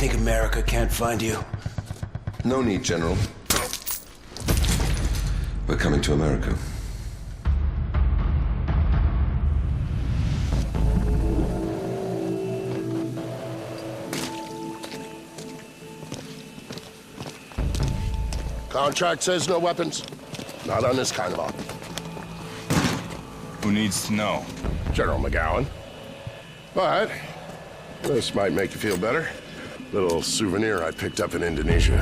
think America can't find you? No need, General. We're coming to America. Contract says no weapons. Not on this kind of op. Who needs to know? General McGowan. But this might make you feel better. Little souvenir I picked up in Indonesia.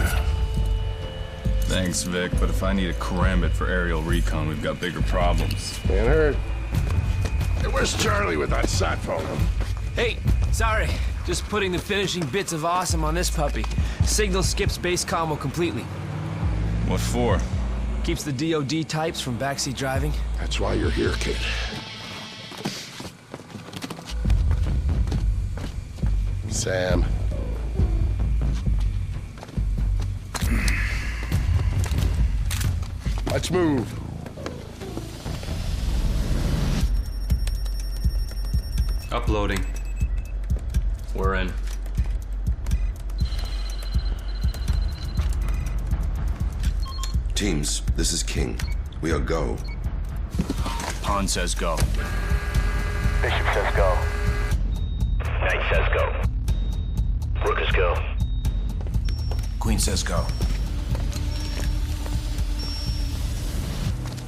Thanks, Vic, but if I need a karambit for aerial recon, we've got bigger problems. Can't hurt. Hey, where's Charlie with that sat phone? Hey, sorry. Just putting the finishing bits of awesome on this puppy. Signal skips base combo completely. What for? Keeps the DOD types from backseat driving. That's why you're here, kid. Sam. Let's move. Uploading. We're in. Teams, this is King. We are go. Han says go. Bishop says go. Knight says go. Rook is go. Queen says go.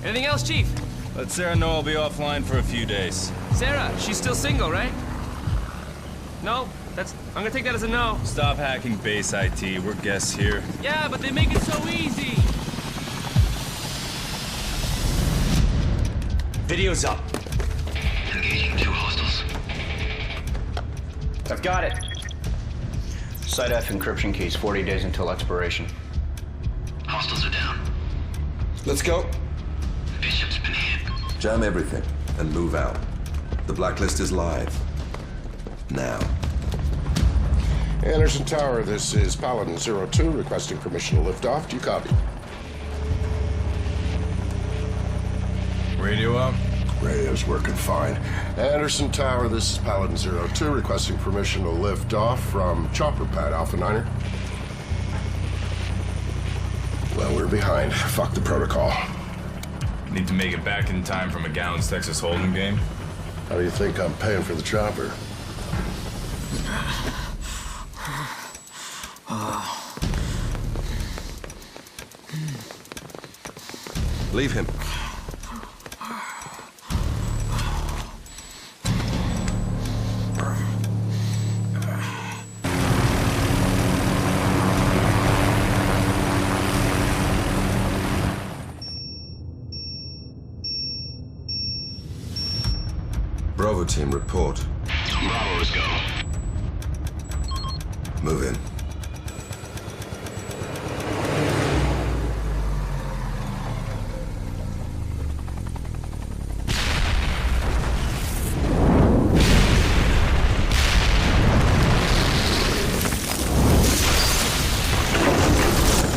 Anything else, Chief? Let Sarah know I'll be offline for a few days. Sarah, she's still single, right? No? I'm gonna take that as a no. Stop hacking base IT. We're guests here. Yeah, but they make it so easy. Video's up. Engaging 2 hostiles. I've got it. Site F encryption keys, 40 days until expiration. Hostiles are down. Let's go. Bishop's been hit. Jam everything and move out. The Blacklist is live. Now. Anderson Tower, this is Paladin 02 requesting permission to lift off. Do you copy? Radio out? Radio's working fine. Anderson Tower, this is Paladin 02 requesting permission to lift off from Chopper Pad Alpha 9er. Well, we're behind. Fuck the protocol. Need to make it back in time for McGowan's Texas Hold'em game? How do you think I'm paying for the chopper? Leave him. Bravo team, report. Bravo's go. Move in.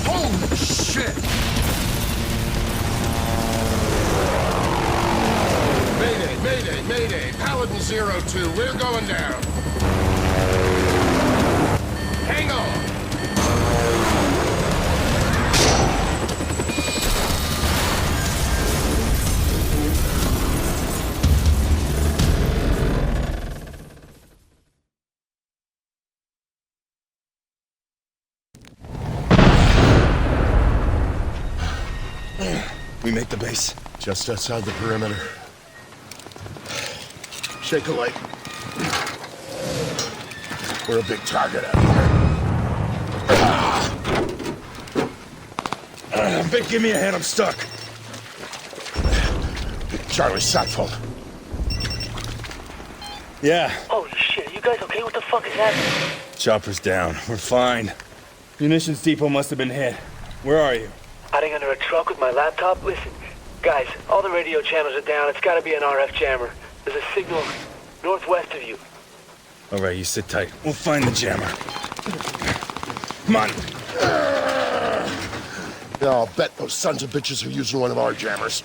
Holy shit! Mayday, Paladin 02, we're going down. Hang on. We make the base. Just outside the perimeter. Shake a leg. We're a big target out here. Vic, give me a hand. I'm stuck. Charlie, sat phone. Yeah. Holy shit, are you guys okay? What the fuck is happening? Chopper's down. We're fine. Munitions depot must have been hit. Where are you? Hiding under a truck with my laptop? Listen, guys, all the radio channels are down. It's gotta be an RF jammer. There's a signal northwest of you. All right, you sit tight. We'll find the jammer. Come on. Yeah, I'll bet those sons of bitches are using one of our jammers.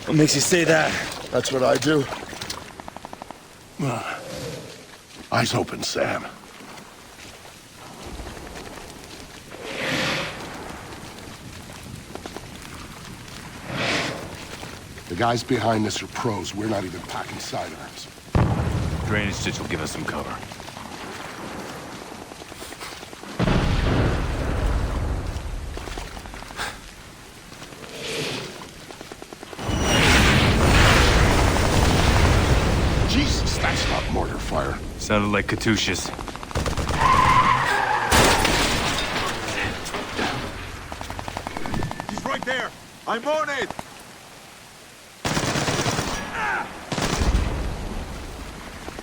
What makes you say that? That's what I do. Eyes open, Sam. The guys behind this are pros. We're not even packing sidearms. Drainage ditch will give us some cover. Jesus, that's not mortar fire. Sounded like Katyushas. He's right there! I'm on it!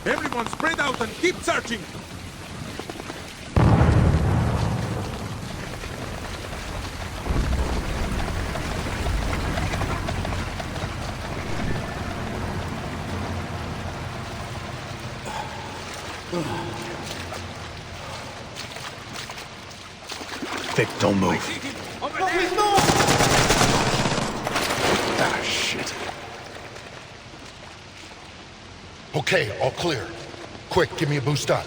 Everyone spread out and keep searching! Vic, don't move. Ah, shit. Okay, all clear. Quick, give me a boost up.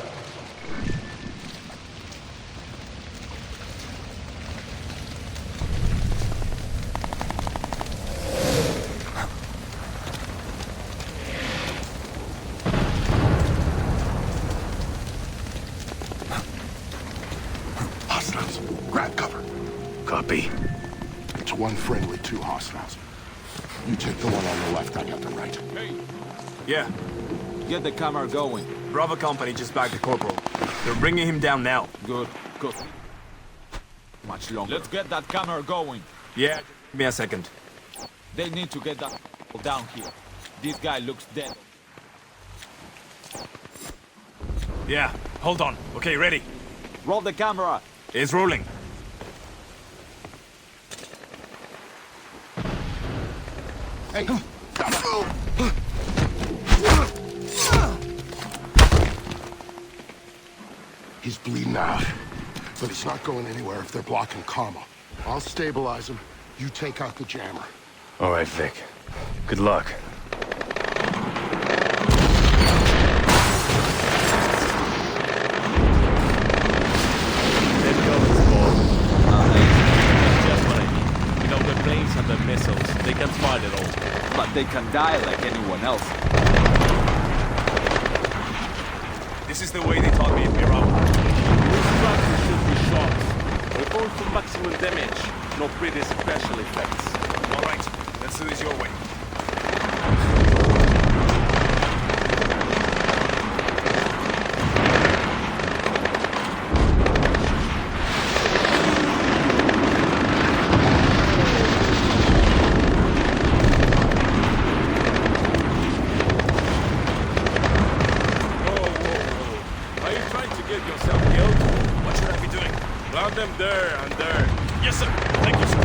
Hostiles, grab cover. Copy. It's one friendly, two hostiles. You take the one on the left, I got the right. Hey! Yeah. Get the camera going. Bravo Company just bagged the corporal. They're bringing him down now. Good, good. Much longer. Let's get that camera going. Yeah, give me a second. They need to get that down here. This guy looks dead. Yeah, hold on. Okay, ready. Roll the camera. It's rolling. Hey! He's bleeding out, but he's not going anywhere if they're blocking Karma. I'll stabilize him. You take out the jammer. All right, Vic. Good luck. Just what I mean. You know, the planes and the missiles, they can fight it all. But they can die like anyone else. This is the way they taught me in Mirage. These structures should be shots. Report for maximum damage, no pretty special effects. All right, let's do this your way. Them there and there. Yes, sir. Thank you, sir.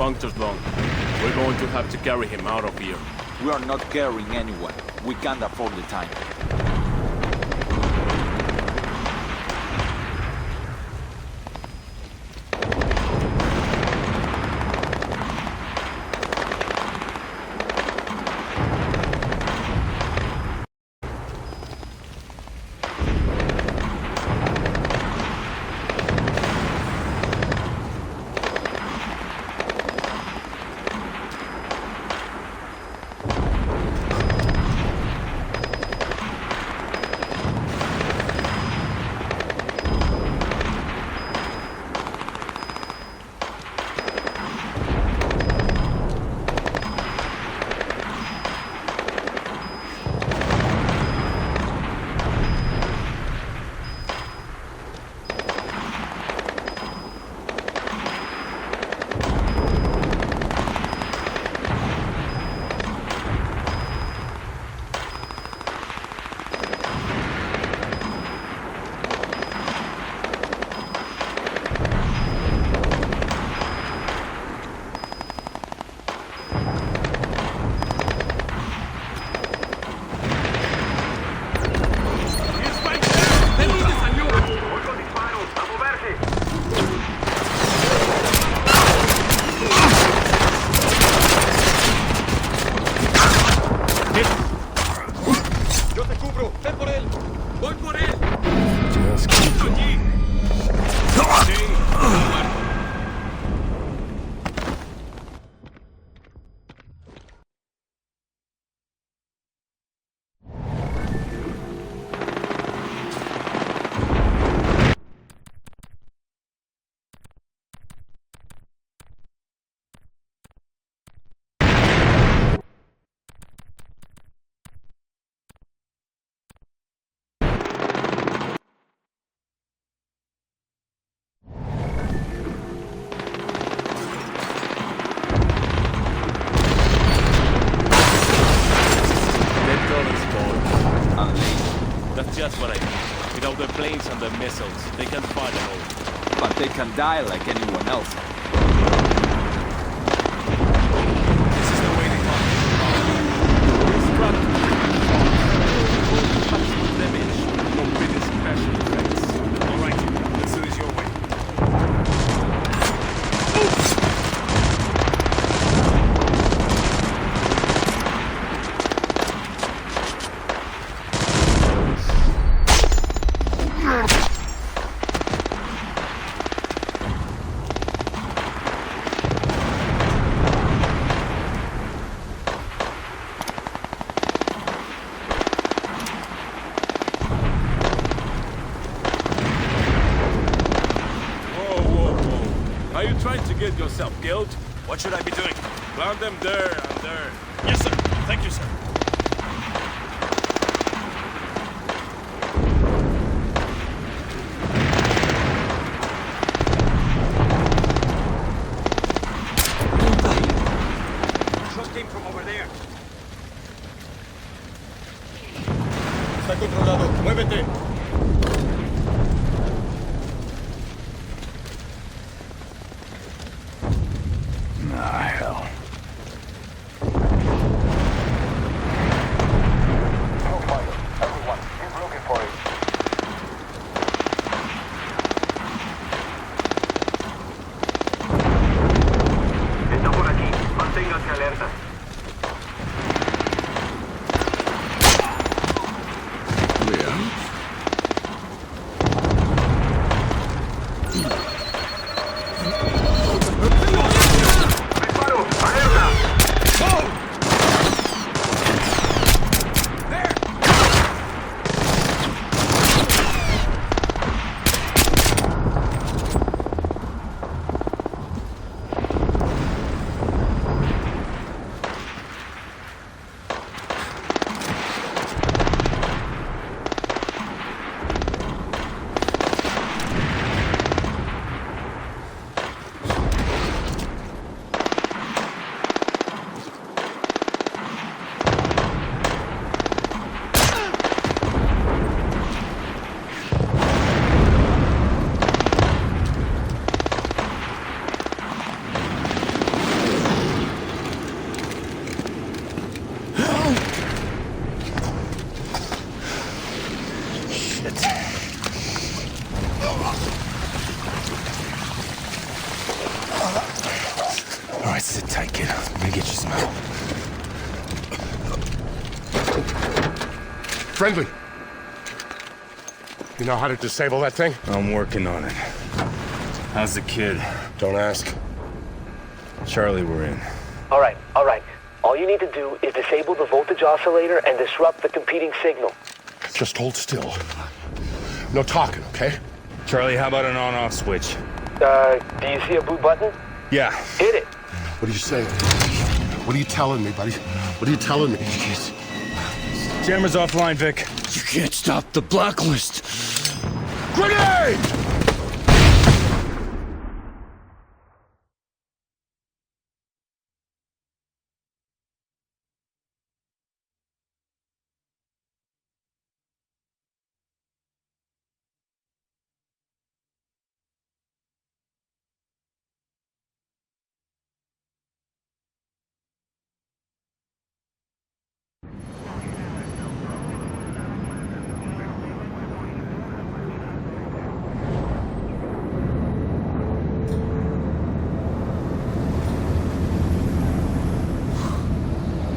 punctures long. We're going to have to carry him out of here. We are not carrying anyone. We can't afford the time. Just what I mean. Without the planes and the missiles, they can fight at all. But they can die like anyone else. This is the way they come. Struck. Maximum damage. No pretty special effects. All right, let's do this your way. Get yourself killed? What should I be doing? Plant them there and there. Yes, sir. Thank you, sir. Shot came from over there. Está controlado. Muévete. smell. Friendly. You know how to disable that thing? I'm working on it. How's the kid? Don't ask. Charlie, we're in. All right. All you need to do is disable the voltage oscillator and disrupt the competing signal. Just hold still. No talking, okay? Charlie, how about an on-off switch? Do you see a blue button? Yeah. Hit it. What are you saying? What are you telling me, buddy? What are you telling me? Jammer's offline, Vic. You can't stop the Blacklist. Grenade!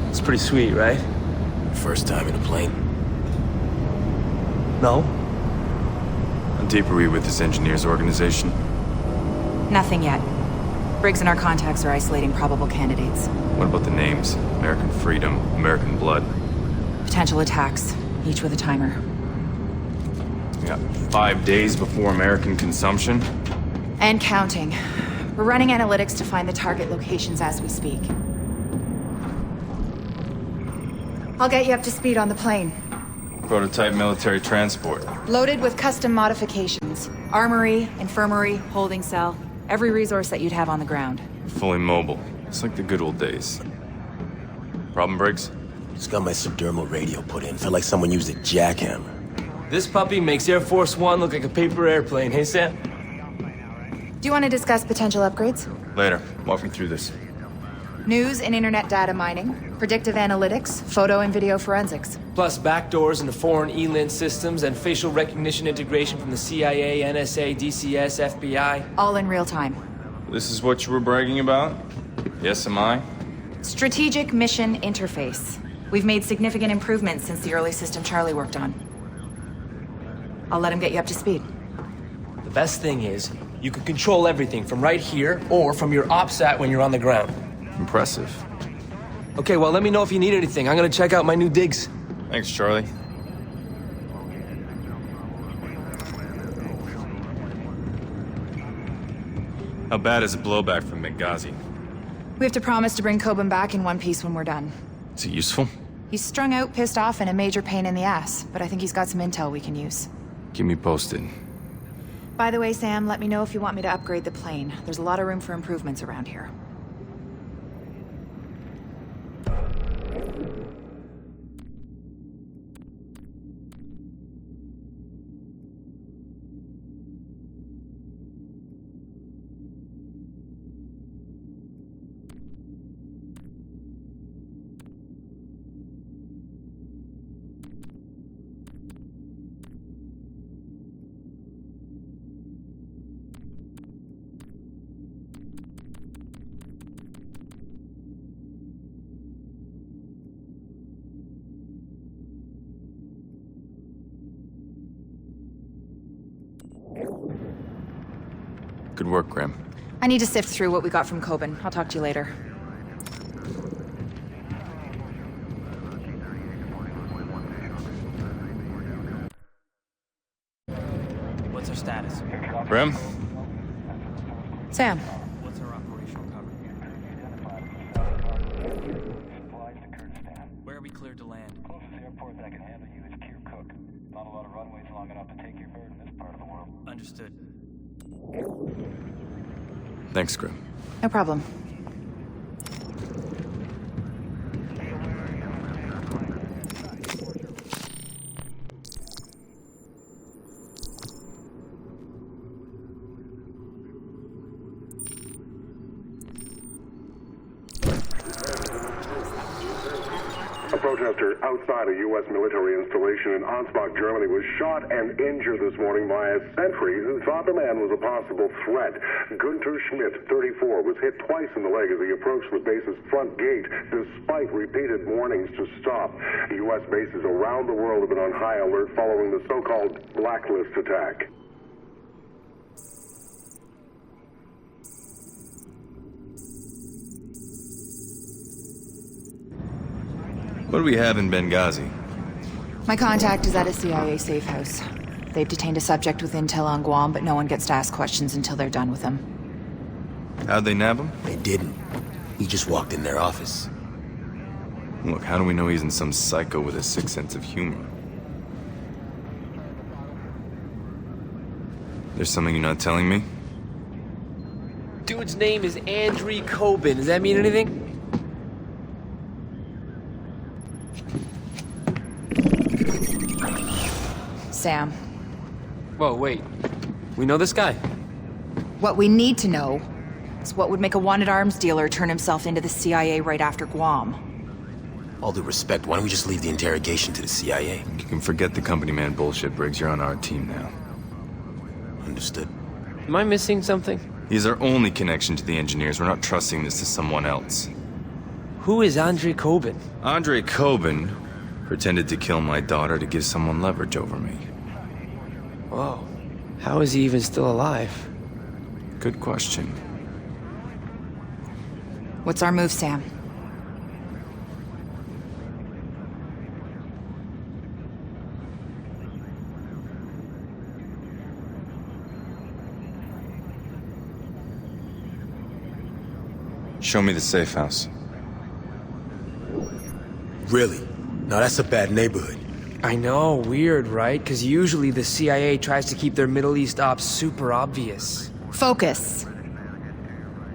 It's pretty sweet, right? First time in a plane. No? How deep are we with this engineers organization? Nothing yet. Briggs and our contacts are isolating probable candidates. What about the names? American Freedom, American Blood. Potential attacks, each with a timer. We got 5 days before American consumption. And counting. We're running analytics to find the target locations as we speak. I'll get you up to speed on the plane. Prototype military transport. Loaded with custom modifications. Armory, infirmary, holding cell. Every resource that you'd have on the ground. Fully mobile. It's like the good old days. Problem, Briggs? Just got my subdermal radio put in. Felt like someone used a jackhammer. This puppy makes Air Force One look like a paper airplane, hey Sam? Do you want to discuss potential upgrades? Later. Walk me through this. News and internet data mining, predictive analytics, photo and video forensics. Plus backdoors into foreign ELINT systems and facial recognition integration from the CIA, NSA, DCS, FBI. All in real time. This is what you were bragging about? Yes, am I? Strategic Mission Interface. We've made significant improvements since the early system Charlie worked on. I'll let him get you up to speed. The best thing is, you can control everything from right here or from your OPSAT when you're on the ground. Impressive. Okay, well, let me know if you need anything. I'm gonna check out my new digs. Thanks, Charlie. How bad is the blowback from Benghazi? We have to promise to bring Coben back in one piece when we're done. Is it useful? He's strung out, pissed off, and a major pain in the ass, but I think he's got some intel we can use. Keep me posted. By the way, Sam, let me know if you want me to upgrade the plane. There's a lot of room for improvements around here. Good work, Graham. I need to sift through what we got from Coben. I'll talk to you later. What's our status? Graham? Sam. What's our operational cover? Where are we cleared to land? Closest airport that can handle you is Kirkuk. Not a lot of runways long enough to take your bird in this part of the world. Understood. Thanks, Graham. No problem. A protester outside a U.S. military installation in Ansbach, Germany, was shot and injured this morning by a sentry who thought the man was a possible threat. Gunter Schmidt, 34, was hit twice in the leg as he approached the base's front gate, despite repeated warnings to stop. U.S. bases around the world have been on high alert following the so-called Blacklist attack. What do we have in Benghazi? My contact is at a CIA safe house. They've detained a subject with intel on Guam, but no one gets to ask questions until they're done with him. How'd they nab him? They didn't. He just walked in their office. Look, how do we know he's in some psycho with a sick sense of humor? There's something you're not telling me? Dude's name is Andrei Kobin. Does that mean anything? Sam, Whoa, wait. We know this guy? what we need to know is what would make a wanted arms dealer turn himself into the CIA right after Guam. All due respect, why don't we just leave the interrogation to the CIA? You can forget the company man bullshit, Briggs. You're on our team now. Understood. Am I missing something? He's our only connection to the engineers. We're not trusting this to someone else. Who is Andrei Kobin? Andrei Kobin pretended to kill my daughter to give someone leverage over me. Whoa. How is he even still alive? Good question. What's our move, Sam? Show me the safe house. Really? Now that's a bad neighborhood. I know, weird, right? Because usually the CIA tries to keep their Middle East ops super obvious. Focus.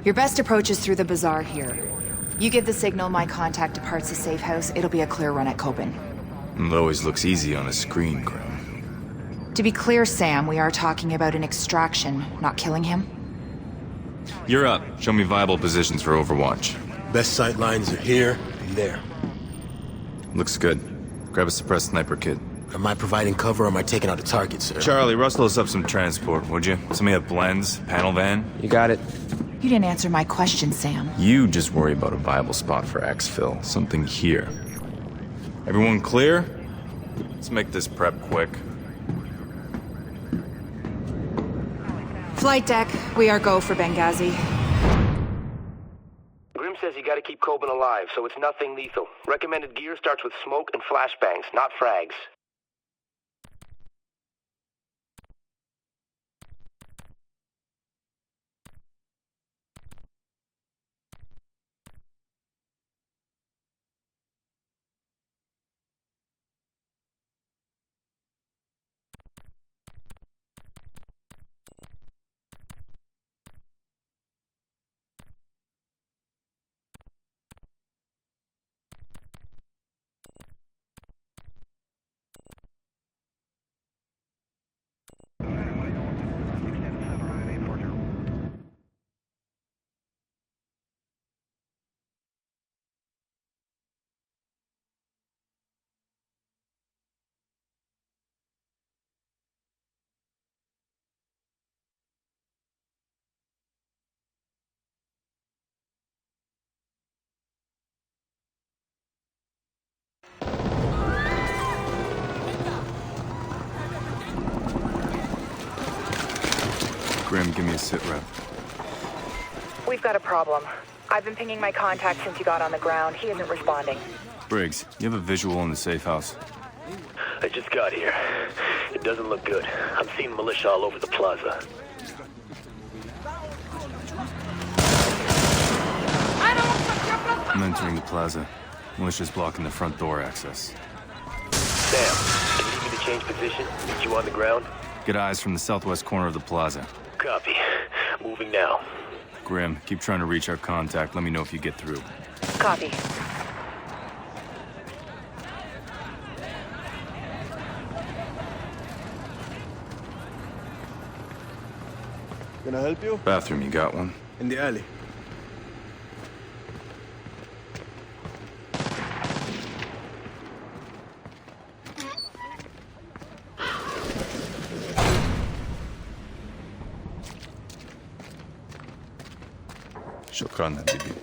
Your best approach is through the bazaar here. You give the signal my contact departs the safe house, it'll be a clear run at Kobin. It always looks easy on a screen, Grim. To be clear, Sam, we are talking about an extraction, not killing him. You're up. Show me viable positions for Overwatch. Best sight lines are here and there. Looks good. Grab a suppressed sniper kit. Am I providing cover or am I taking out a target, sir? Charlie, rustle us up some transport, would you? Somebody have blends, panel van? You got it. You didn't answer my question, Sam. You just worry about a viable spot for exfil. Something here. Everyone clear? Let's make this prep quick. Flight deck, we are go for Benghazi. Grim says you gotta keep Kobin alive, so it's nothing lethal. Recommended gear starts with smoke and flashbangs, not frags. Grim, give me a sit rep. We've got a problem. I've been pinging my contact since you got on the ground. He isn't responding. Briggs, you have a visual in the safe house. I just got here. It doesn't look good. I'm seeing militia all over the plaza. I'm entering the plaza. Militia's blocking the front door access. Sam, can you need me to change position? Meet you on the ground? Get eyes from the southwest corner of the plaza. Copy. Moving now. Grim, keep trying to reach our contact. Let me know if you get through. Copy. Can I help you? Bathroom, you got one? In the alley. شكرا حبيبي.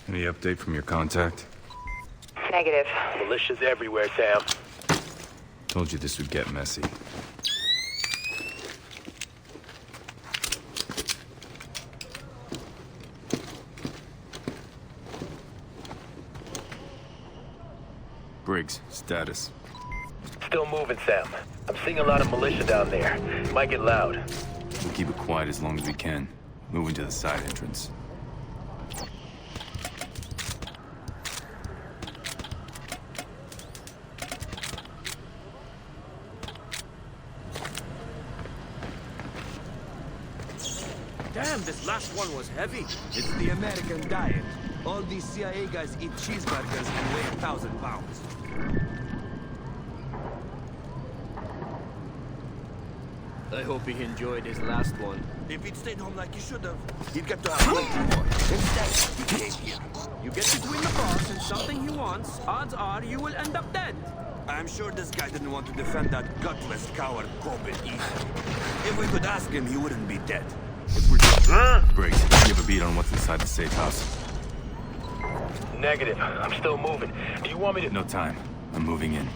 Any update from your contact? Negative. Militia's everywhere, Sam. Told you this would get messy. Briggs, status. Still moving, Sam. I'm seeing a lot of militia down there. Might get loud. We'll keep it quiet as long as we can. Moving to the side entrance. Damn, this last one was heavy. It's the American diet. All these CIA guys eat cheeseburgers and weigh 1,000 pounds. I hope he enjoyed his last one. If he'd stayed home like he should have, he'd get to have plenty more. Instead, he came here. You get between the boss and something he wants, odds are you will end up dead. I'm sure this guy didn't want to defend that gutless coward Corbin either. If we could ask him, he wouldn't be dead. If we're just... Briggs, you have a beat on what's inside the safe house? Negative. I'm still moving. Do you want me to... No time. I'm moving in.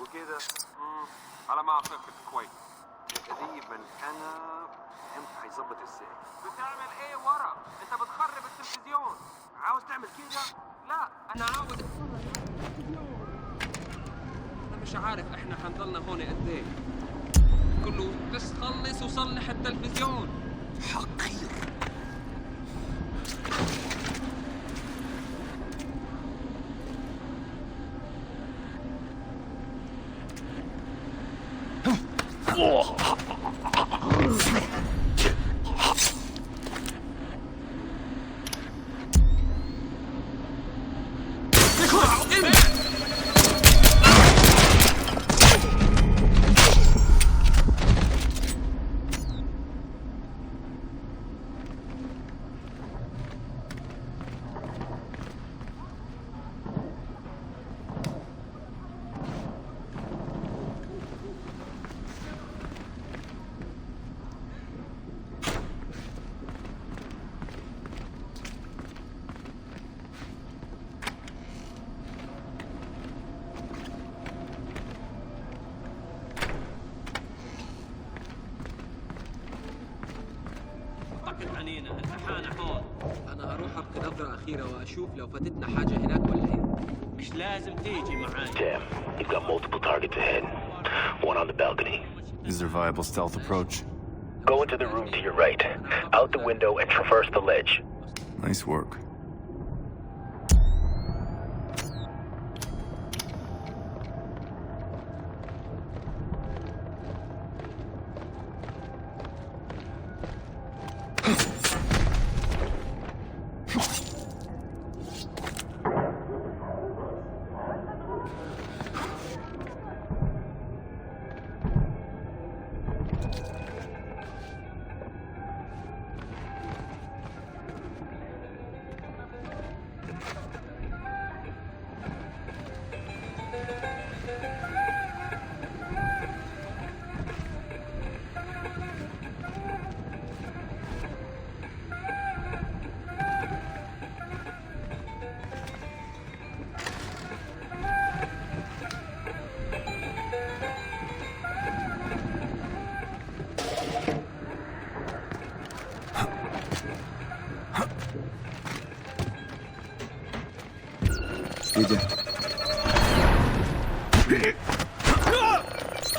وكده على ما اعتقد كويس تقريبا انا فهمت هيظبط ازاي. بتعمل ايه ورا؟ انت بتخرب التلفزيون. عاوز تعمل كده؟ لا انا عاوز انا مش عارف احنا حنضلنا هون قد ايه. كله بس خلص وصلح التلفزيون. حقير. واشوف لو فاتتنا حاجه هناك ولا ايه. مش لازم تيجي معانا. Damn, you've got multiple targets ahead. One on the balcony. Is there a viable stealth approach? Go into the room to your right, out the window and traverse the ledge. Nice work.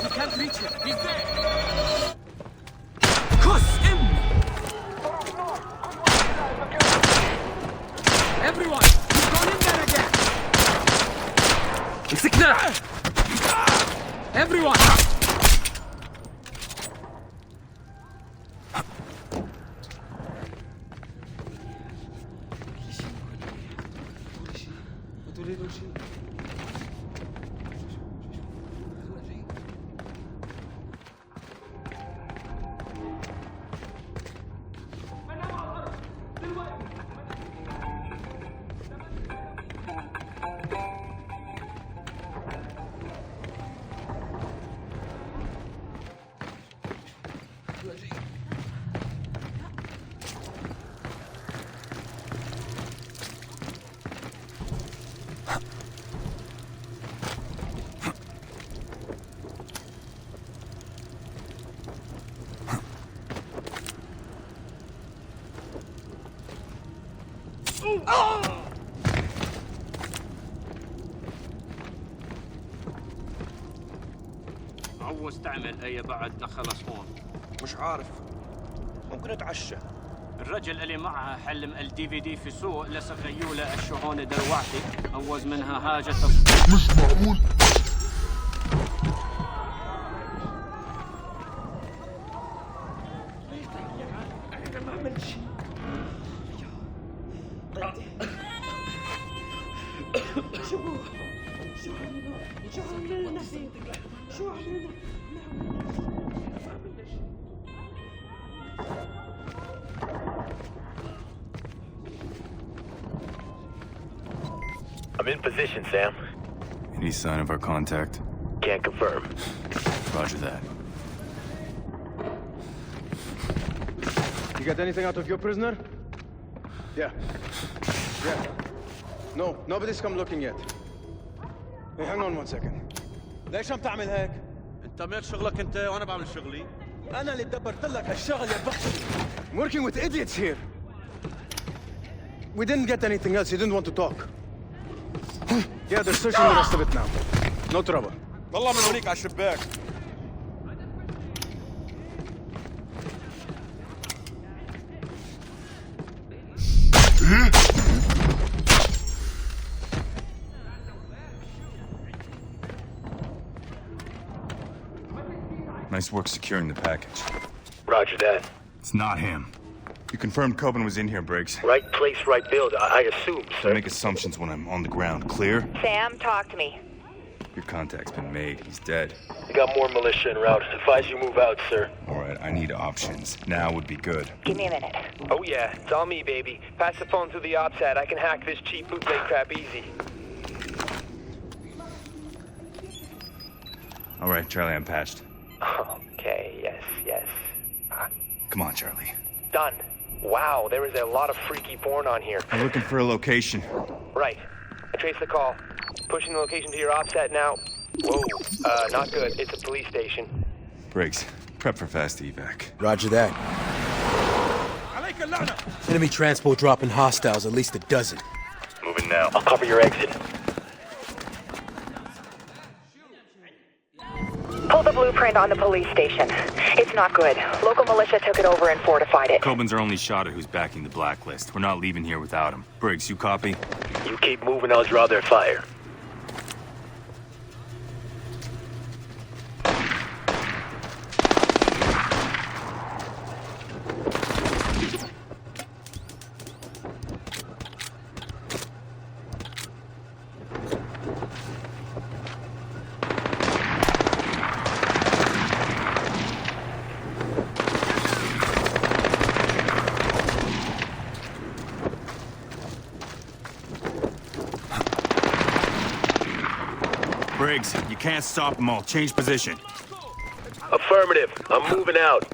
You can't reach him. He's there. Cuss him! Everyone, he's gone in there again. Everyone. عوز تعمل ايه بعد نخلص هون؟ مش عارف. ممكن اتعشى. الرجل اللي معها حلم الDVD في سوق لسه خيولة اشو هون دلوقتي عوز منها حاجة مش معقول. انا ما عملت شيء. شو عملنا؟ I'm in position, Sam. Any sign of our contact? Can't confirm. Roger that. You got anything out of your prisoner? Yeah. No, nobody's come looking yet. Hey, hang on 1 second. ليش عم تعمل هيك؟ انت عملت شغلك انت وانا بعمل شغلي. انا اللي دبرت لك هالشغل يا بختي. I'm working with idiots here. We didn't get anything else. You didn't want to talk. Yeah, they're searching the rest of it now. No trouble. طلع من هونيك على الشباك. Nice work securing the package. Roger that. It's not him. You confirmed Coben was in here, Briggs. Right place, right build, I assume, sir. Don't make assumptions when I'm on the ground. Clear? Sam, talk to me. Your contact's been made. He's dead. We got more militia en route. Advise you move out, sir. All right, I need options. Now would be good. Give me a minute. Oh yeah, it's all me, baby. Pass the phone through the ops hat. I can hack this cheap bootleg crap easy. All right, Charlie, I'm patched. Okay, yes. Come on, Charlie. Done. Wow, there is a lot of freaky porn on here. I'm looking for a location. Right. I traced the call. Pushing the location to your ops set now. Whoa, not good. It's a police station. Briggs, prep for fast evac. Roger that. Enemy transport dropping hostiles, at least a dozen. Moving now. I'll cover your exit. Pull the blueprint on the police station. It's not good. Local militia took it over and fortified it. Coben's our only shot at who's backing the Blacklist. We're not leaving here without him. Briggs, you copy? You keep moving, I'll draw their fire. Briggs, you can't stop them all. Change position. Affirmative. I'm moving out.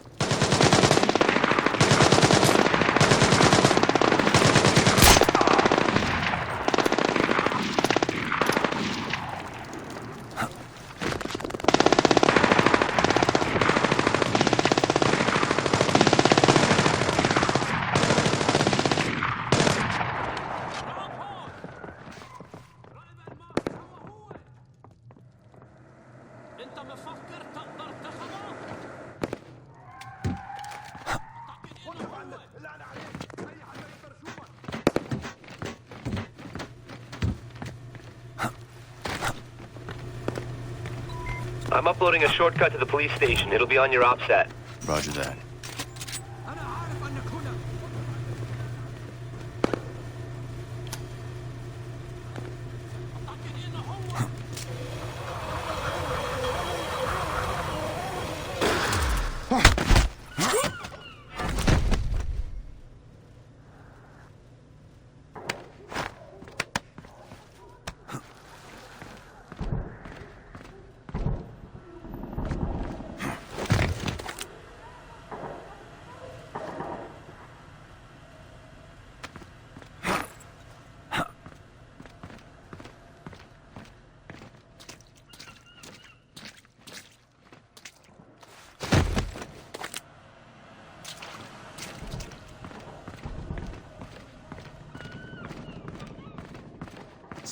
I'm uploading a shortcut to the police station. It'll be on your OPSAT. Roger that.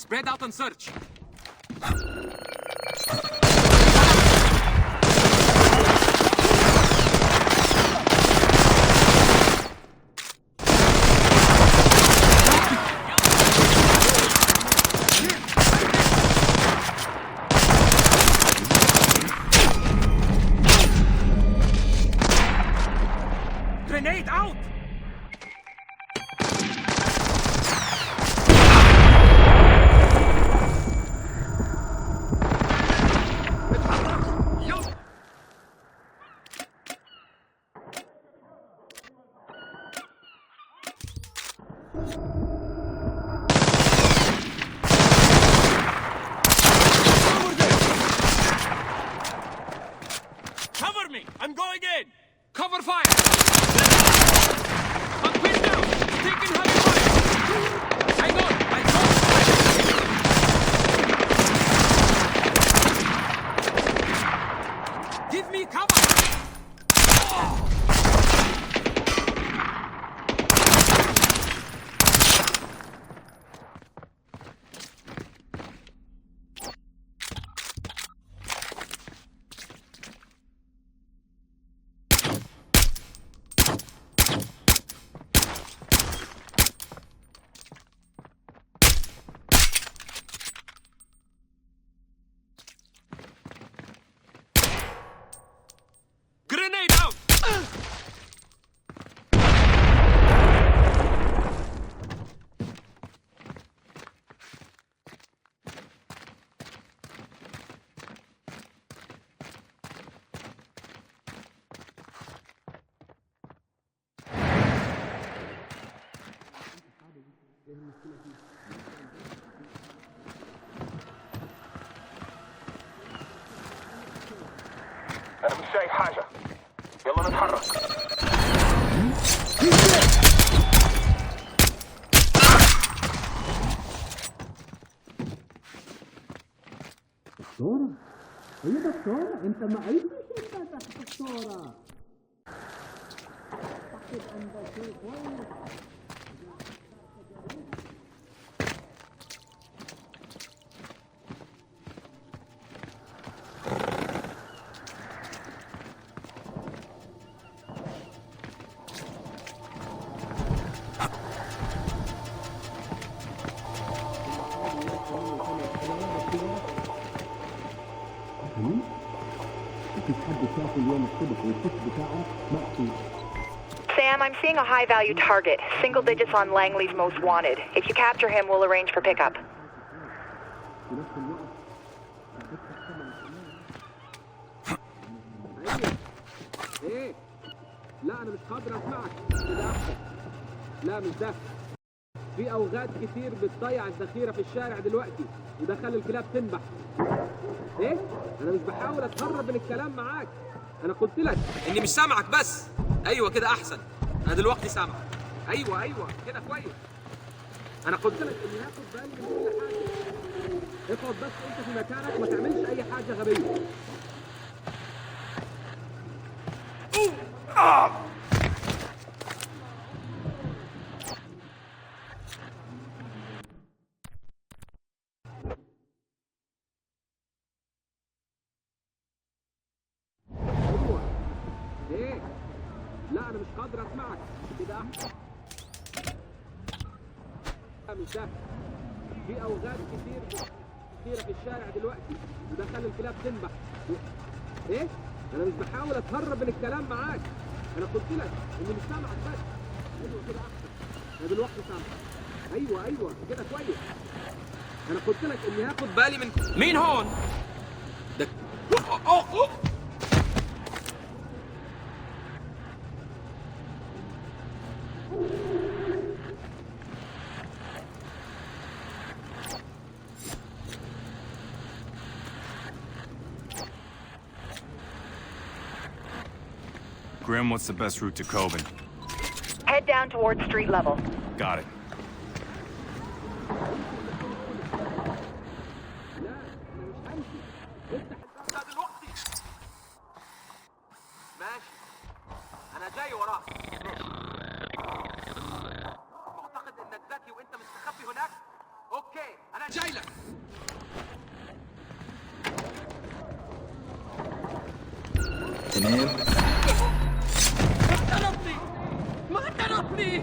Spread out and search. Grenade out! Cover me! I'm going in! Cover fire! I'm pinned down! Taking heavy fire! Hang on! Give me cover! Grenade out! أنا مش شايف حاجة. يلا نتحرك. دكتورة؟ هي دكتورة؟ أنت ما أي شيء تحت دكتورة. أعتقد أن ده شيء كويس. Sam, I'm seeing a high-value target. Single digits on Langley's most wanted. If you capture him, we'll arrange for pickup. ايه؟ لا انا مش قادر اسمعك. كده احسن. لا مش ده. في اوغاد كتير بتضيع الذخيره في الشارع دلوقتي وده خلى الكلاب تنبح. ايه؟ انا مش بحاول اتهرب من الكلام معاك. انا قلت لك اني مش سامعك بس. ايوه كده احسن. انا دلوقتي سامعك. ايوه كده كويس. انا قلت لك اني هاخد بالي من كل حاجه. اقعد بس انت في مكانك ما تعملش اي حاجه غبيه. ايه؟ لا انا مش قادر اسمعك. كده احسن. مش ده. في اوغاد كتيرة في الشارع دلوقتي وده خلى الكلاب تنبح. ايه؟ انا مش بحاول اتهرب من الكلام معاك. انا قلت لك اني مش سامعك بس. ايوه كده احسن. انا دلوقتي سامعك. ايوه كده كويس. انا قلت لك اني هاخد بالي من مين هون؟ ده Grim, what's the best route to Coben? Head down towards street level. Got it. ماشي. أنا جاي وراك. معتقد إنك ذكي وأنت مستخبي هناك؟ أوكي، أنا جاي لك. تنام؟ ما تنطني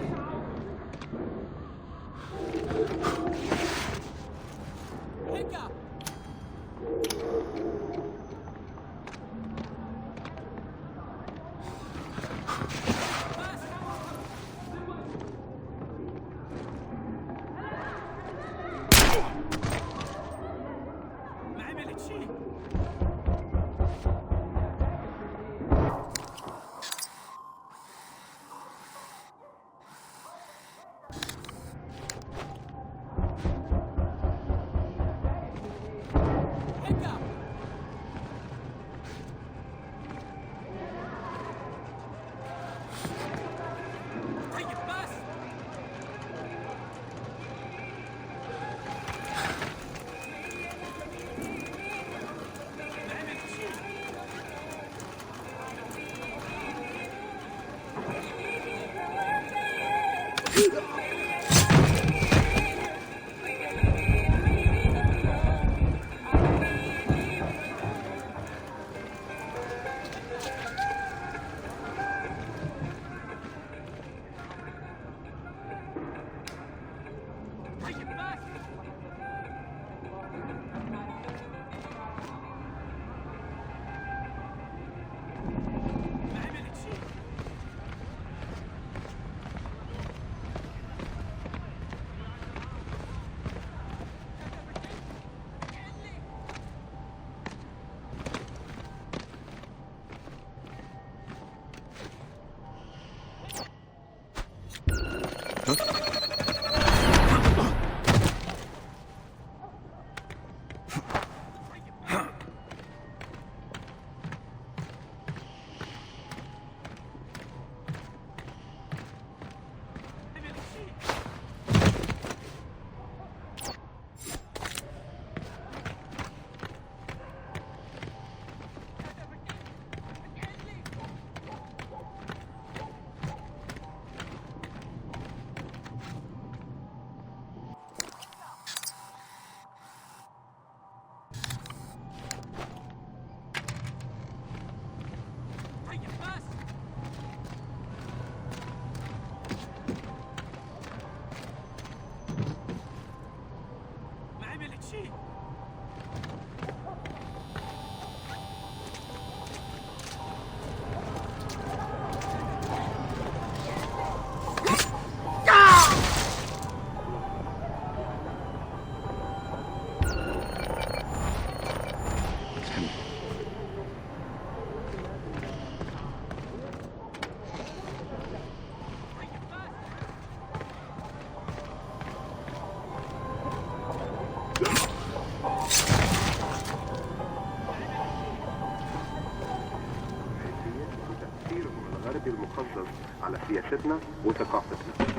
المقدس على سياستنا وثقافتنا.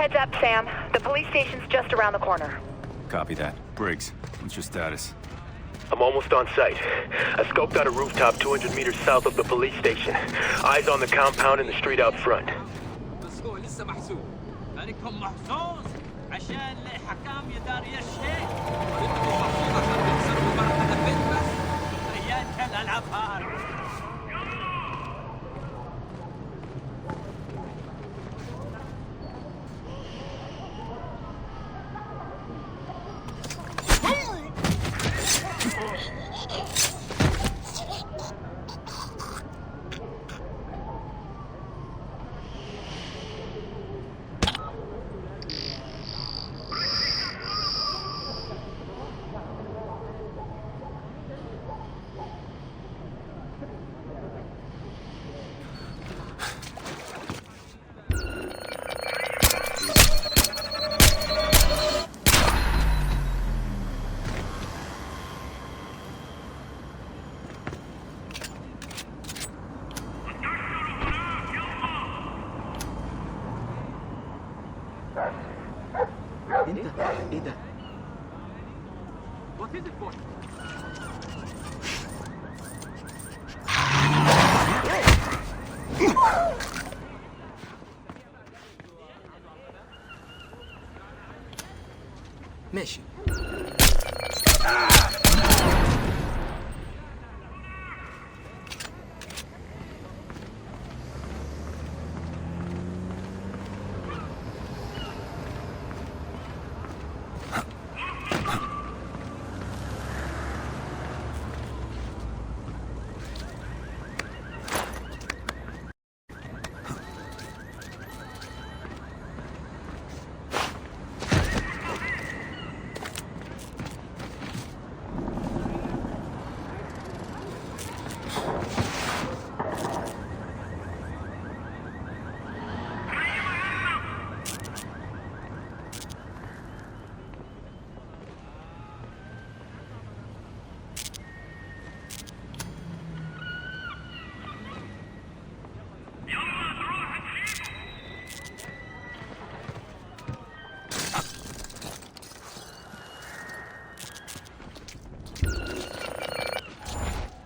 Heads up, Sam. The police station's just around the corner. Copy that. Briggs, what's your status? I'm almost on site. I scoped out a rooftop 200 meters south of the police station. Eyes on the compound and the street out front.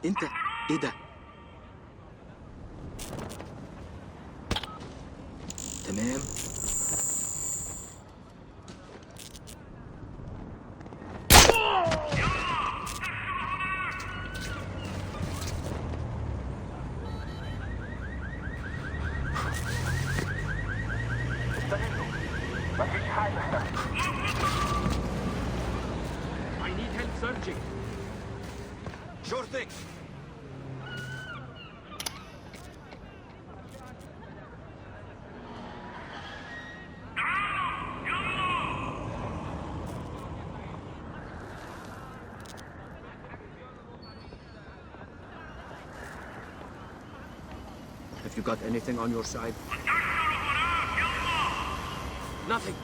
انت ايه ده؟ تمام. I need help searching. Sure thing. Have you got anything on your side? Nothing.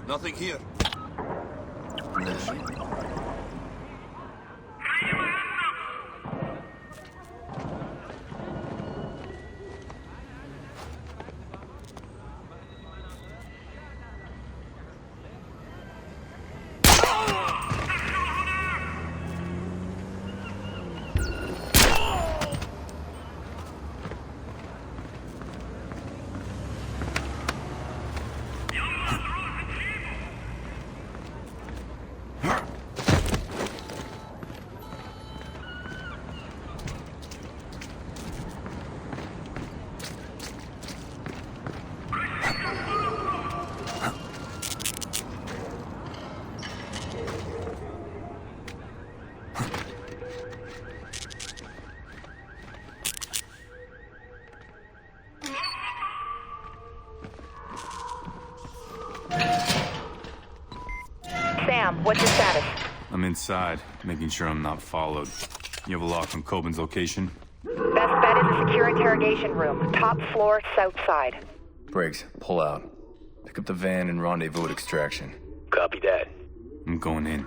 Nothing here. Sam, what's your status? I'm inside, making sure I'm not followed. You have a lock on Coben's location? Best bet is the secure interrogation room. Top floor, south side. Briggs, pull out. Pick up the van and rendezvous at extraction. Copy that. I'm going in.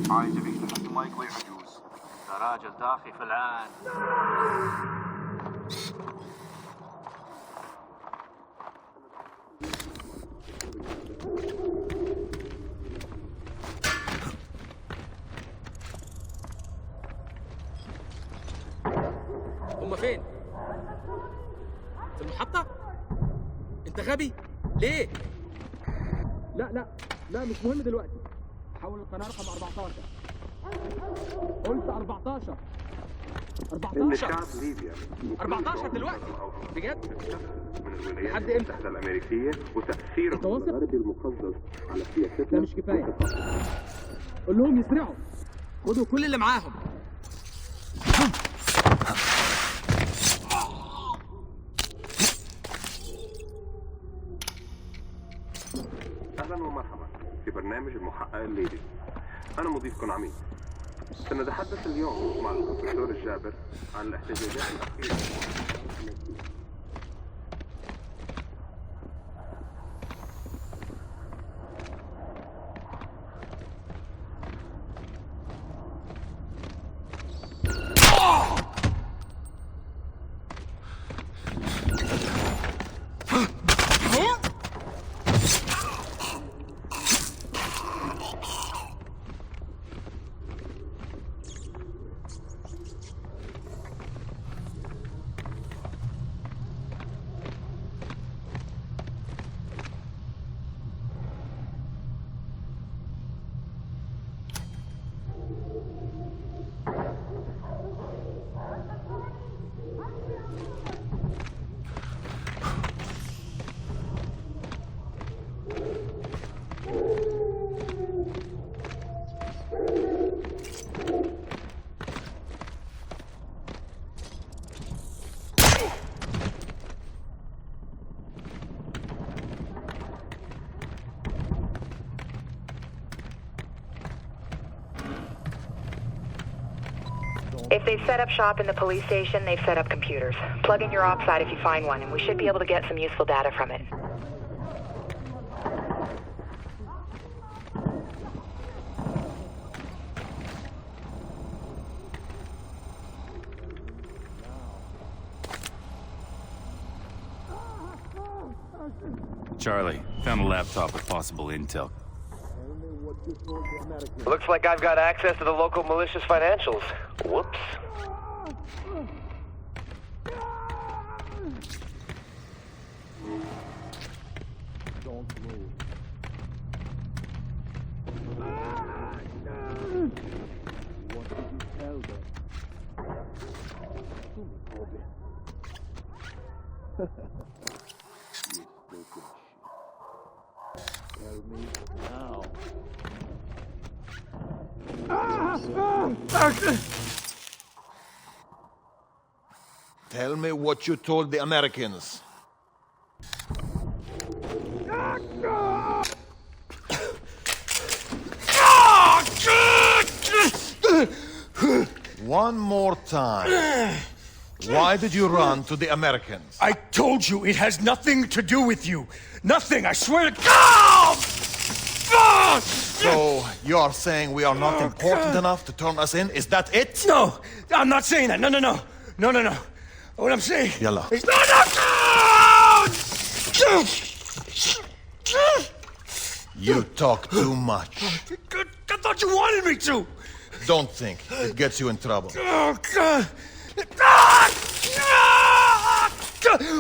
عايزك تحط مايك ويعجوز. يا راجل داخل في العان. هما فين؟ في المحطة؟ انت غبي؟ ليه؟ لا مش مهم دلوقتي. حول القناة رقم 14. قلت 14. 14 دلوقتي بجد؟ لحد امتى؟ الأمريكية وتأثير الغرب المقزز على سياستنا. ده مش كفاية. قول لهم يسرعوا. خدوا كل اللي معاهم. أهلا ومرحبا في برنامج المحقق الليلي. أنا مضيفكم عميد. سنتحدث اليوم مع البروفيسور الجابر عن الاحتجاجات الأخيرة. They've set up shop in the police station, they've set up computers. Plug in your ops side if you find one, and we should be able to get some useful data from it. Charlie, found a laptop with possible intel. Looks like I've got access to the local malicious financials. Whoops. Don't move. What did you tell them? Tell me now. Tell me what you told the Americans. One more time. Why did you run to the Americans? I told you it has nothing to do with you. Nothing, I swear to God! So, you are saying we are not important enough to turn us in? Is that it? No, I'm not saying that. No. What I'm saying Yalla. is... You talk too much. I thought you wanted me to. Don't think. It gets you in trouble. Oh, God.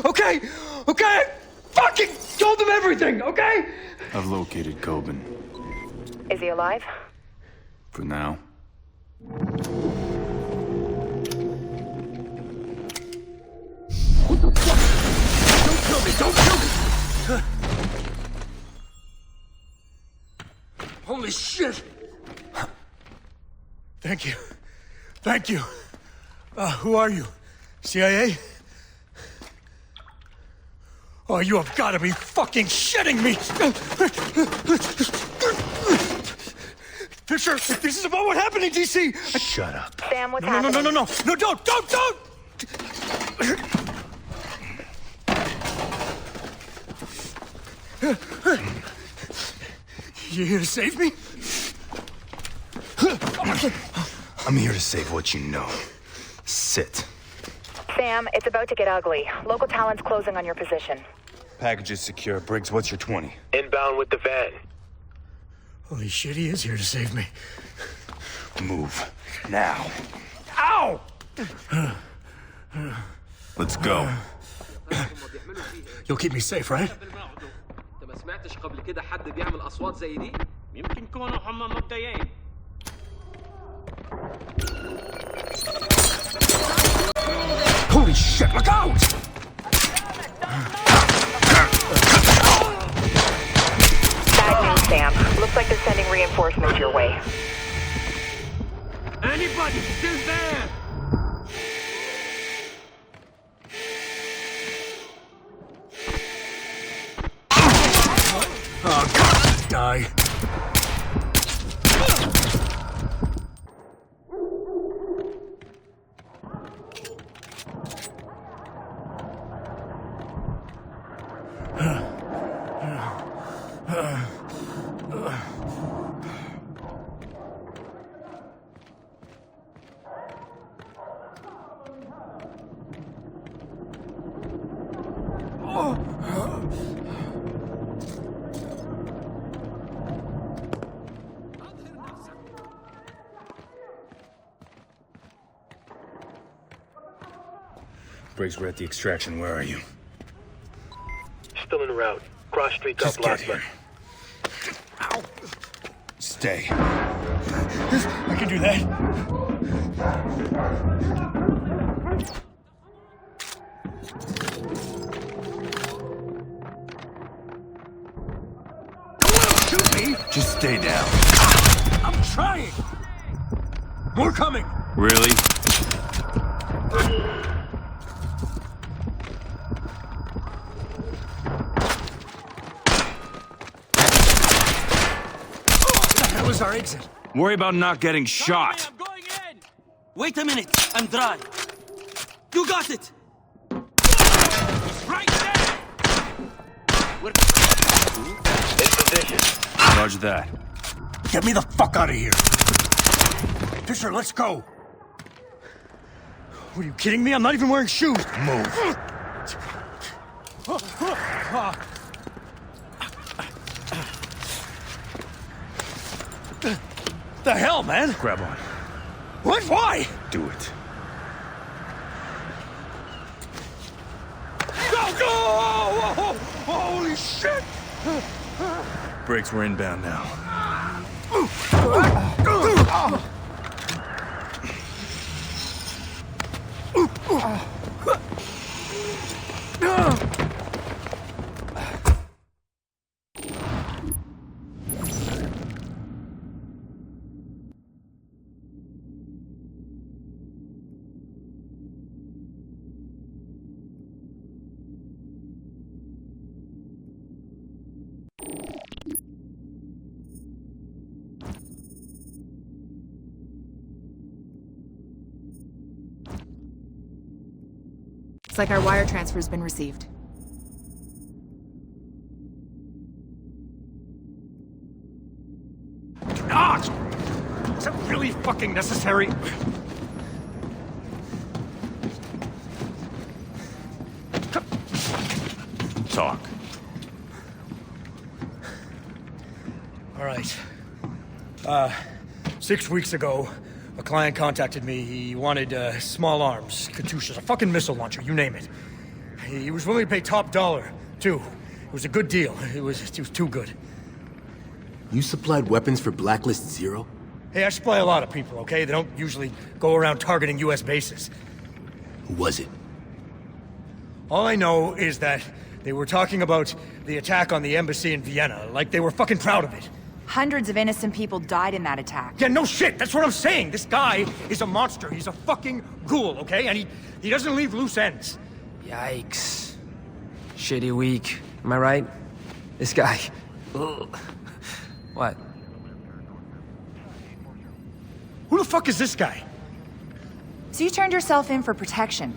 Okay. I fucking told them everything, okay? I've located Coben. Is he alive? For now. What the fuck? Don't kill me! Holy shit! Thank you. Who are you? CIA? Oh, you have got to be fucking shitting me! Fisher, if this is about what happened in D.C. Shut up. Sam, what's happening? No, don't! You here to save me? I'm here to save what you know. Sit. Sam, it's about to get ugly. Local talent's closing on your position. Package is secure. Briggs, what's your 20? Inbound with the van. Holy shit, he is here to save me. Move. Now. Ow! Let's go. You'll keep me safe, right? انت ما سمعتش قبل كده حد بيعمل اصوات زي دي؟ يمكن يكونوا هم مبدئيين. Holy shit, look out! Bad news, Sam. Looks like they're sending reinforcements your way. Anybody still there? Oh, God, die. Briggs, we're at the extraction. Where are you? Still en route. Cross street up Blacklist. Ow. Stay. I can do that. Shoot me! Just stay down. I'm trying! More coming! Really? That was our exit. Worry about not getting shot. Wait a minute. I'm dry. You got it! Right there! In position. Roger that. Get me the fuck out of here! Fisher, let's go! What, are you kidding me? I'm not even wearing shoes! Move. The hell, man? Grab on. What? Why? Do it. Go, go! Oh, holy shit! Brakes were inbound now. Looks like our wire transfer's been received. Ah! Is that really fucking necessary? Talk. All right. 6 weeks ago, a client contacted me. He wanted small arms, Katyushas, a fucking missile launcher, you name it. He was willing to pay top dollar, too. It was a good deal. It was too good. You supplied weapons for Blacklist 0? Hey, I supply a lot of people, okay? They don't usually go around targeting U.S. bases. Who was it? All I know is that they were talking about the attack on the embassy in Vienna, like they were fucking proud of it. Hundreds of innocent people died in that attack. Yeah, no shit, that's what I'm saying. This guy is a monster. He's a fucking ghoul, okay? And he doesn't leave loose ends. Yikes. Shitty week. Am I right? This guy. Ugh. What? Who the fuck is this guy? So you turned yourself in for protection?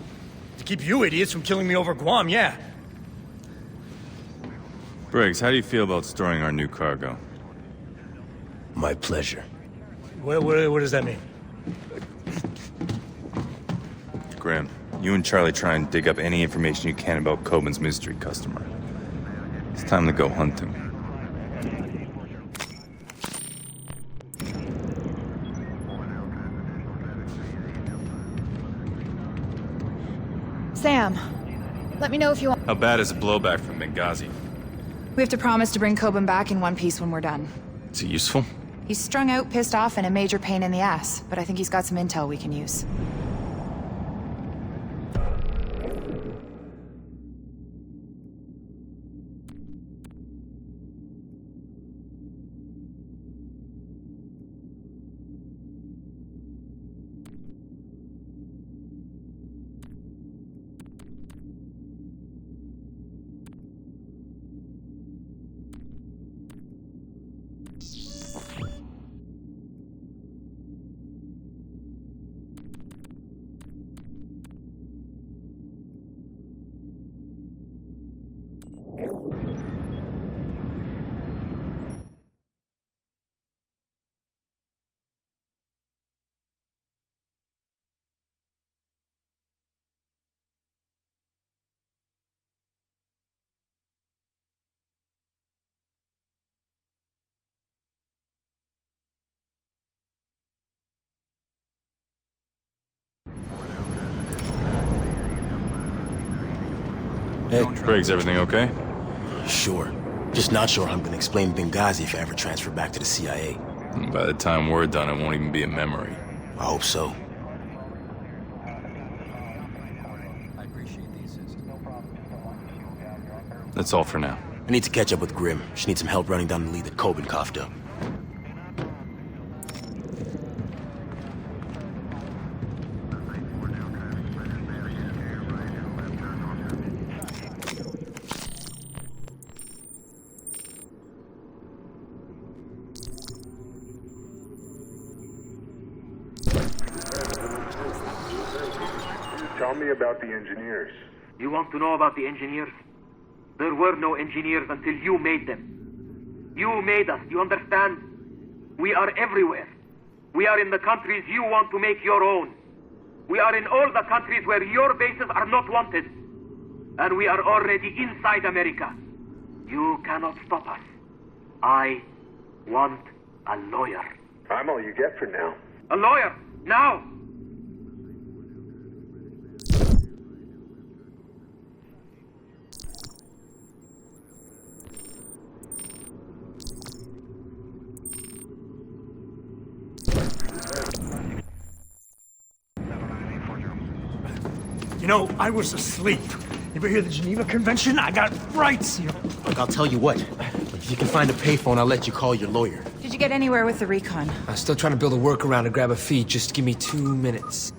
To keep you idiots from killing me over Guam, yeah. Briggs, how do you feel about storing our new cargo? My pleasure. What does that mean? Graham, you and Charlie try and dig up any information you can about Coben's mystery customer. It's time to go hunting. Sam, let me know if you want. How bad is a blowback from Benghazi? We have to promise to bring Coben back in one piece when we're done. Is it useful? He's strung out, pissed off, and a major pain in the ass, but I think he's got some intel we can use. Hey, Briggs, everything okay? Sure. Just not sure how I'm gonna explain Benghazi if I ever transfer back to the CIA. By the time we're done, it won't even be a memory. I hope so. That's all for now. I need to catch up with Grim. She needs some help running down the lead that Coben coughed up. Tell me about the engineers. You want to know about the engineers? There were no engineers until you made them. You made us, you understand? We are everywhere. We are in the countries you want to make your own. We are in all the countries where your bases are not wanted. And we are already inside America. You cannot stop us. I want a lawyer. I'm all you get for now. A lawyer! Now! You know, I was asleep. You ever hear the Geneva Convention? I got rights, you know. Look, I'll tell you what. If you can find a payphone, I'll let you call your lawyer. Did you get anywhere with the recon? I'm still trying to build a workaround to grab a feed. Just give me 2 minutes.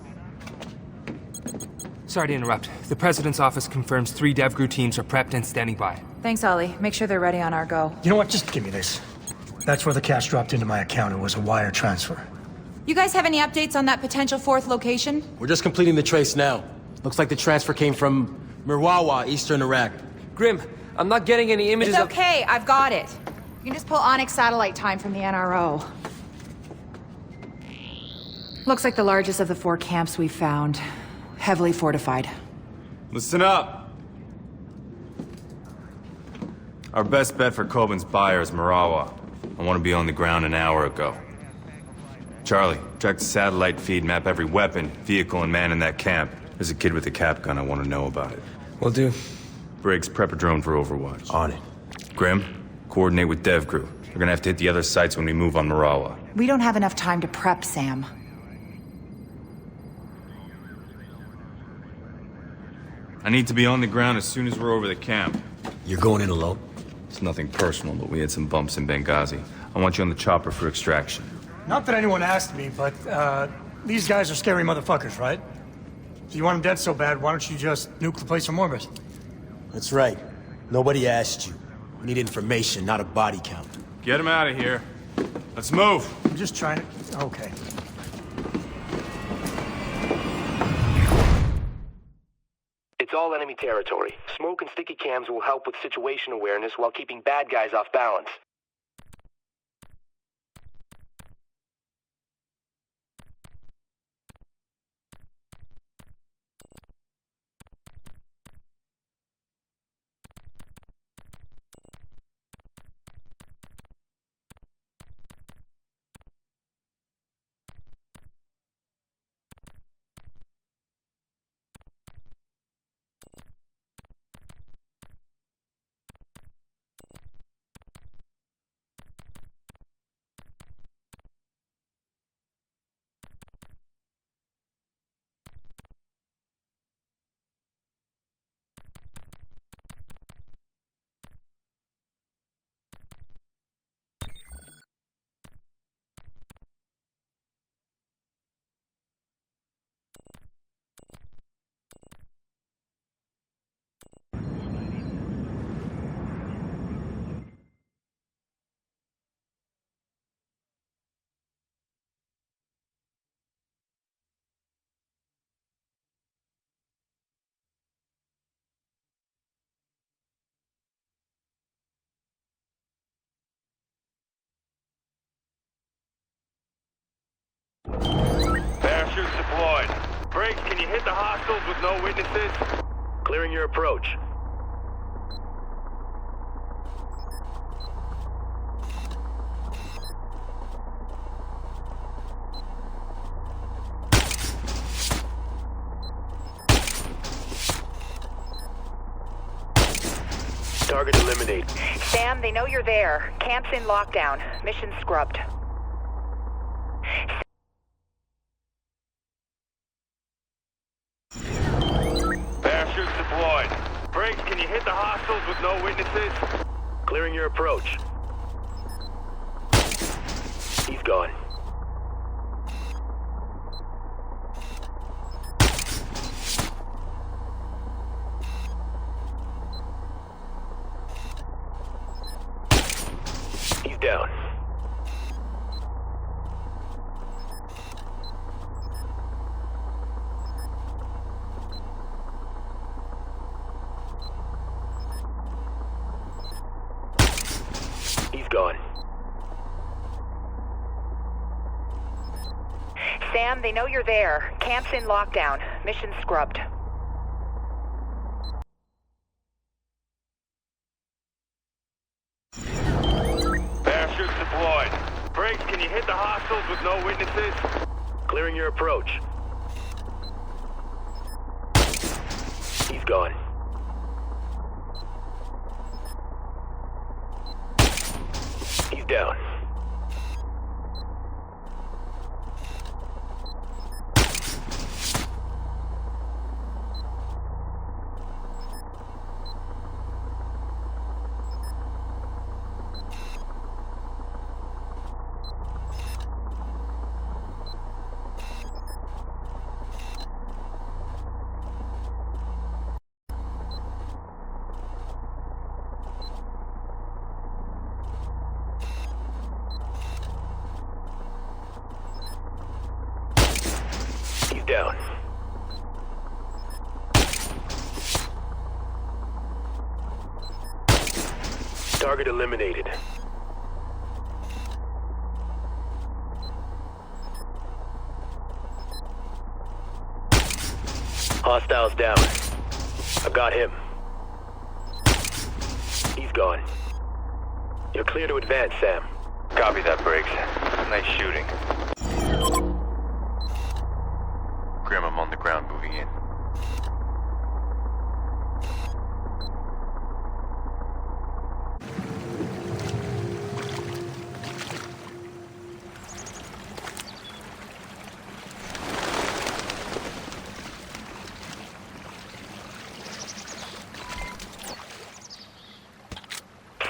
Sorry to interrupt. The President's office confirms 3 DevGru teams are prepped and standing by. Thanks, Ollie. Make sure they're ready on our go. You know what? Just give me this. That's where the cash dropped into my account. It was a wire transfer. You guys have any updates on that potential 4th location? We're just completing the trace now. Looks like the transfer came from Mirwawa, eastern Iraq. Grim, I'm not getting any images It's okay, I've got it. You can just pull Onyx satellite time from the NRO. Looks like the largest of the 4 camps we've found. Heavily fortified. Listen up. Our best bet for Coben's buyer is Marawa. I want to be on the ground an hour ago. Charlie, track the satellite feed, map every weapon, vehicle, and man in that camp. There's a kid with a cap gun. I want to know about it. Will do. Briggs, prep a drone for Overwatch. On it. Grim, coordinate with DevGru. We're gonna have to hit the other sites when we move on Marawa. We don't have enough time to prep, Sam. I need to be on the ground as soon as we're over the camp. You're going in alone? It's nothing personal, but we had some bumps in Benghazi. I want you on the chopper for extraction. Not that anyone asked me, but, these guys are scary motherfuckers, right? If you want them dead so bad, why don't you just nuke the place from orbit? That's right. Nobody asked you. We need information, not a body count. Get him out of here. Let's move. I'm just trying to... Okay. It's all enemy territory. Smoke and sticky cams will help with situation awareness while keeping bad guys off balance. Parachutes deployed. Briggs, can you hit the hostiles with no witnesses? Clearing your approach. Target eliminated. Sam, they know you're there. Camp's in lockdown. Mission scrubbed. Parachutes deployed. Briggs, can you hit the hostiles with no witnesses? Clearing your approach. He's gone. He's down. gone. Sam, they know you're there. Camp's in lockdown. Mission scrubbed. Parachutes deployed. Briggs, can you hit the hostiles with no witnesses? Clearing your approach. He's gone. He's down. Down. Target eliminated. Hostiles down. I got him. He's gone. You're clear to advance, Sam. Copy that, Briggs. Nice shooting. Grim, I'm on the ground, moving in.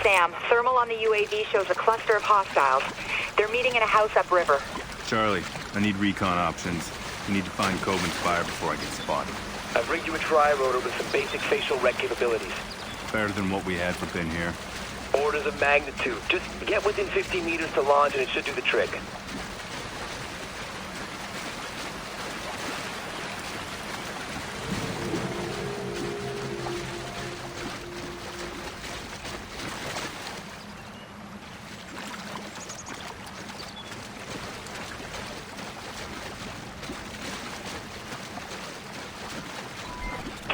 Sam, thermal on the UAV shows a cluster of hostiles. They're meeting in a house upriver. Charlie, I need recon options. We need to find Coben's fire before I get spotted. I've rigged you a tri-rotor with some basic facial rec capabilities. Better than what we had for Pin here. Orders of magnitude. Just get within 15 meters to launch and it should do the trick.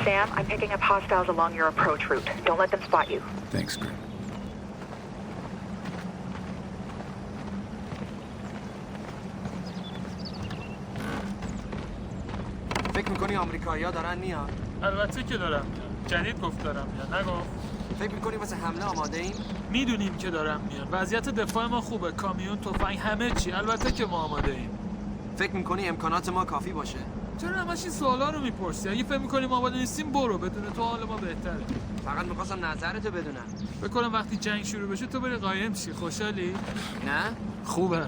Sam, I'm picking up hostiles along your approach route. Don't let them spot you. Thanks, Grim. فکر میکنی آمریکایی‌ها دارن میان؟ البته که دارم میان. جدید گفت دارم میان. نگفت. فکر میکنی واسه حمله آماده ایم؟ میدونیم که دارم میان. وضعیت دفاع ما خوبه. کامیون، تفنگ، همه چی. البته که ما آماده ایم. فکر میکنی امکانات ما کافی باشه؟ چرا همش این سوالا رو میپرسی؟ اگه فکر میکنی ما آماده نیستیم برو، بدون تو حال ما بهتره. فقط میخواستم نظرتو بدونم. فکر کنم وقتی جنگ شروع بشه تو بری قایم شی. خوشحالی؟ نه؟ خوبه.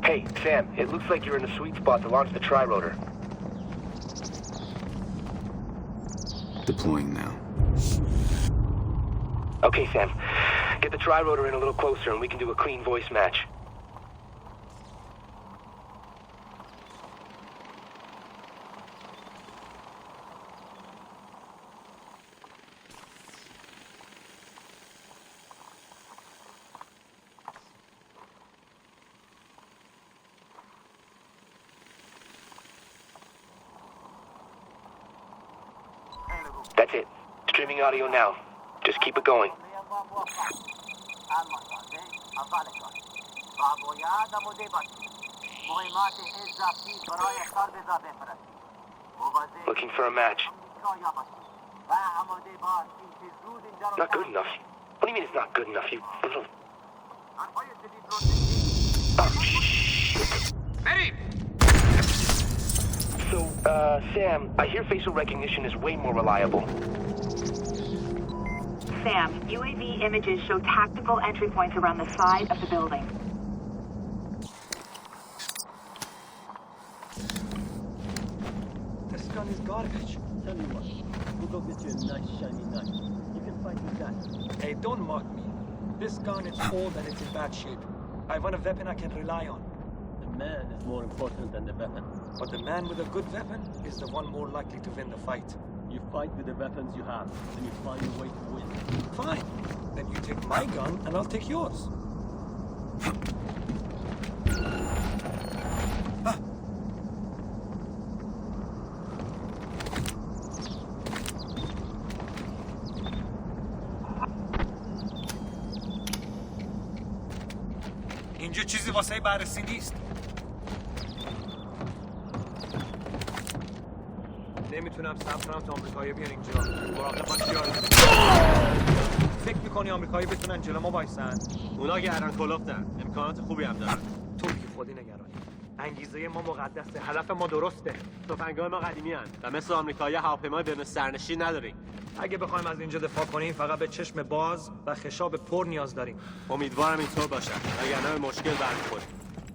Hey, Sam, it looks like you're in a sweet spot to launch the tri-rotor. Deploying now. Okay, Sam. Get the tri-rotor in a little closer and we can do a clean voice match. That's it. Streaming audio now. Just keep it going. Looking for a match. Not good enough? What do you mean it's not good enough, you little... Oh, shit. Ready! So, Sam, I hear facial recognition is way more reliable. Sam, UAV images show tactical entry points around the side of the building. This gun is garbage. Tell you what, we'll go get you a nice shiny knife. You can fight with that. Hey, don't mock me. This gun is old and it's in bad shape. I want a weapon I can rely on. The man is more important than the weapon. But the man with a good weapon is the one more likely to win the fight. You fight with the weapons you have, and you find a way to win. Fine. Then you take my gun, and I'll take yours. اینجا چیزی واسه بررسی نیست. نمیتونم صبر کنم تا آمریکایی بیان اینجا. مراقب باش یارو. فکر میکنی آمریکایی بتونن جلو ما وایسن؟ اونا گردن کلفتن. امکانات خوبی هم دارن. تو بی خودی نگرانی. انگیزه ما مقدسه. هدف ما درسته. تفنگ‌های ما قدیمی هن و مثل آمریکایی هواپیمای بدون سرنشین نداریم. اگه بخوایم از اینجا دفاع کنیم فقط به چشم باز و خشاب پر نیاز داریم. امیدوارم اینطور باشه. وگرنه به مشکل برمیخوریم.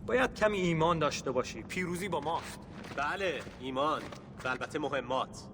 باید کمی ایمان داشته باشی. پیروزی با ماست. بله، ایمان. و البته مهمات.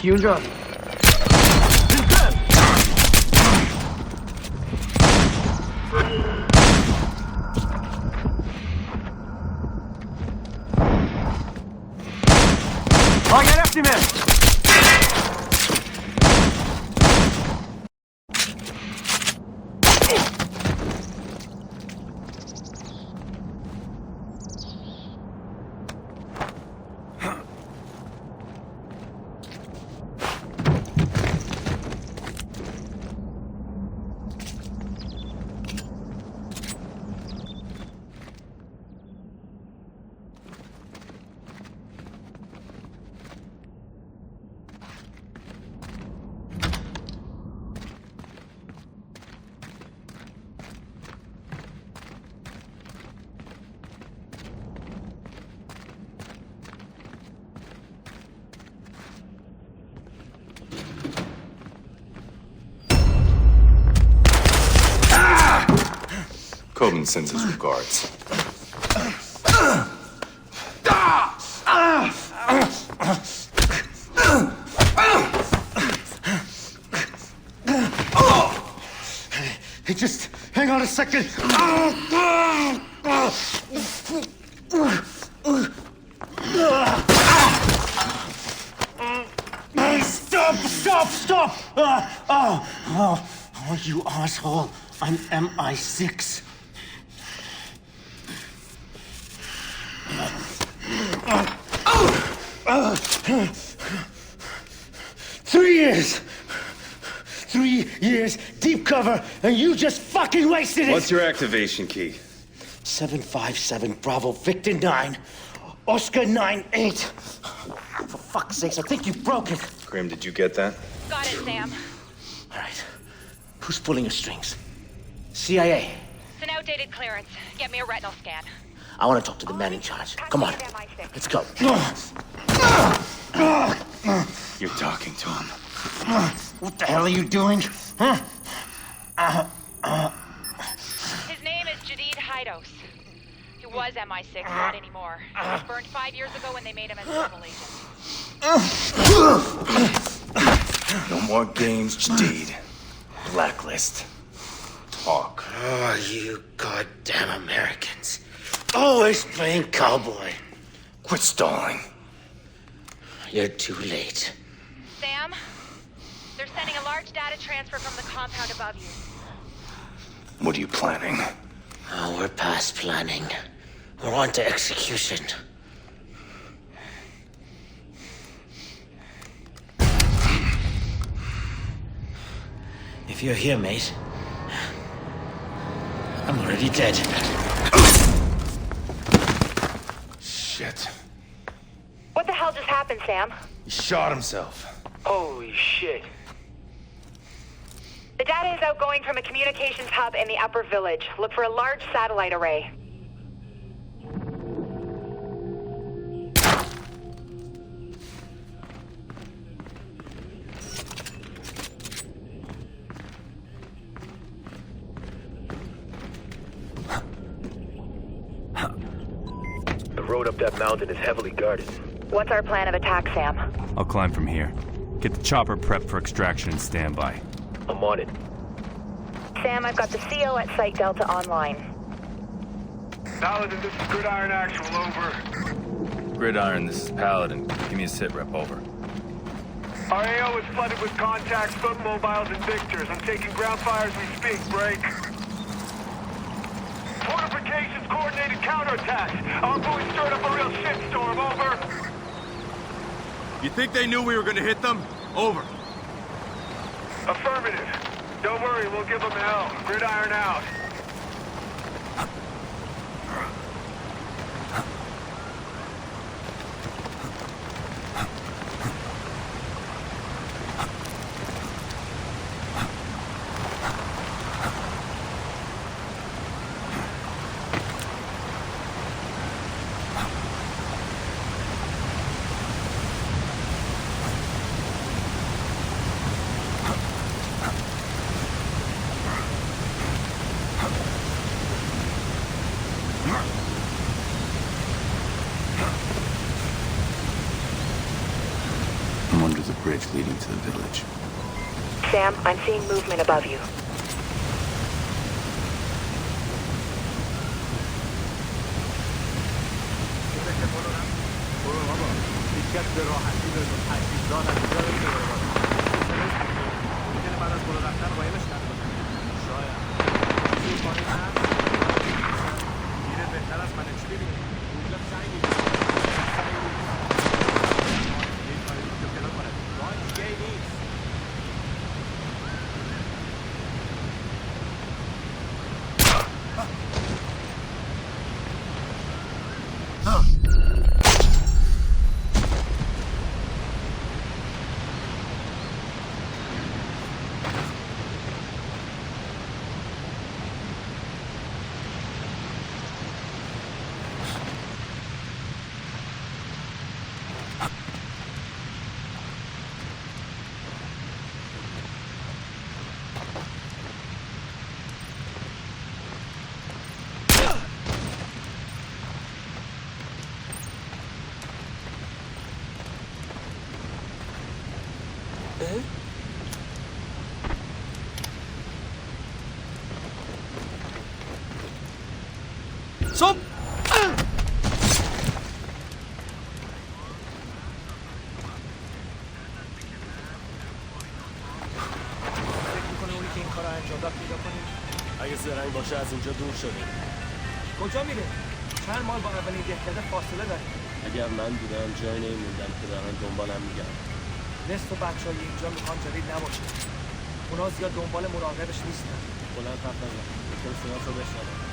کی اونجا؟ گرفتیمه. Coben sends his regards. on a second. Stop! Oh, you asshole. I'm MI6. Three years, deep cover, and you just fucking wasted it! What's your activation key? 757 Bravo Victor 9, Oscar 98. For fuck's sakes, I think you broke it. Grim, did you get that? Got it, Sam. All right. Who's pulling the strings? CIA. It's an outdated clearance. Get me a retinal scan. I want to talk to the man in charge. Come on. Let's go. You're talking to him. What the hell are you doing? Huh? His name is Jadid Haidos. He was MI6, not anymore. He was burned 5 years ago when they made him a civil agent. No more games, Jadid. Blacklist. Talk. Oh, you goddamn Americans. Always playing cowboy. Quit stalling. You're too late. Sam, they're sending a large data transfer from the compound above you. What are you planning? Oh, we're past planning. We're on to execution. If you're here, mate, I'm already dead. Shit. What the hell just happened, Sam? He shot himself. Holy shit. The data is outgoing from a communications hub in the upper village. Look for a large satellite array. The road up that mountain is heavily guarded. What's our plan of attack, Sam? I'll climb from here. Get the chopper prepped for extraction and standby. I'm on it. Sam, I've got the CO at Site Delta online. Paladin, this is Gridiron Actual, over. Gridiron, this is Paladin. Give me a sit rep, over. Our AO is flooded with contacts, foot mobiles, and Victors. I'm taking ground fire as we speak. Break. Fortifications, coordinated counterattacks. Our boys stirred up a real shitstorm, over. You think they knew we were gonna hit them? Over. Affirmative. Don't worry, we'll give them hell. Gridiron out. I'm under the bridge leading to the village. Sam, I'm seeing movement above you. صب! اگه زرنگ باشه از اینجا دور شده. کجا میره؟ چند مال با اولین دهکده فاصله داره. اگر من بودم جای نمیموندم که دارن دنبالم میگن. نصف بچه‌های اینجا میخوان جدید نباشه. اونا زیاد دنبال مراقبش نیستن. بلند حرف نزن. تو صداشو بشنوم.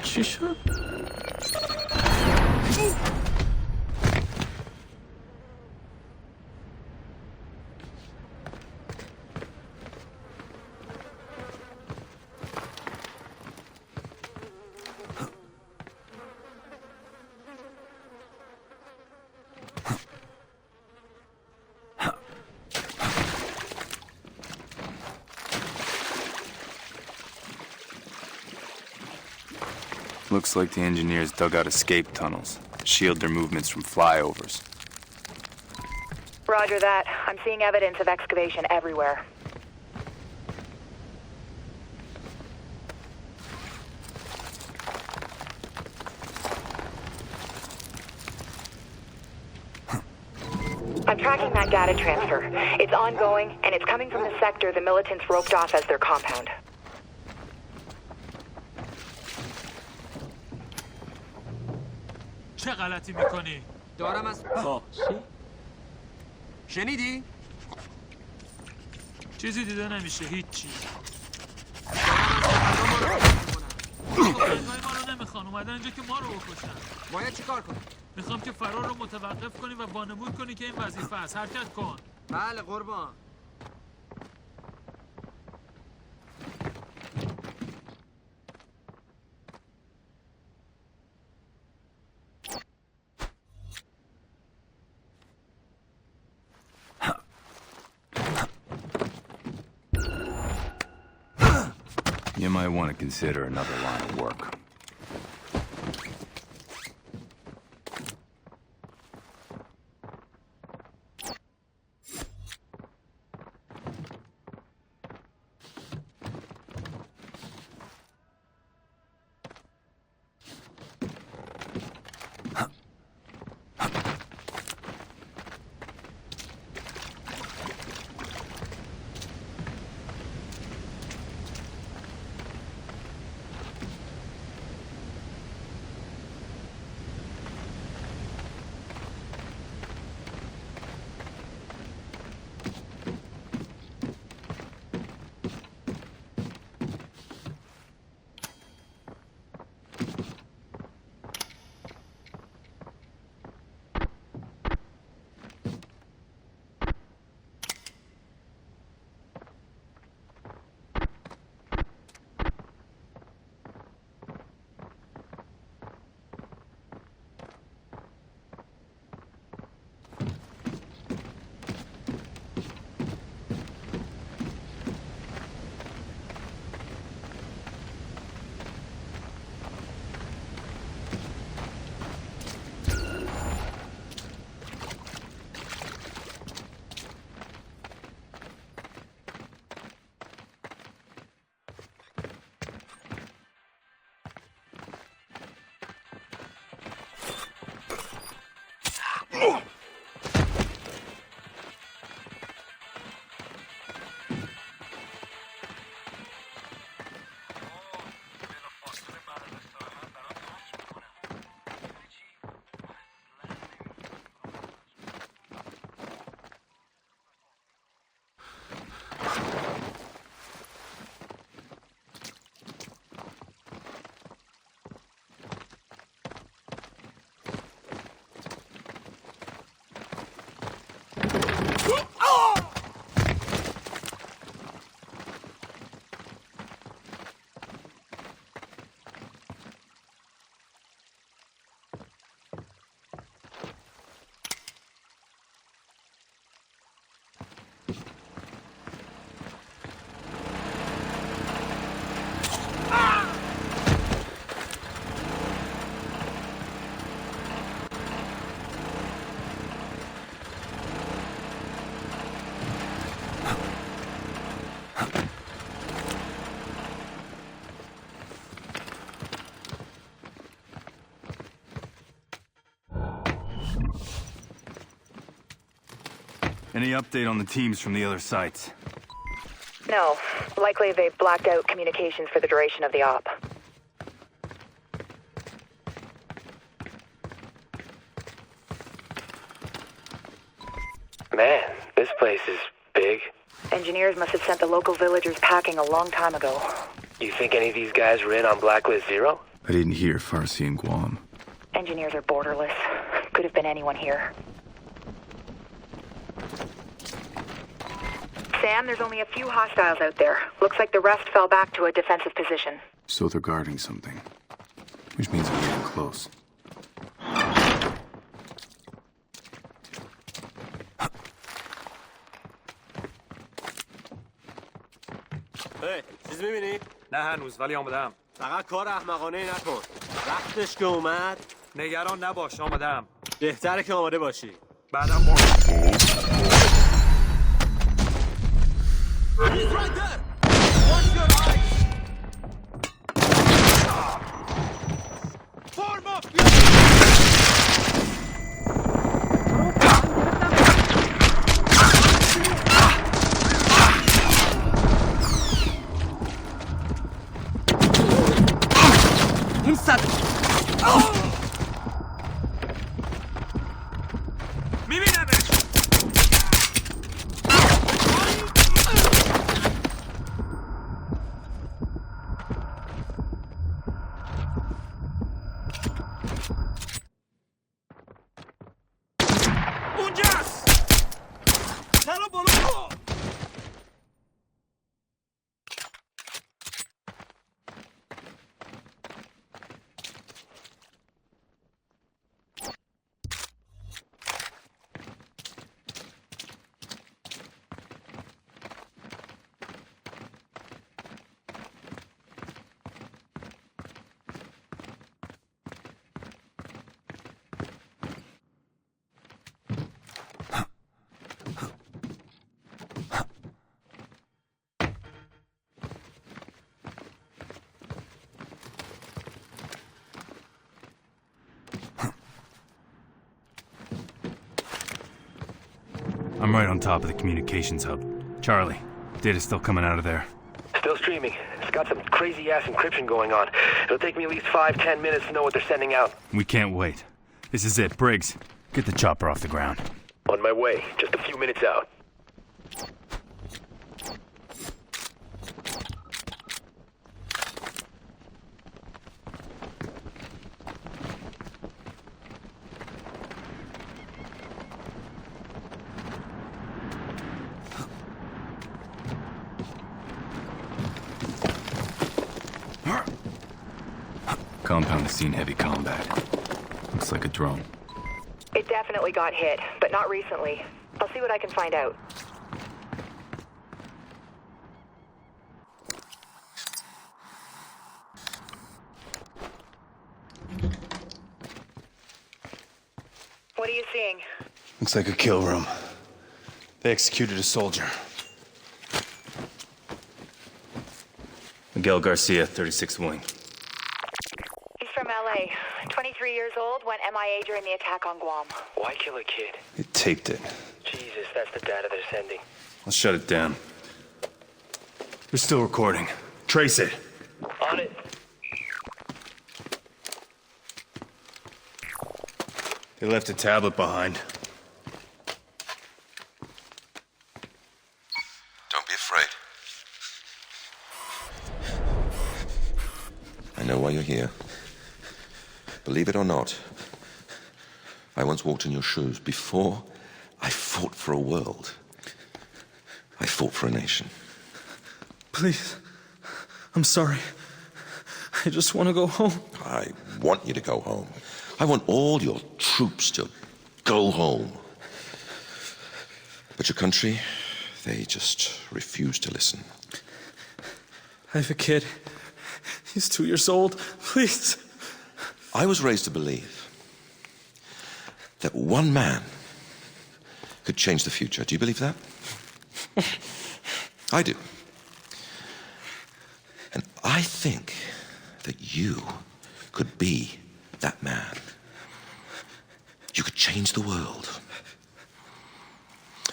چی شد؟ Looks like the engineers dug out escape tunnels to shield their movements from flyovers. Roger that. I'm seeing evidence of excavation everywhere. I'm tracking that data transfer. It's ongoing, and it's coming from the sector the militants roped off as their compound. چه غلطی میکنی؟ دارم از... چی؟ شنیدی؟ چیزی دیده نمیشه، هیچی. ما رو نمیخوان، اومدن اینجا که ما رو بکشن. باید چیکار کنی؟ میخوام که فرار رو متوقف کنی و وانمود کنی که این وظیفه است. حرکت کن. بله قربان. You might want to consider another line of work. Any update on the teams from the other sites? No. Likely they've blacked out communications for the duration of the op. Man, this place is big. Engineers must have sent the local villagers packing a long time ago. You think any of these guys were in on Blacklist 0? I didn't hear Farsi and Guam. Engineers are borderless. Could have been anyone here. Sam, there's only a few hostiles out there. Looks like the rest fell back to a defensive position. So they're guarding something. Which means we're getting close. چیز میبینید؟ نه هنوز ولی آمدم. فقط کار احمقانه نکن. وقتش که اومد نگران نباش آمدم. بهتره که آماده باشی. بعدم He's right there! Watch your eyes! Form up! I'm right on top of the communications hub. Charlie, data's still coming out of there. Still streaming. It's got some crazy-ass encryption going on. It'll take me at least 5-10 minutes to know what they're sending out. We can't wait. This is it. Briggs, get the chopper off the ground. On my way. Just a few minutes out. Compound has seen heavy combat. Looks like a drone. It definitely got hit, but not recently. I'll see what I can find out. What are you seeing? Looks like a kill room. They executed a soldier. Miguel Garcia, 36th Wing. He's from LA. 23 years old, went MIA during the attack on Guam. Why kill a kid? It taped it. Jesus, that's the data they're sending. I'll shut it down. They're still recording. Trace it. On it. They left a tablet behind. Don't be afraid. I know why you're here. Believe it or not, I once walked in your shoes. Before I fought for a world, I fought for a nation. Please. I'm sorry. I just want to go home. I want you to go home. I want all your troops to go home. But your country, they just refuse to listen. I have a kid. He's 2 years old. Please. I was raised to believe that one man could change the future. Do you believe that? I do. And I think that you could be that man. You could change the world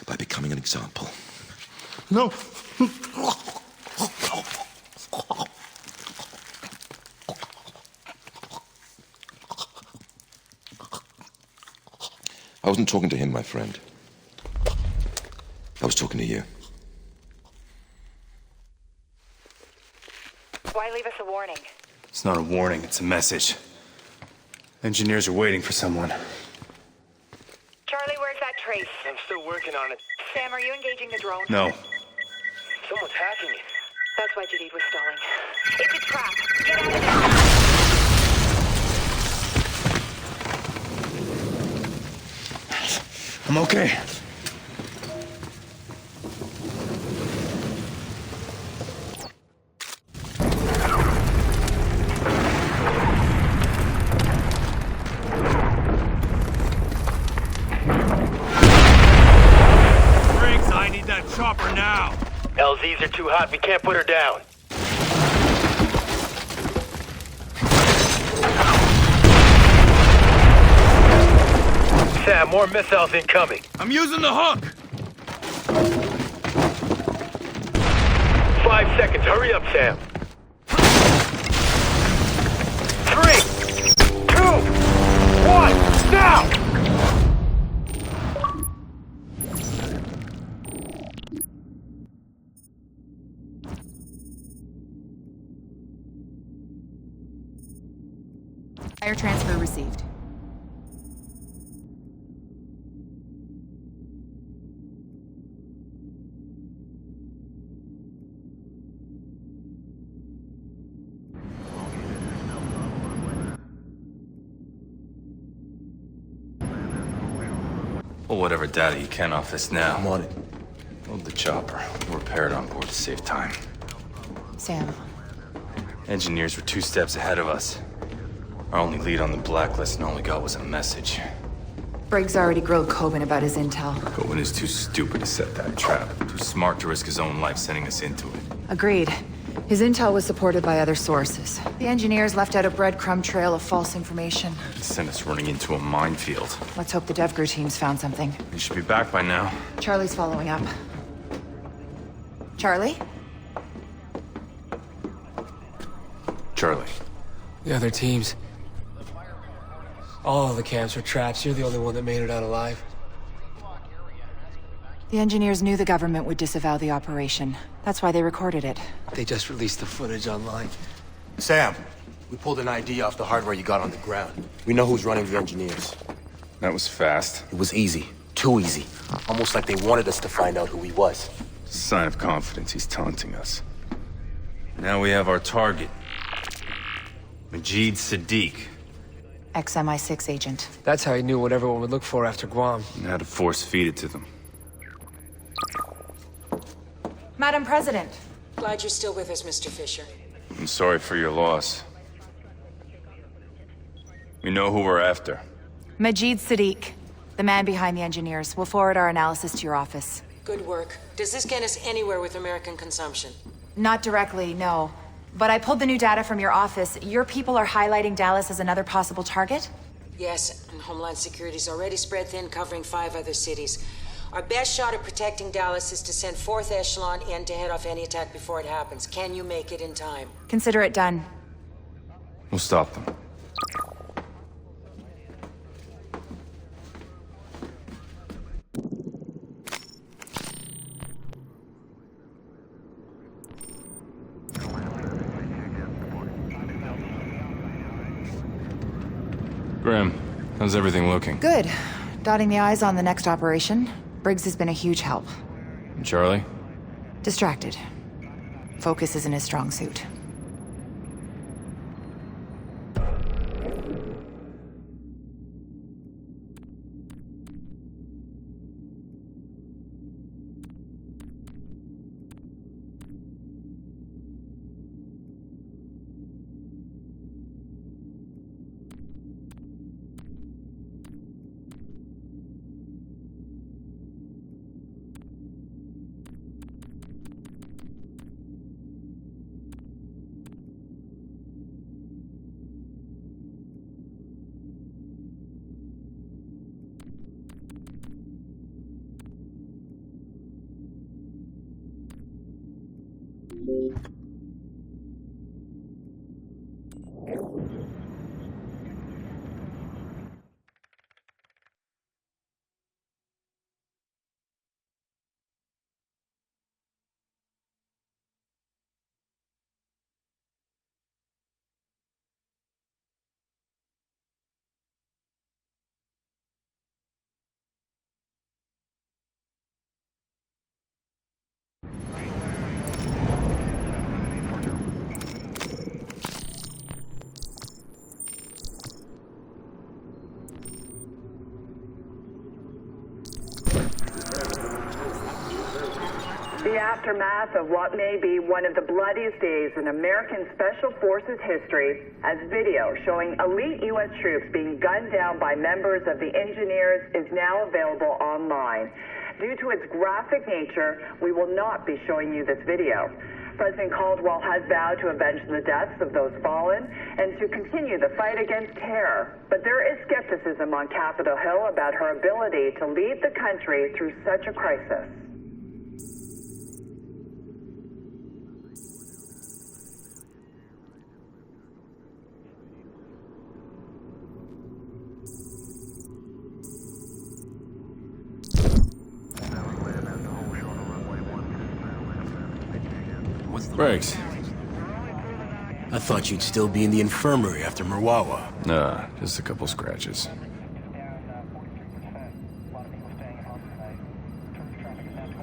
by becoming an example. No. I wasn't talking to him, my friend. I was talking to you. Why leave us a warning? It's not a warning, it's a message. Engineers are waiting for someone. Charlie, where's that trace? I'm still working on it. Sam, are you engaging the drone? No. Someone's hacking it. That's why Jadid was stalling. It's a trap. Get out of there. I'm okay. Briggs, I need that chopper now. LZs are too hot. We can't put her down. Sam, more missiles incoming. I'm using the hook! 5 seconds. Hurry up, Sam. 3, 2, 1, now! Wire transfer received. Well, whatever data you can off this now. I'm on it. Load the chopper. We'll repair it on board to save time. Sam. Engineers were 2 steps ahead of us. Our only lead on the Blacklist and all we got was a message. Briggs already grilled Coben about his intel. Coben is too stupid to set that trap. Too smart to risk his own life sending us into it. Agreed. His intel was supported by other sources. The engineers left out a breadcrumb trail of false information. It sent us running into a minefield. Let's hope the DevGru team's found something. We should be back by now. Charlie's following up. Charlie? Charlie. The other teams. All the camps were traps. You're the only one that made it out alive. The engineers knew the government would disavow the operation. That's why they recorded it. They just released the footage online. Sam, we pulled an ID off the hardware you got on the ground. We know who's running the engineers. That was fast. It was easy. Too easy. Almost like they wanted us to find out who he was. Sign of confidence, he's taunting us. Now we have our target. Majid Sadiq. Ex-MI6 agent. That's how he knew what everyone would look for after Guam. And how to force feed it to them. Madam President. Glad you're still with us, Mr. Fisher. I'm sorry for your loss. We know who we're after. Majid Sadiq, the man behind the engineers. We'll forward our analysis to your office. Good work. Does this get us anywhere with American consumption? Not directly, no. But I pulled the new data from your office. Your people are highlighting Dallas as another possible target? Yes, and Homeland Security's already spread thin, covering 5 other cities. Our best shot at protecting Dallas is to send Fourth Echelon in to head off any attack before it happens. Can you make it in time? Consider it done. We'll stop them. Graham, how's everything looking? Good. Dotting the I's on the next operation. Briggs has been a huge help. And Charlie? Distracted. Focus isn't his strong suit. The aftermath of what may be one of the bloodiest days in American Special Forces history, as video showing elite U.S. troops being gunned down by members of the Engineers is now available online. Due to its graphic nature, we will not be showing you this video. President Caldwell has vowed to avenge the deaths of those fallen and to continue the fight against terror. But there is skepticism on Capitol Hill about her ability to lead the country through such a crisis. Briggs. I thought you'd still be in the infirmary after Merwawa. Nah, just a couple scratches.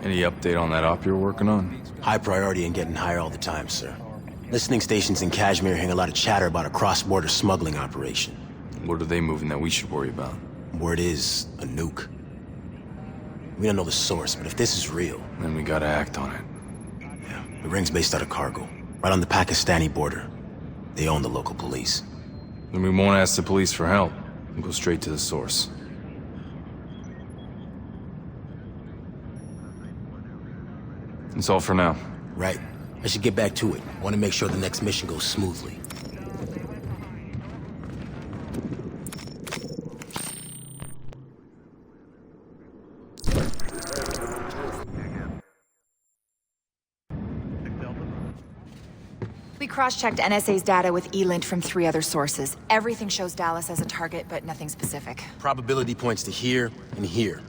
Any update on that op you're working on? High priority and getting higher all the time, sir. Listening stations in Kashmir hearing a lot of chatter about a cross-border smuggling operation. What are they moving that we should worry about? Word is a nuke. We don't know the source, but if this is real... Then we gotta act on it. The ring's based out of Cargo, right on the Pakistani border. They own the local police. Then we won't ask the police for help. We'll go straight to the source. That's all for now. Right. I should get back to it. Want to make sure the next mission goes smoothly. We cross-checked NSA's data with ELINT from 3 other sources. Everything shows Dallas as a target, but nothing specific. Probability points to here and here.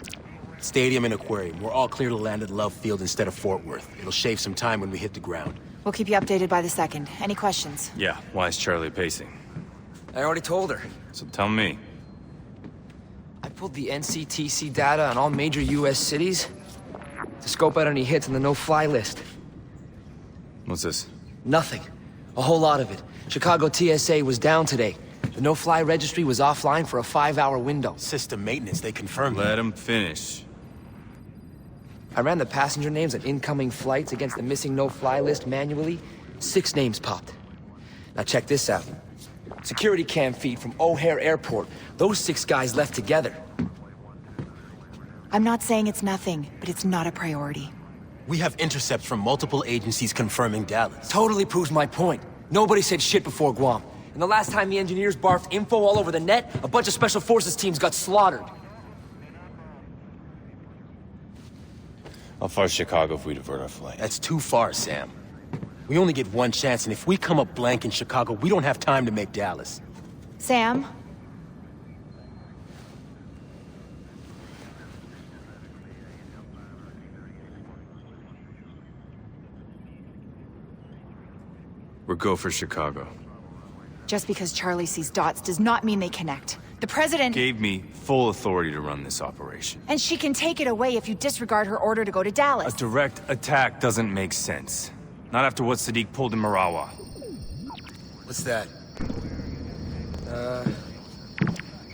Stadium and aquarium. We're all clear to land at Love Field instead of Fort Worth. It'll shave some time when we hit the ground. We'll keep you updated by the second. Any questions? Yeah, why is Charlie pacing? I already told her. So tell me. I pulled the NCTC data on all major U.S. cities to scope out any hits on the no-fly list. What's this? Nothing. A whole lot of it. Chicago TSA was down today. The no-fly registry was offline for a 5-hour window. System maintenance, they confirmed. Let him finish. I ran the passenger names on incoming flights against the missing no-fly list manually. 6 names popped. Now check this out. Security cam feed from O'Hare Airport. Those 6 guys left together. I'm not saying it's nothing, but it's not a priority. We have intercepts from multiple agencies confirming Dallas. Totally proves my point. Nobody said shit before Guam. And the last time the engineers barfed info all over the net, a bunch of special forces teams got slaughtered. How far's Chicago if we divert our flight? That's too far, Sam. We only get one chance, and if we come up blank in Chicago, we don't have time to make Dallas. Sam? We're go for Chicago. Just because Charlie sees dots does not mean they connect. The president... Gave me full authority to run this operation. And she can take it away if you disregard her order to go to Dallas. A direct attack doesn't make sense. Not after what Sadiq pulled in Marawa. What's that?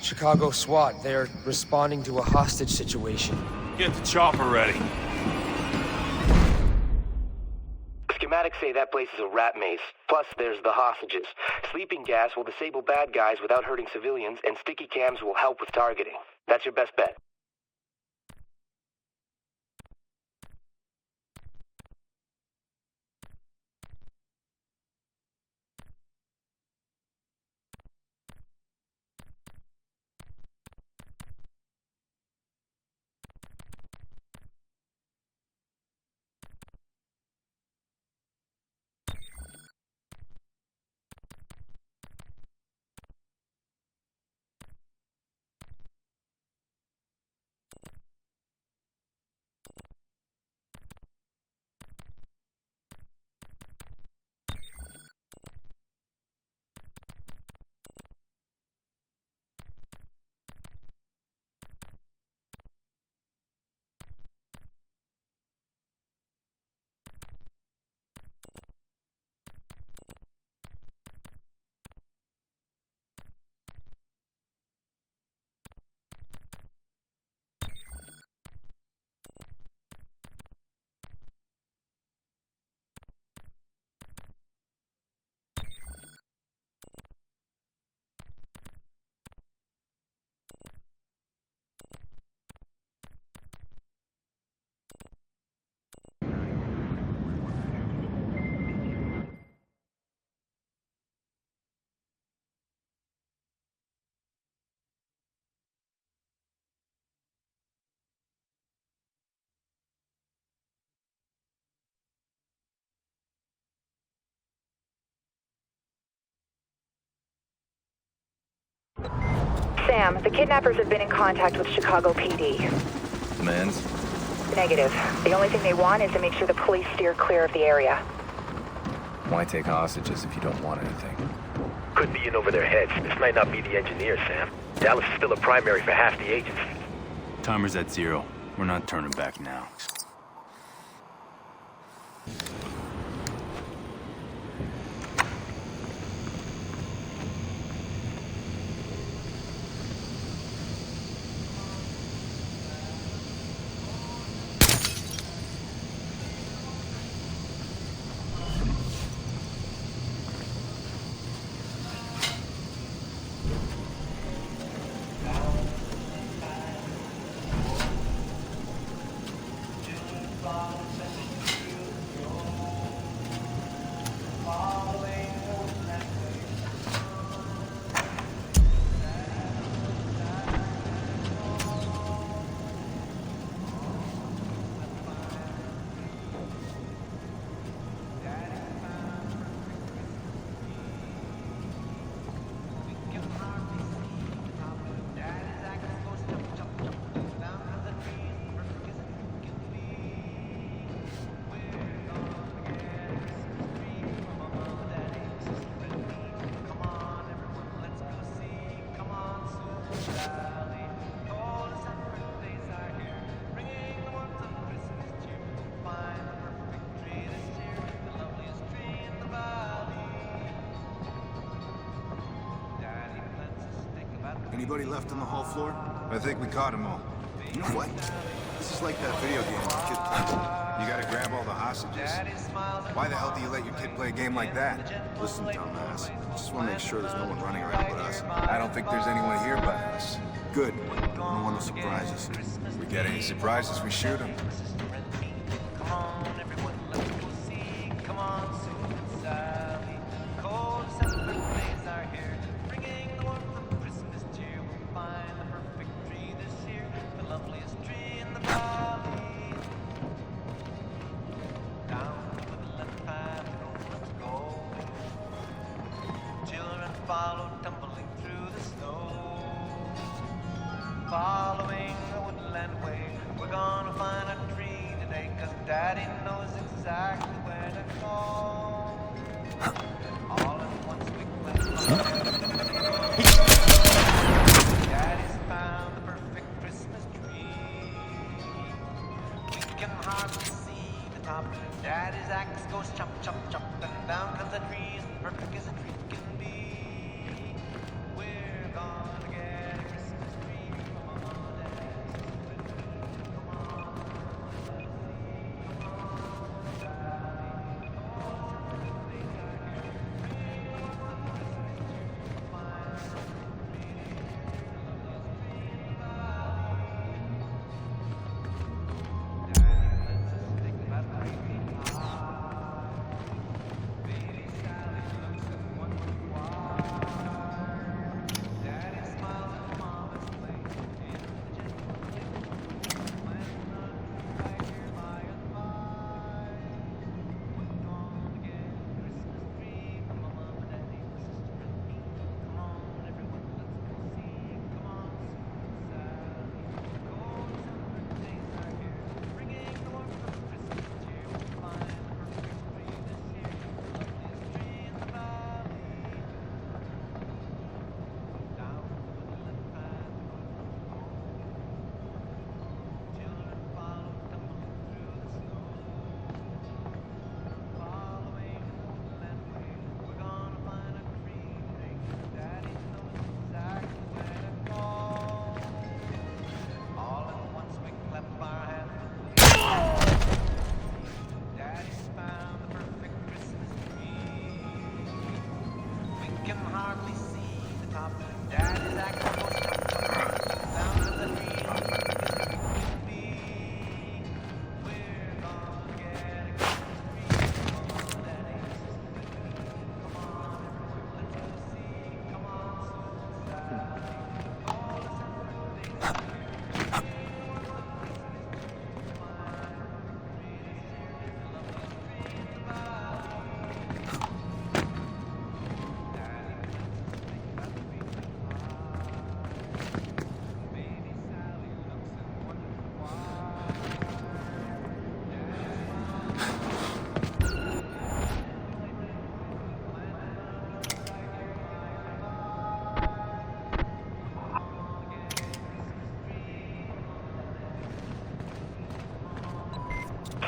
Chicago SWAT. They're responding to a hostage situation. Get the chopper ready. Schematics say that place is a rat maze. Plus, there's the hostages. Sleeping gas will disable bad guys without hurting civilians, and sticky cams will help with targeting. That's your best bet. Sam, the kidnappers have been in contact with Chicago PD. Demands? Negative. The only thing they want is to make sure the police steer clear of the area. Why take hostages if you don't want anything? Could be in over their heads. This might not be the engineers, Sam. Dallas is still a primary for half the agency. Timer's at 0. We're not turning back now. Anybody left on the hall floor? I think we caught them all. You know what? This is like that video game your kid plays. You gotta grab all the hostages. Why the hell do you let your kid play a game like that? Listen, dumbass. Just want to make sure there's no one running around but us. I don't think there's anyone here but us. Good. I don't want no surprises. If we get any surprises, we shoot them. Daddy knows exactly where to go. All at once we Daddy's found the perfect Christmas tree. We can hardly see the top. Daddy's axe goes chop, chop, chop, and down comes a tree as perfect as a tree can be. We're gonna get a Christmas tree. Come on, Daddy.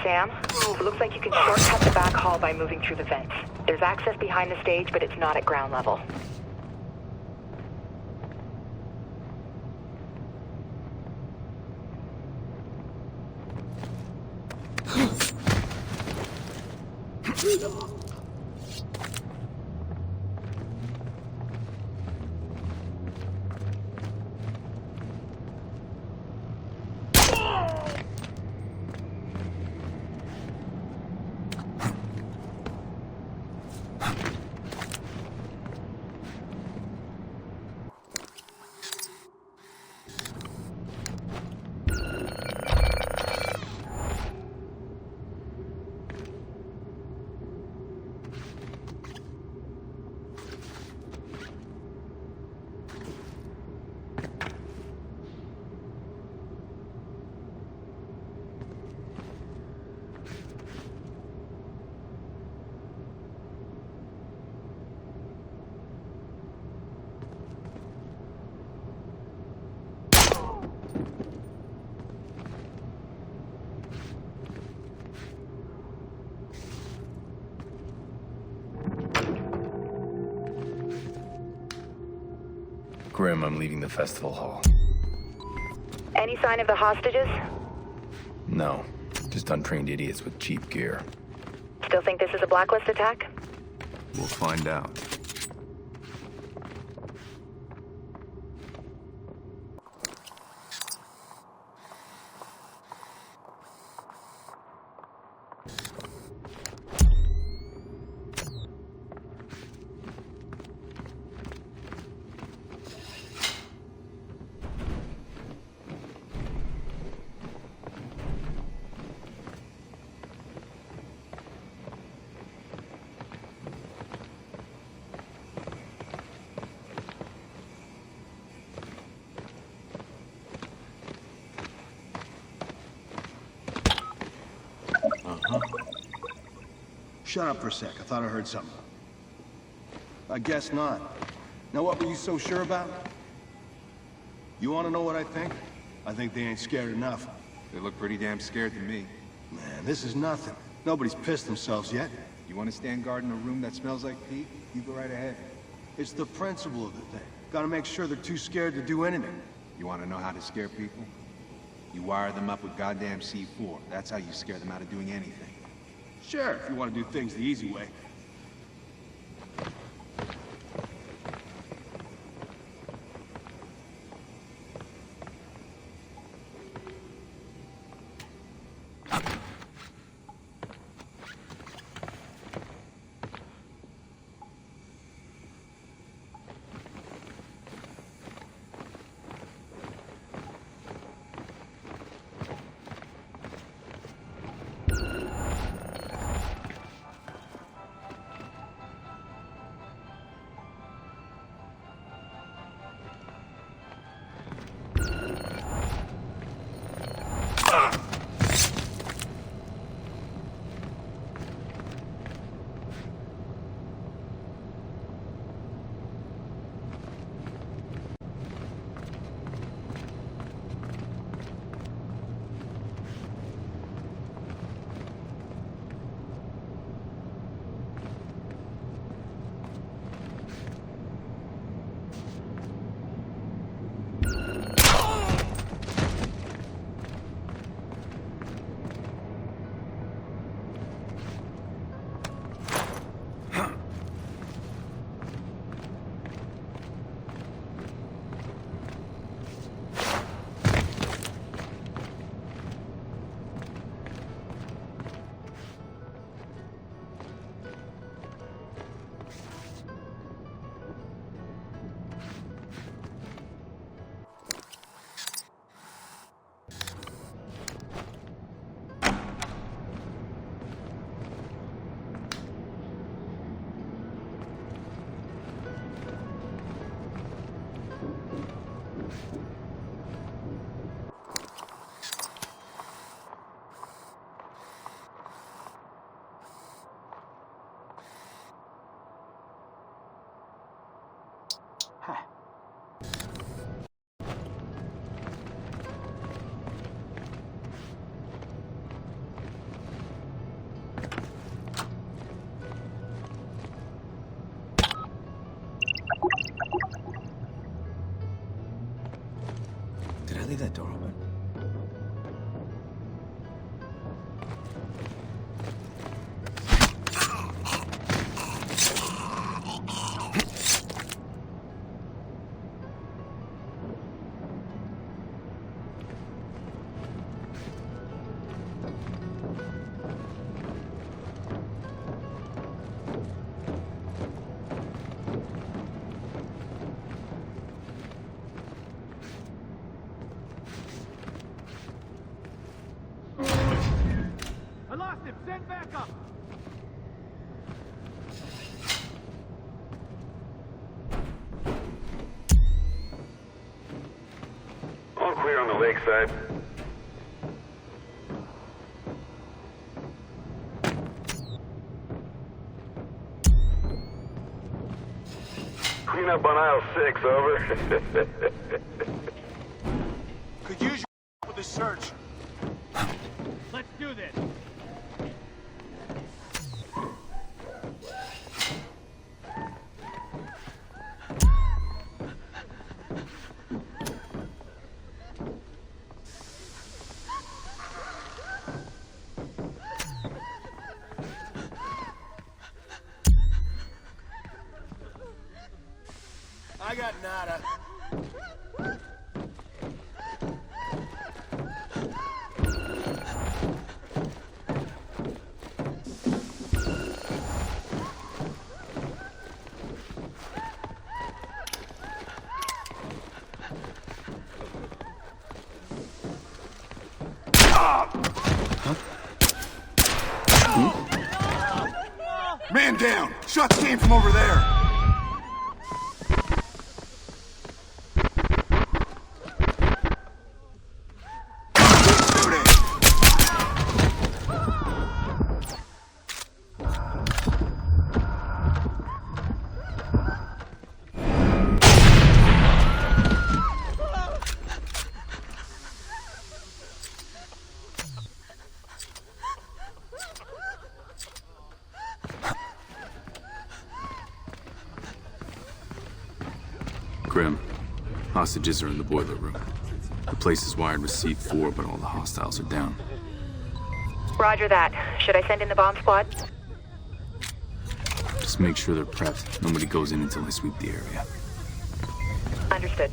Sam, it looks like you can shortcut the back hall by moving through the vents. There's access behind the stage, but it's not at ground level. Grim, I'm leaving the festival hall. Any sign of the hostages? No, just untrained idiots with cheap gear. Still think this is a Blacklist attack? We'll find out. shut up for a sec. I thought I heard something. I guess not. Now what were you so sure about? You want to know what I think? I think they ain't scared enough. They look pretty damn scared to me. Man, this is nothing. Nobody's pissed themselves yet. You want to stand guard in a room that smells like pee? You go right ahead. It's the principle of the thing. Gotta make sure they're too scared to do anything. You want to know how to scare people? You wire them up with goddamn C4. That's how you scare them out of doing anything. Sure, if you want to do things the easy way. Did I leave that door open? Send back up! All clear on the lakeside. Clean up on aisle 6, over. Could use your with the search. Let's do this! I got nada. Man down! Shots came from over there! Grim. Hostages are in the boiler room. The place is wired with C4, but all the hostiles are down. Roger that. Should I send in the bomb squad? Just make sure they're prepped. Nobody goes in until I sweep the area. Understood.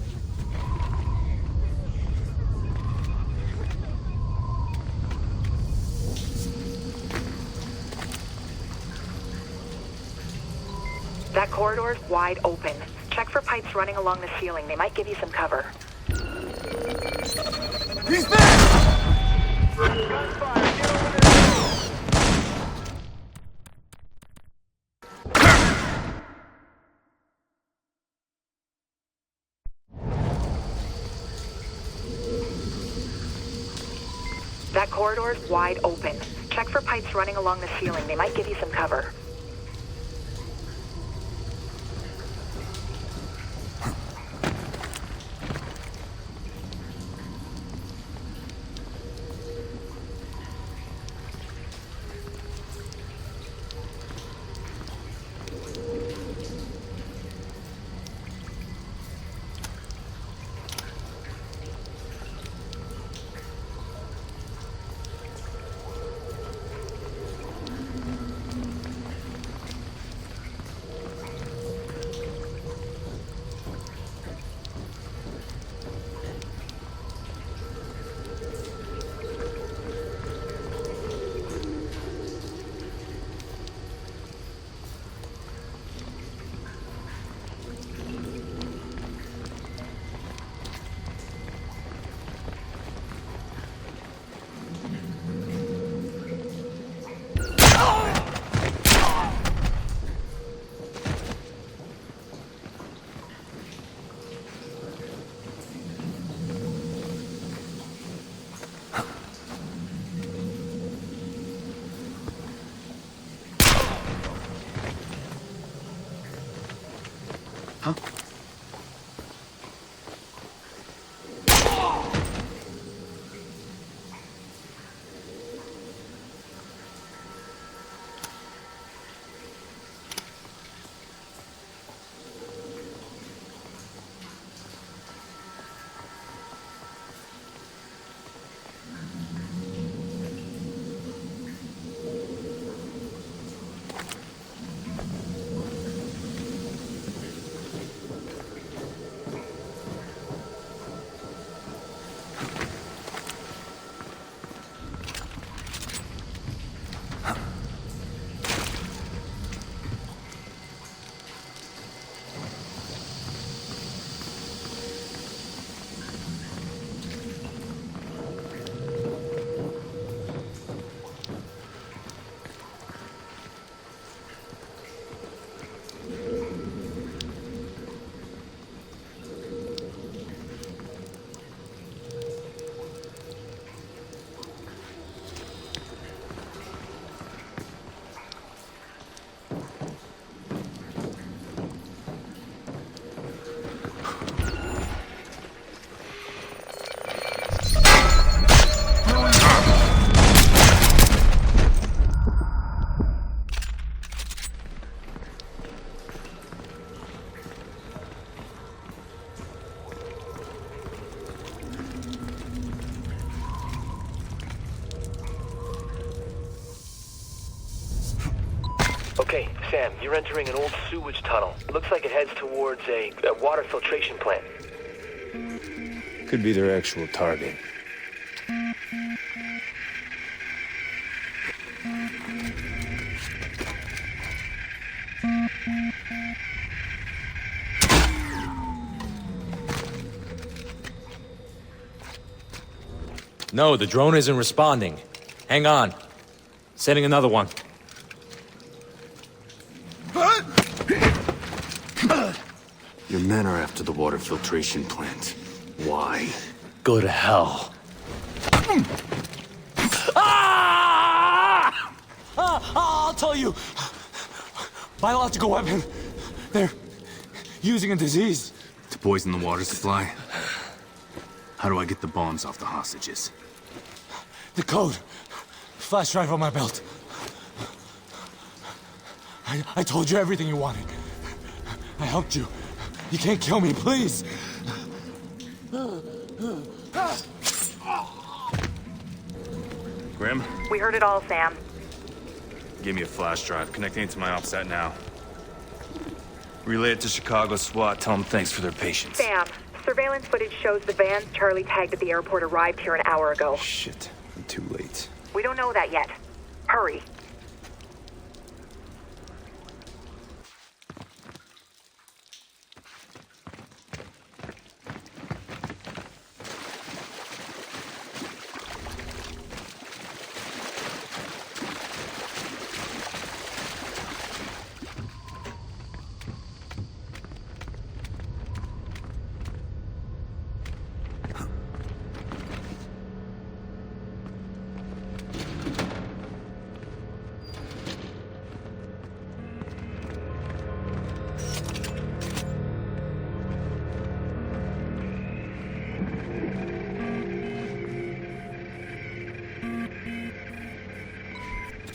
That corridor's wide open. Check for pipes running along the ceiling. They might give you some cover. He's there! That corridor's wide open. Check for pipes running along the ceiling. They might give you some cover. Okay, Sam, you're entering an old sewage tunnel. Looks like it heads towards a water filtration plant. Could be their actual target. No, the drone isn't responding. Hang on. Sending another one. Your men are after the water filtration plant. Why? Go to hell. I'll tell you. Biological weapon. They're using a disease. To poison the water supply? How do I get the bombs off the hostages? The code. Flash drive on my belt. I told you everything you wanted. I helped you. You can't kill me, please! Grim? We heard it all, Sam. Give me a flash drive. Connecting it to my OPSAT now. Relay it to Chicago SWAT. Tell them thanks for their patience. Sam, surveillance footage shows the vans Charlie tagged at the airport arrived here an hour ago. Shit. I'm too late. We don't know that yet. Hurry.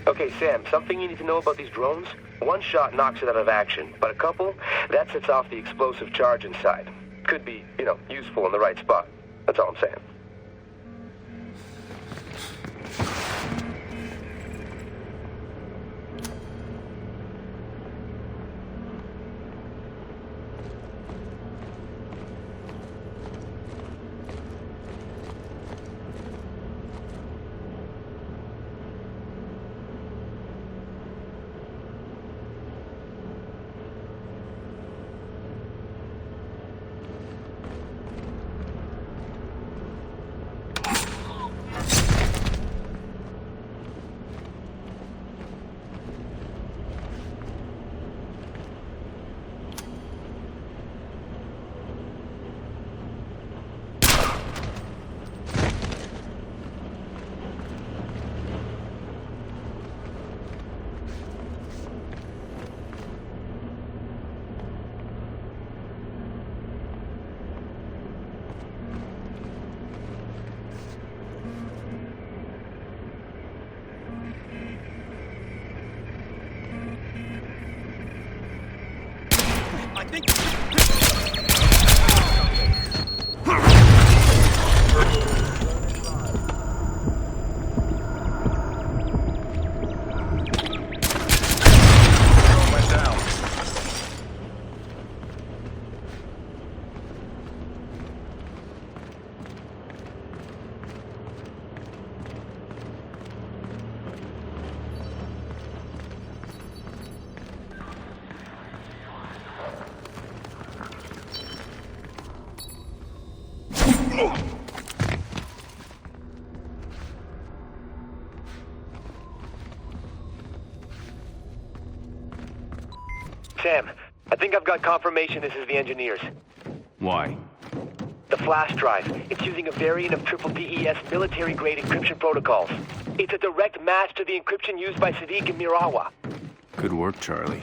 Okay, Sam, something you need to know about these drones? One shot knocks it out of action, but a couple, that sets off the explosive charge inside. Could be, useful in the right spot. That's all I'm saying. I think... Sam, I think I've got confirmation this is the engineers. Why? The flash drive. It's using a variant of triple DES military-grade encryption protocols. It's a direct match to the encryption used by Sadiq and Mirawa. Good work, Charlie.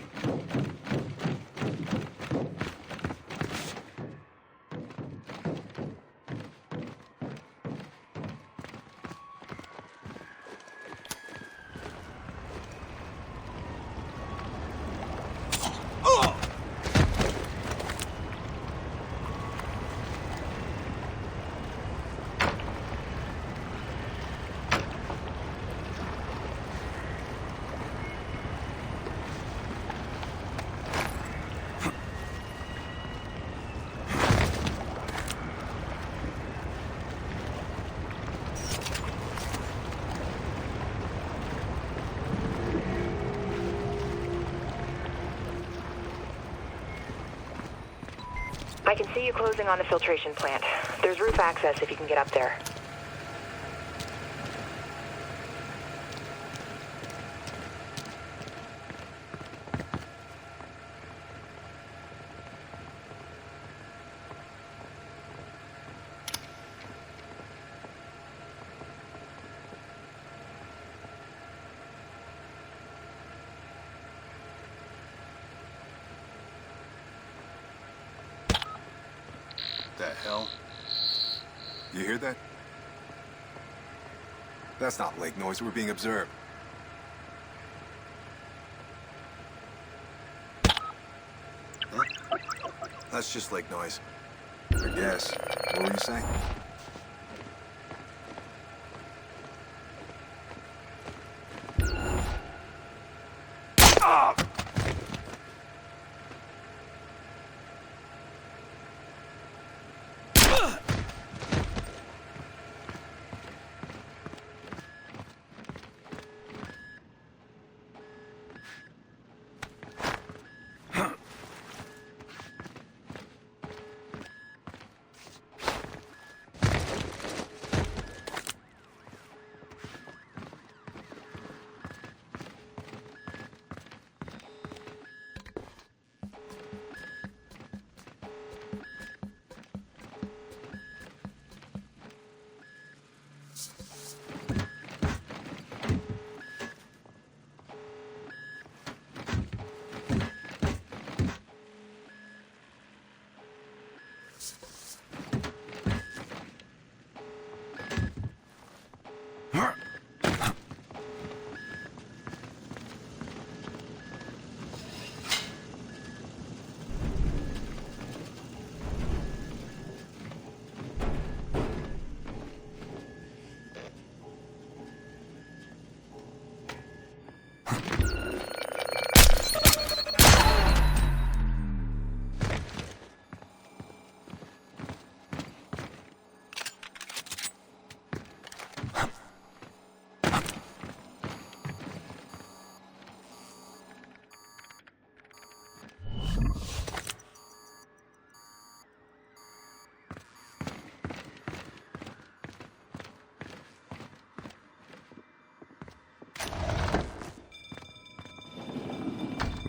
I can see you closing on the filtration plant. There's roof access if you can get up there. The hell? You hear that? That's not lake noise. We're being observed. Huh? That's just lake noise. I guess. What were you saying?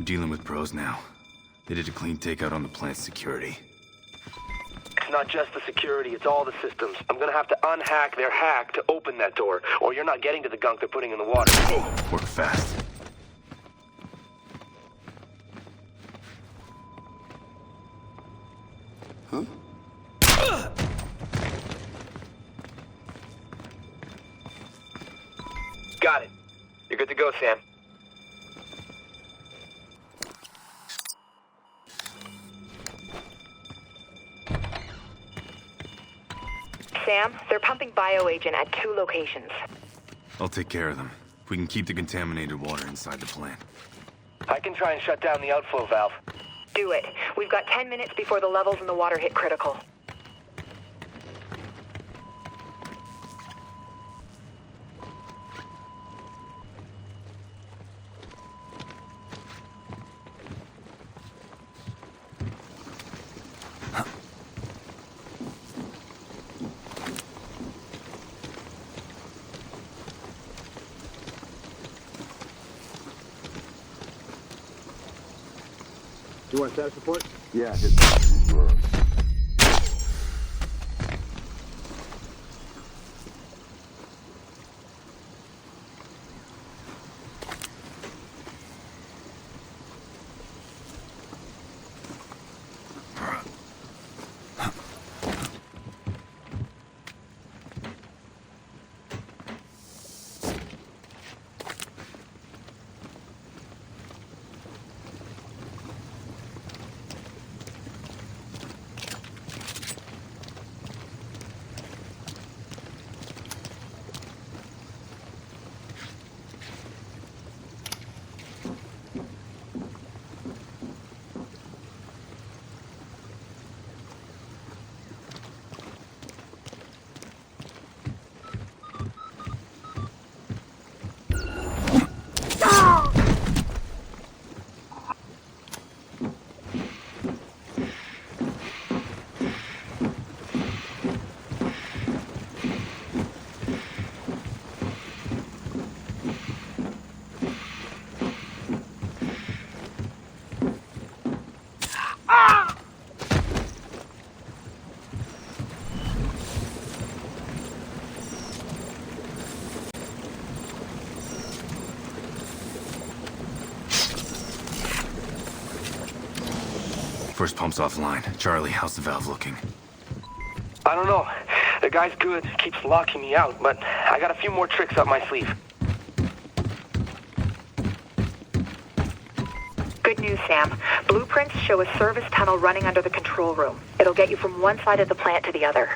Dealing with pros now. They did a clean takeout on the plant's security. It's not just the security, it's all the systems. I'm gonna have to unhack their hack to open that door, or you're not getting to the gunk they're putting in the water. Work fast. Huh? Got it. You're good to go, Sam. Sam, they're pumping bioagent at 2 locations. I'll take care of them. We can keep the contaminated water inside the plant. I can try and shut down the outflow valve. Do it. We've got 10 minutes before the levels in the water hit critical. You want status report? Yeah, sure. First pump's offline. Charlie, how's the valve looking? I don't know. The guy's good, keeps locking me out, but I got a few more tricks up my sleeve. Good news, Sam. Blueprints show a service tunnel running under the control room. It'll get you from one side of the plant to the other.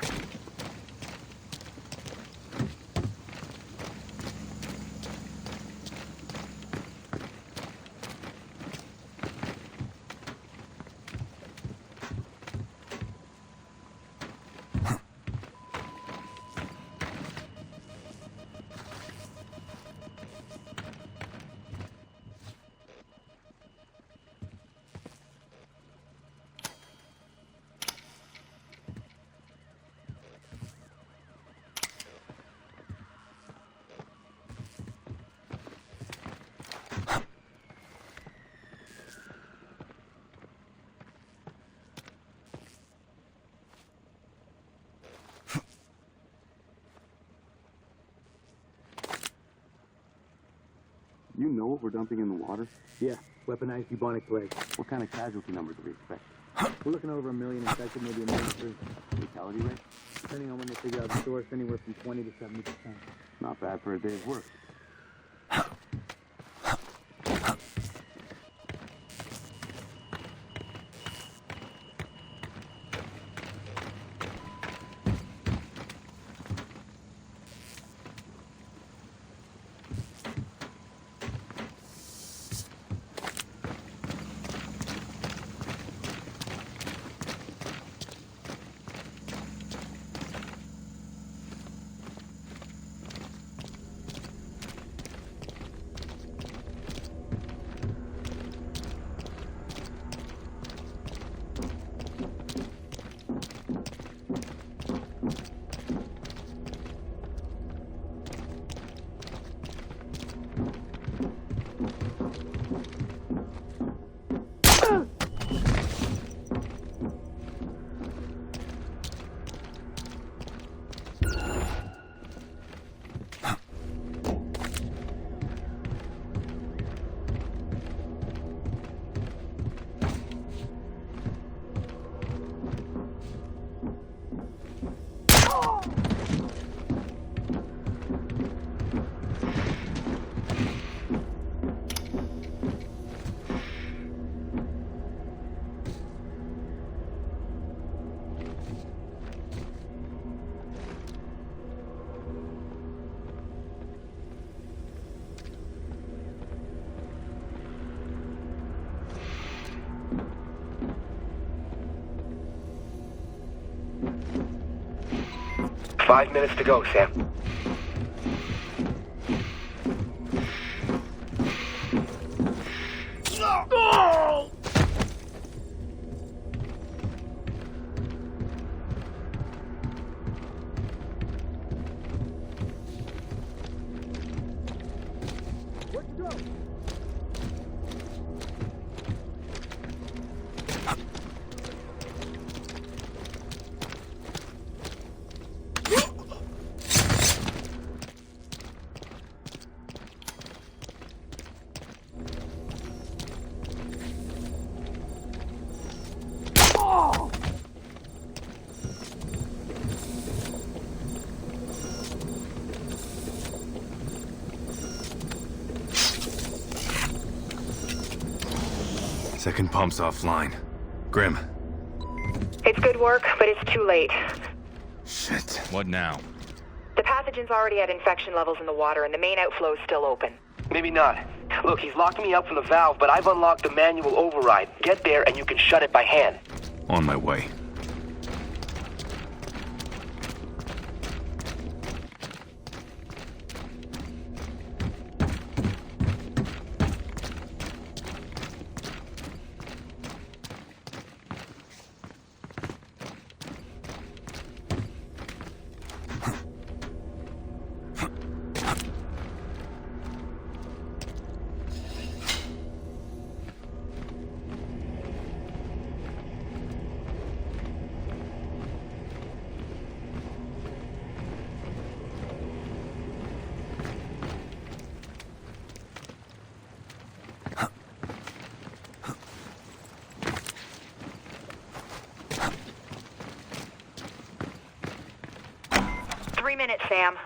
You know what we're dumping in the water? Yeah, weaponized bubonic plague. What kind of casualty numbers do we expect? We're looking over 1 million infected, maybe 1 million free. Fatality rate? Depending on when they figure out the source, anywhere from 20 to 70%. Not bad for a day's work. Five minutes to go, Sam. Second pump's offline. Grim. It's good work, but it's too late. Shit. What now? The pathogen's already at infection levels in the water, and the main outflow is still open. Maybe not. Look, he's locked me out from the valve, but I've unlocked the manual override. Get there and you can shut it by hand. On my way. Minutes, Sam.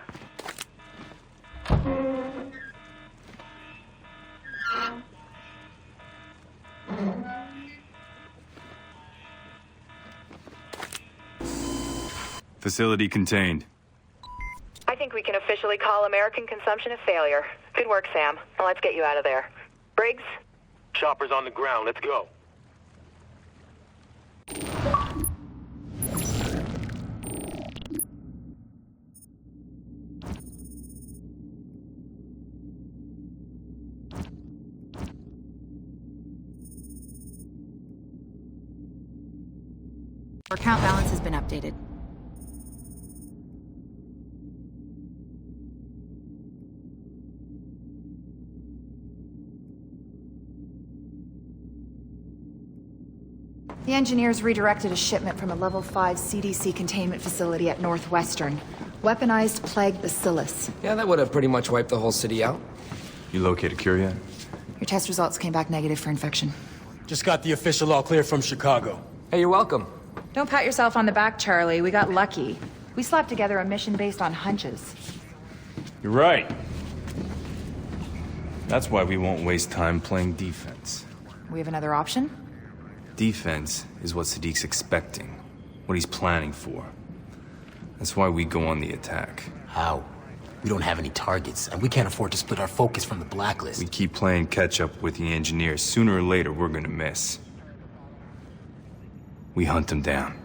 Facility contained. I think we can officially call American consumption a failure. Good work, Sam. Now let's get you out of there. Briggs? Chopper's on the ground. Let's go. Our account balance has been updated. The engineers redirected a shipment from a level 5 CDC containment facility at Northwestern. Weaponized plague bacillus. Yeah, that would have pretty much wiped the whole city out. You located cure yet? Your test results came back negative for infection. Just got the official all clear from Chicago. Hey, you're welcome. Don't pat yourself on the back, Charlie. We got lucky. We slapped together a mission based on hunches. You're right. That's why we won't waste time playing defense. We have another option? Defense is what Sadiq's expecting, what he's planning for. That's why we go on the attack. How? We don't have any targets, and we can't afford to split our focus from the Blacklist. We keep playing catch-up with the engineers. Sooner or later, we're gonna miss. We hunt them down.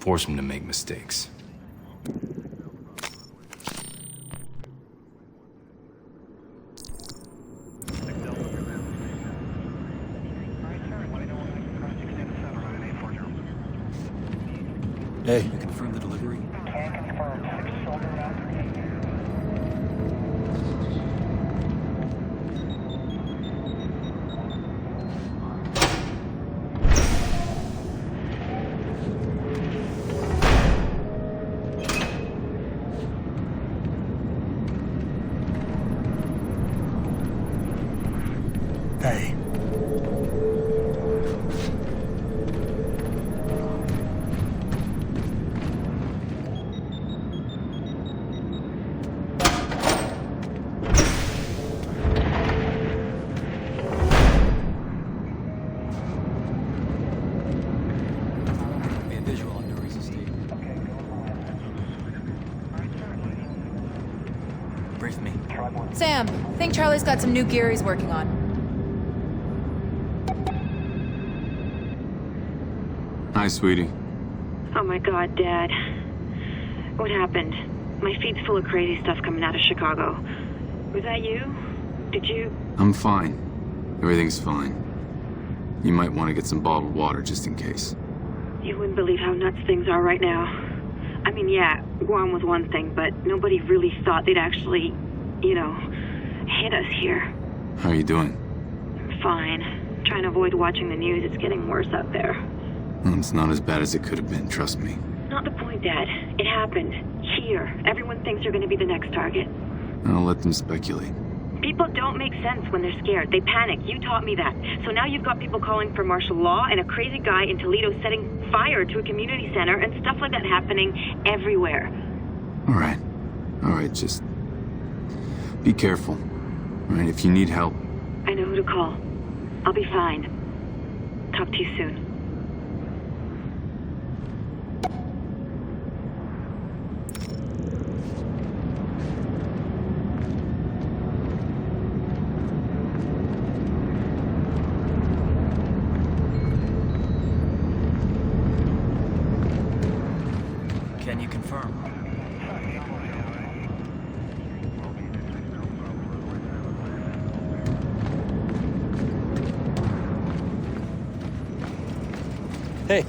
Force them to make mistakes. Hey, you confirm the delivery? Can confirm 6 Silver Mountain. Hey. Brief me. Sam, I think Charlie's got some new gear he's working on. Hi, sweetie. Oh my god, Dad. What happened? My feed's full of crazy stuff coming out of Chicago. Was that you? Did you... I'm fine. Everything's fine. You might want to get some bottled water just in case. You wouldn't believe how nuts things are right now. I mean, yeah, Guam was one thing, but nobody really thought they'd actually, you know, hit us here. How are you doing? I'm fine. Trying to avoid watching the news. It's getting worse out there. Well, it's not as bad as it could have been, trust me. Not the point, Dad. It happened. Here. Everyone thinks you're going to be the next target. I'll let them speculate. People don't make sense when they're scared. They panic. You taught me that. So now you've got people calling for martial law and a crazy guy in Toledo setting fire to a community center and stuff like that happening everywhere. All right, just be careful. All right, if you need help. I know who to call. I'll be fine. Talk to you soon. Can you confirm? Hey.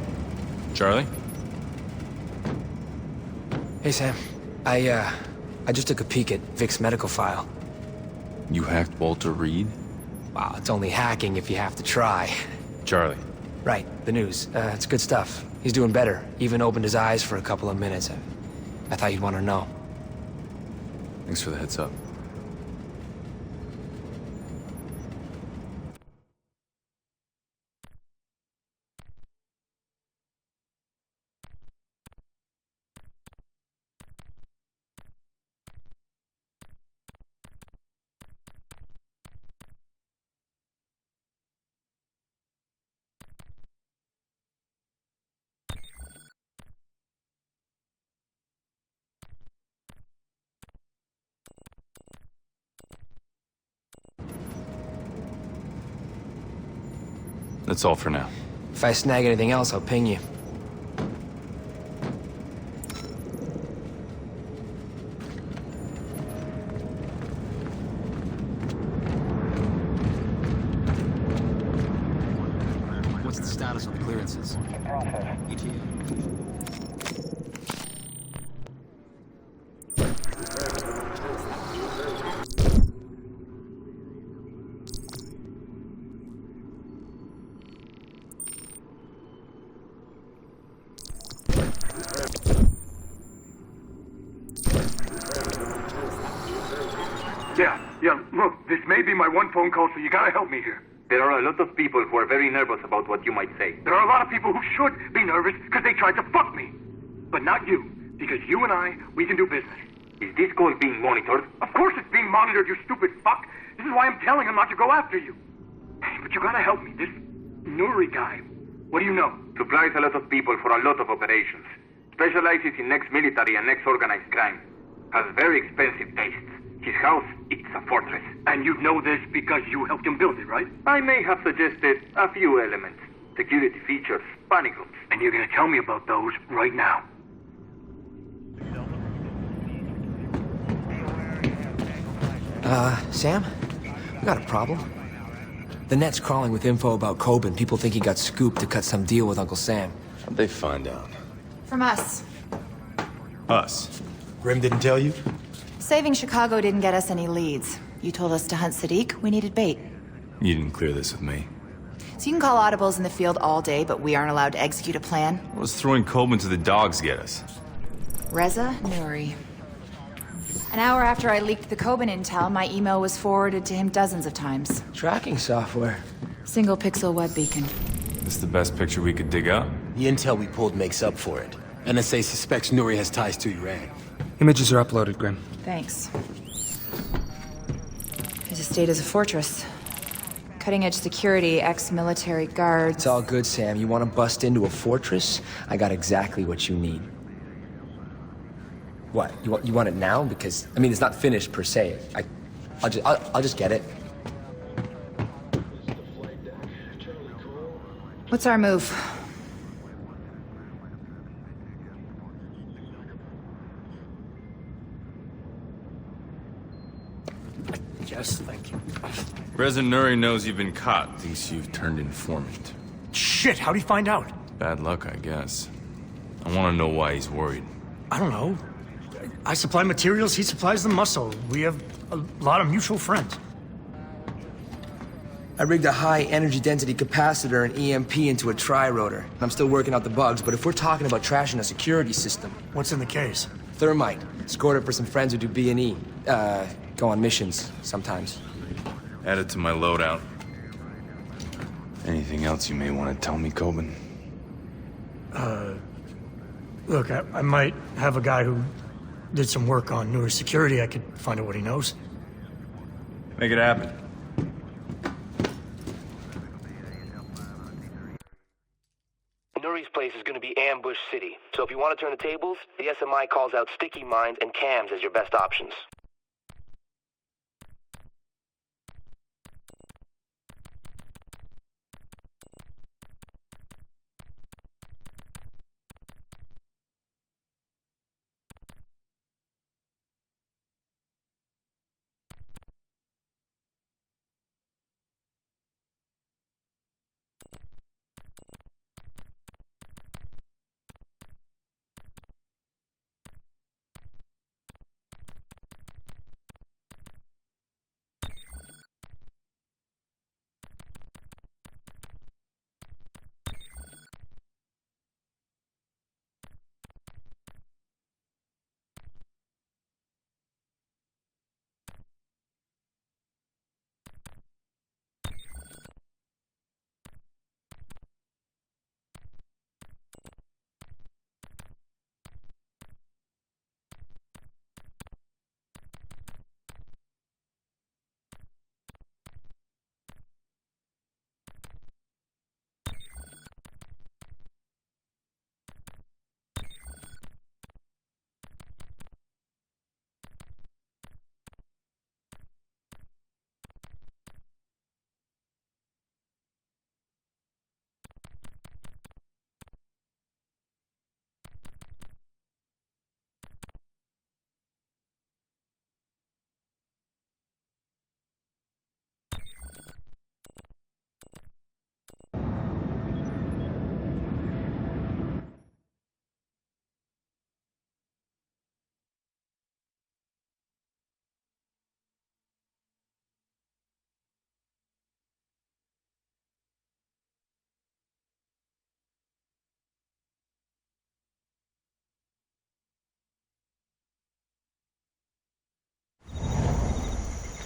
Charlie? Hey, Sam. I just took a peek at Vic's medical file. You hacked Walter Reed? Wow, it's only hacking if you have to try. Charlie. Right, the news. It's good stuff. He's doing better. Even opened his eyes for a couple of minutes. I thought you'd want to know. Thanks for the heads up. That's all for now. If I snag anything else, I'll ping you. What's the status of clearances? ETA. Yeah, look, this may be my one phone call, so you gotta help me here. There are a lot of people who are very nervous about what you might say. There are a lot of people who should be nervous because they tried to fuck me. But not you, because you and I, we can do business. Is this call being monitored? Of course it's being monitored, you stupid fuck. This is why I'm telling him not to go after you. But you gotta help me. This Nuri guy, what do you know? Supplies a lot of people for a lot of operations. Specializes in ex-military and ex-organized crime. Has very expensive tastes. His house, it's a fortress. And you know this because you helped him build it, right? I may have suggested a few elements. Security features, panic rooms. And you're gonna tell me about those right now. Sam? We got a problem. The net's crawling with info about Coben. People think he got scooped to cut some deal with Uncle Sam. How'd they find out? From us. Us? Grim didn't tell you? Saving Chicago didn't get us any leads. You told us to hunt Sadiq. We needed bait. You didn't clear this with me. So you can call audibles in the field all day, but we aren't allowed to execute a plan? What was throwing Coben to the dogs get us? Reza Nuri. An hour after I leaked the Coben intel, my email was forwarded to him dozens of times. Tracking software. Single pixel web beacon. This the best picture we could dig up? The intel we pulled makes up for it. NSA suspects Nuri has ties to Iran. Images are uploaded, Grim. Thanks. His estate is a fortress. Cutting-edge security, ex-military guards. It's all good, Sam. You want to bust into a fortress? I got exactly what you need. What? You want it now? Because, I mean, it's not finished per se. I'll just get it. What's our move? Yes, thank you. Reza Nuri knows you've been caught, thinks you've turned informant. Shit, how'd he find out? Bad luck, I guess. I want to know why he's worried. I don't know. I supply materials, he supplies the muscle. We have a lot of mutual friends. I rigged a high energy density capacitor and EMP into a tri-rotor. I'm still working out the bugs, but if we're talking about trashing a security system... What's in the case? Thermite. Scored it for some friends who do B&E. Go on missions sometimes. Add it to my loadout. Anything else you may want to tell me, Coben? Look, I might have a guy who did some work on Nuri's security. I could find out what he knows. Make it happen. Nuri's place is going to be Ambush City, so if you want to turn the tables, the SMI calls out sticky mines and cams as your best options.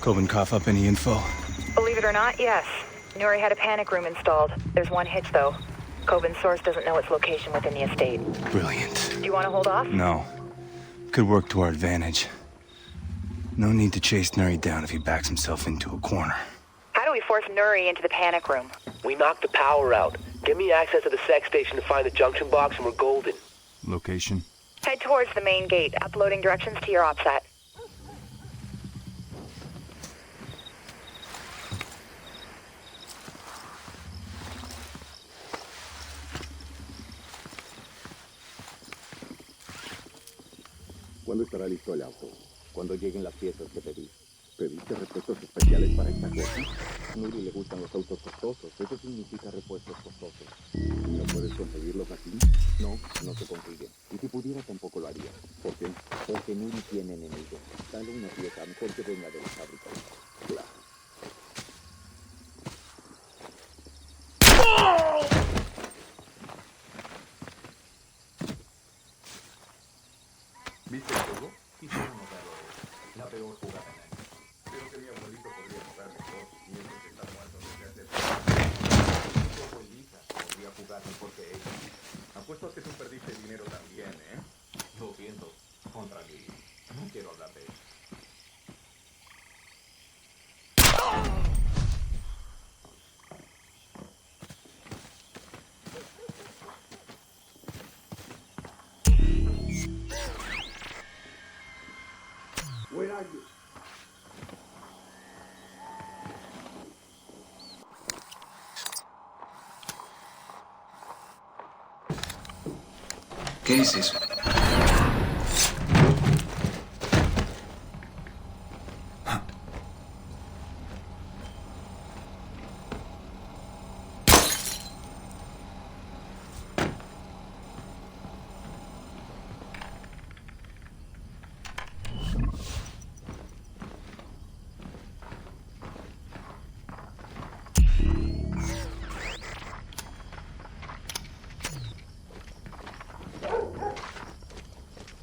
Coben cough up any info? Believe it or not, yes. Nuri had a panic room installed. There's one hitch, though. Coben's source doesn't know its location within the estate. Brilliant. Do you want to hold off? No. Could work to our advantage. No need to chase Nuri down if he backs himself into a corner. How do we force Nuri into the panic room? We knocked the power out. Give me access to the sex station to find the junction box and we're golden. Location? Head towards the main gate, uploading directions to your OPSAT. ¿Cuándo estará listo el auto? Cuando lleguen las piezas que pedí. ¿Pediste repuestos especiales para esta cosa? A Nuri le gustan los autos costosos. Eso significa repuestos costosos. ¿No puedes conseguirlos aquí? No, no se consigue. Y si pudiera tampoco lo haría. ¿Por qué? Porque Nuri tiene enemigos. Dale una pieza mejor que venga de la fábrica. Claro. ¿Viste el juego? Quise notarlo. La peor jugada en años. Creo que mi abuelito podría jugar mejor. Mientras está muerto desde hace mi abuelita podría jugar mejor que ella. Apuesto a que tú perdiste dinero también, ¿eh? Lo siento. Contra mí. No quiero hablar de eso. Where are you? ¿Qué es eso?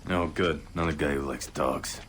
No good. Another guy who likes dogs.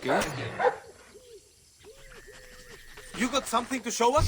¿Qué? You got something to show us?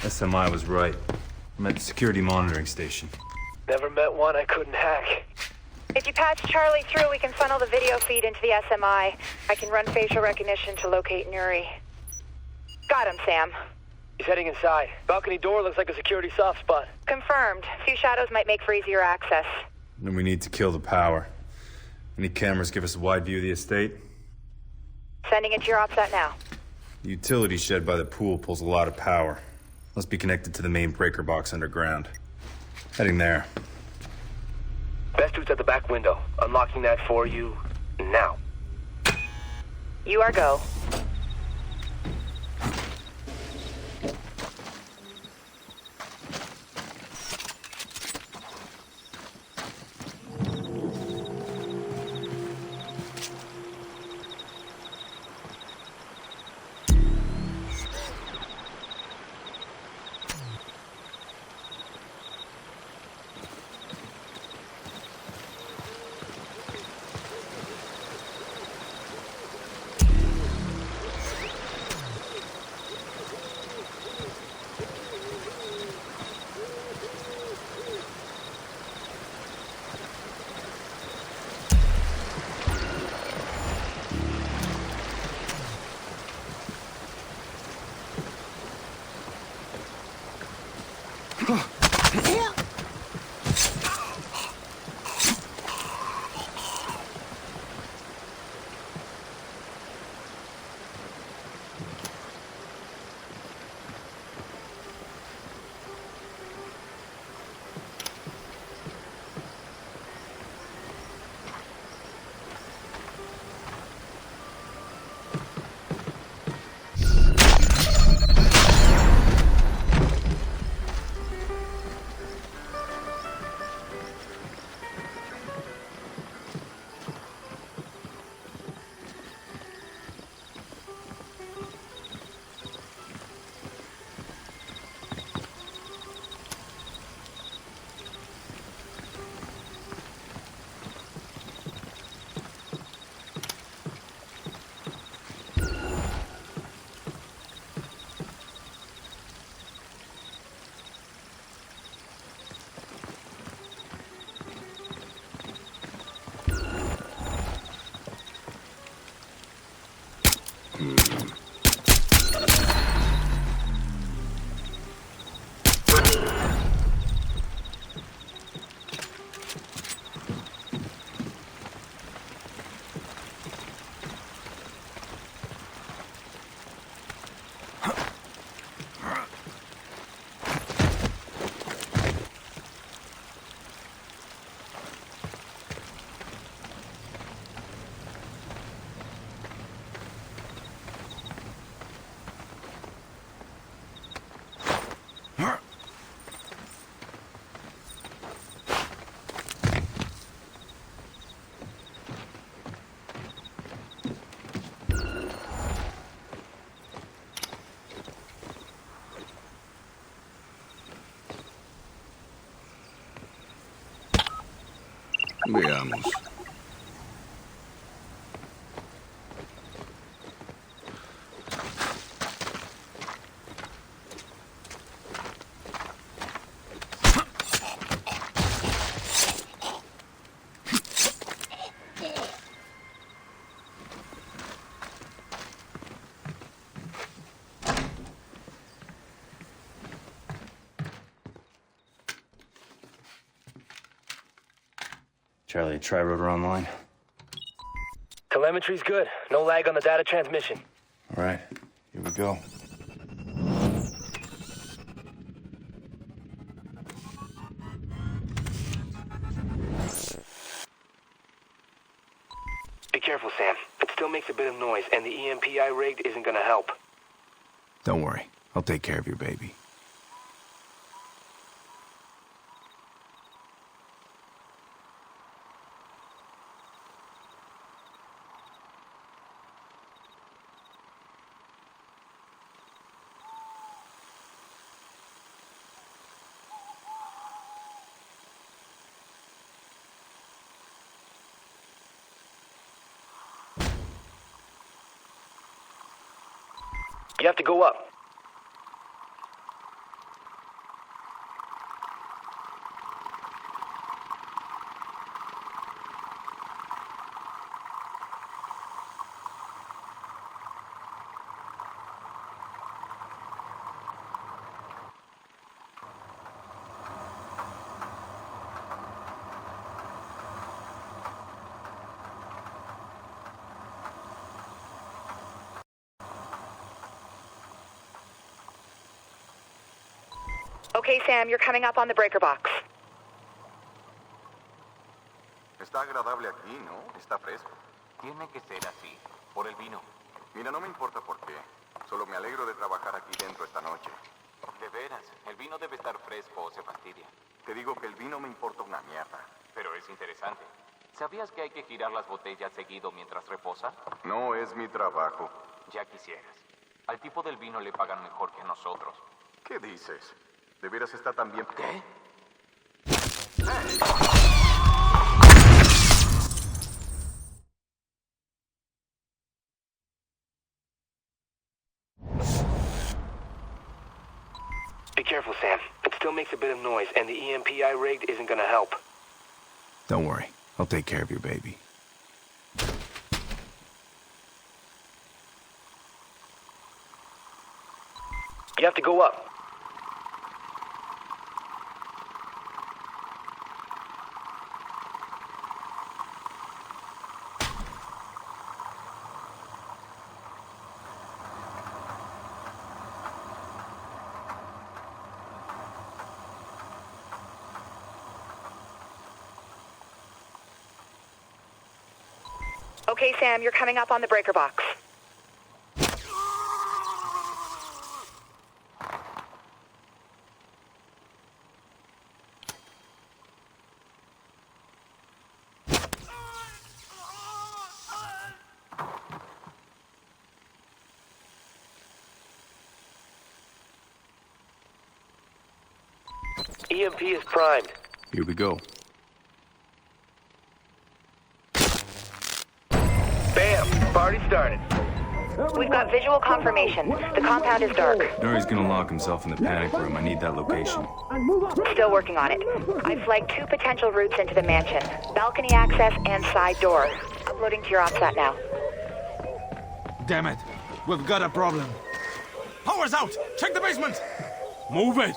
SMI was right. I'm at the security monitoring station. Never met one I couldn't hack. If you patch Charlie through, we can funnel the video feed into the SMI. I can run facial recognition to locate Nuri. Got him, Sam. He's heading inside. Balcony door looks like a security soft spot. Confirmed. Few shadows might make for easier access. Then we need to kill the power. Any cameras give us a wide view of the estate? Sending it to your OPSAT now. The utility shed by the pool pulls a lot of power. Must be connected to the main breaker box underground. Heading there. Best route's at the back window. Unlocking that for you now. You are go. Veamos. Charlie, try rotor online. Telemetry's good. No lag on the data transmission. All right, here we go. Be careful, Sam. It still makes a bit of noise, and the EMP I rigged isn't gonna help. Don't worry. I'll take care of your baby. You have to go up. Okay, Sam, you're coming up on the breaker box. Está agradable aquí, ¿no? Está fresco. Tiene que ser así, por el vino. Mira, no me importa por qué. Solo me alegro de trabajar aquí dentro esta noche. De veras, el vino debe estar fresco o se fastidia. Te digo que el vino me importa una mierda. Pero es interesante. ¿Sabías que hay que girar las botellas seguido mientras reposan? No es mi trabajo. Ya quisieras. Al tipo del vino le pagan mejor que a nosotros. ¿Qué dices? ¿De veras está tan bien? ¿Qué? Be careful, Sam. It still makes a bit of noise, and the EMP I rigged isn't gonna help. Don't worry. I'll take care of your baby. You have to go up. Okay, Sam, you're coming up on the breaker box. EMP is primed. Here we go. Bam! Party started. We've got visual confirmation. The compound is dark. Nuri's gonna lock himself in the panic room. I need that location. Still working on it. I've flagged 2 potential routes into the mansion. Balcony access and side door. Uploading to your OpSat now. Damn it. We've got a problem. Power's out! Check the basement! Move it!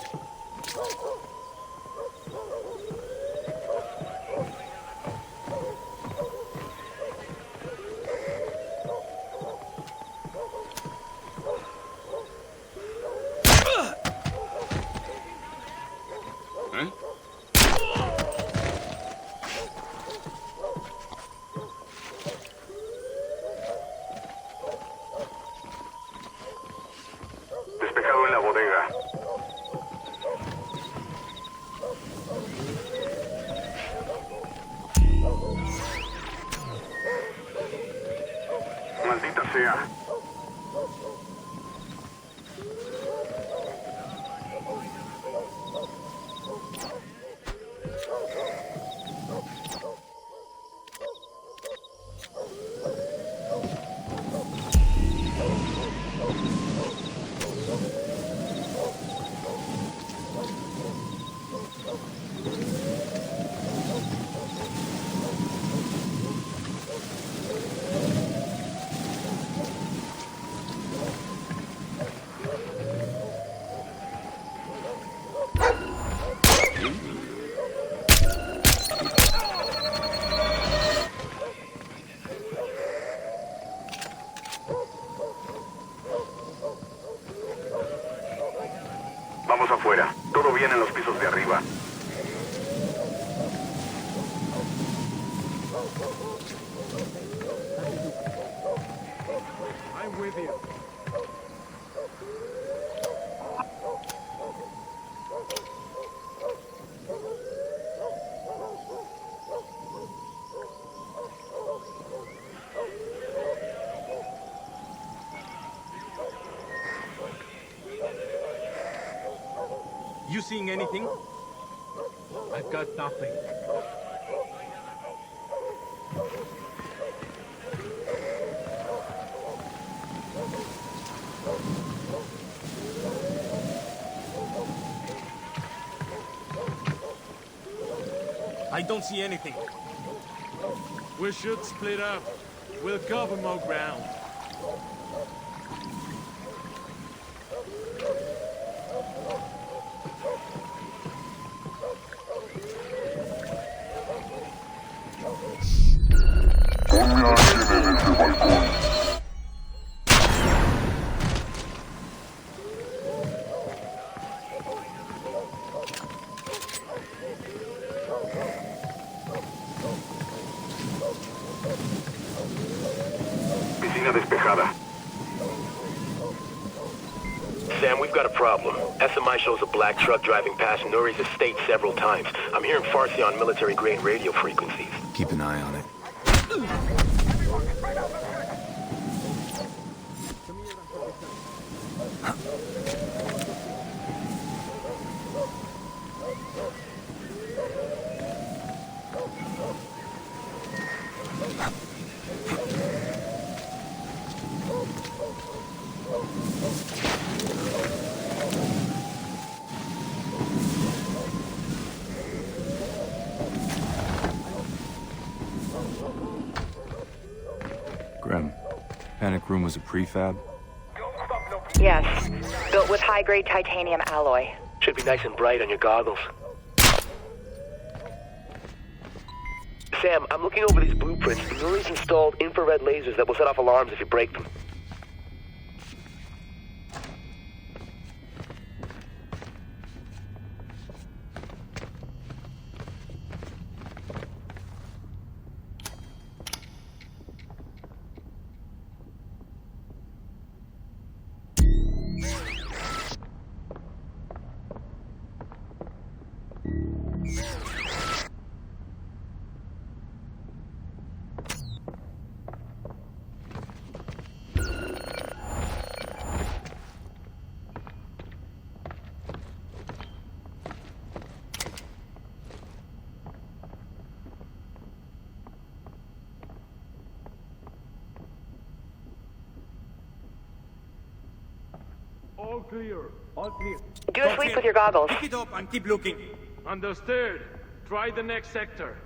Despejado en la bodega. Maldita sea. Vamos afuera. Todo bien en los pisos de arriba. I'm with you. You seeing anything? I've got nothing. I don't see anything. We should split up. We'll cover more ground. Sam, we've got a problem. SMI shows a black truck driving past Nuri's estate several times. I'm hearing Farsi on military-grade radio frequencies. Keep an eye on it. Panic room was a prefab? Yes. Built with high-grade titanium alloy. Should be nice and bright on your goggles. Sam, I'm looking over these blueprints. Nuri's installed infrared lasers that will set off alarms if you break them. All clear. All clear. Do a sweep with your goggles. Pick it up and keep looking. Understood. Try the next sector.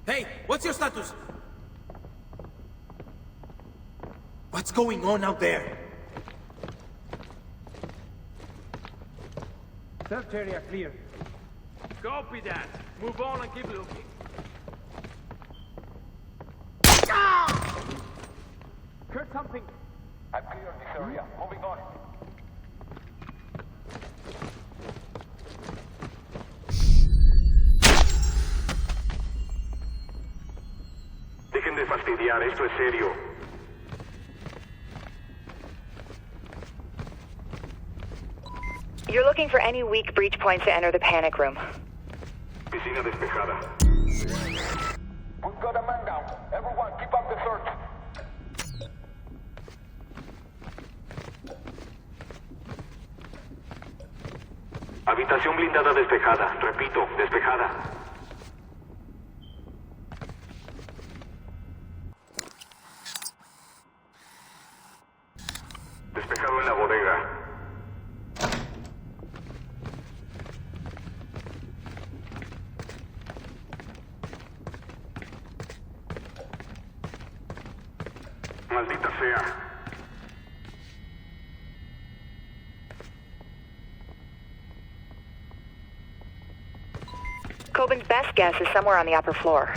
Hey, what's your status? What's going on out there? Search area clear. Copy that. Move on and keep looking. Heard something. I'm clear on this area. Moving on. Dejen de fastidiar, esto es serio. You're looking for any weak breach points to enter the panic room. Piscina despejada. We've got a man down. Everyone, keep up the search. Habitación blindada despejada. Repito, despejada. Despejado en la bodega. Maldita sea. Coben's best guess is somewhere on the upper floor.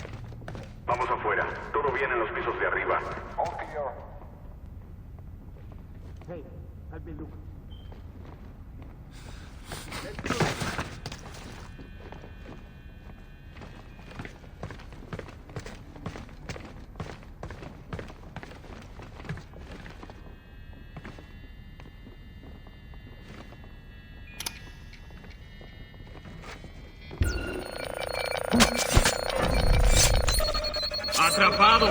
Vamos afuera. Todo bien en los pisos de arriba. All clear. Hey, help me look. ¡Atrapado!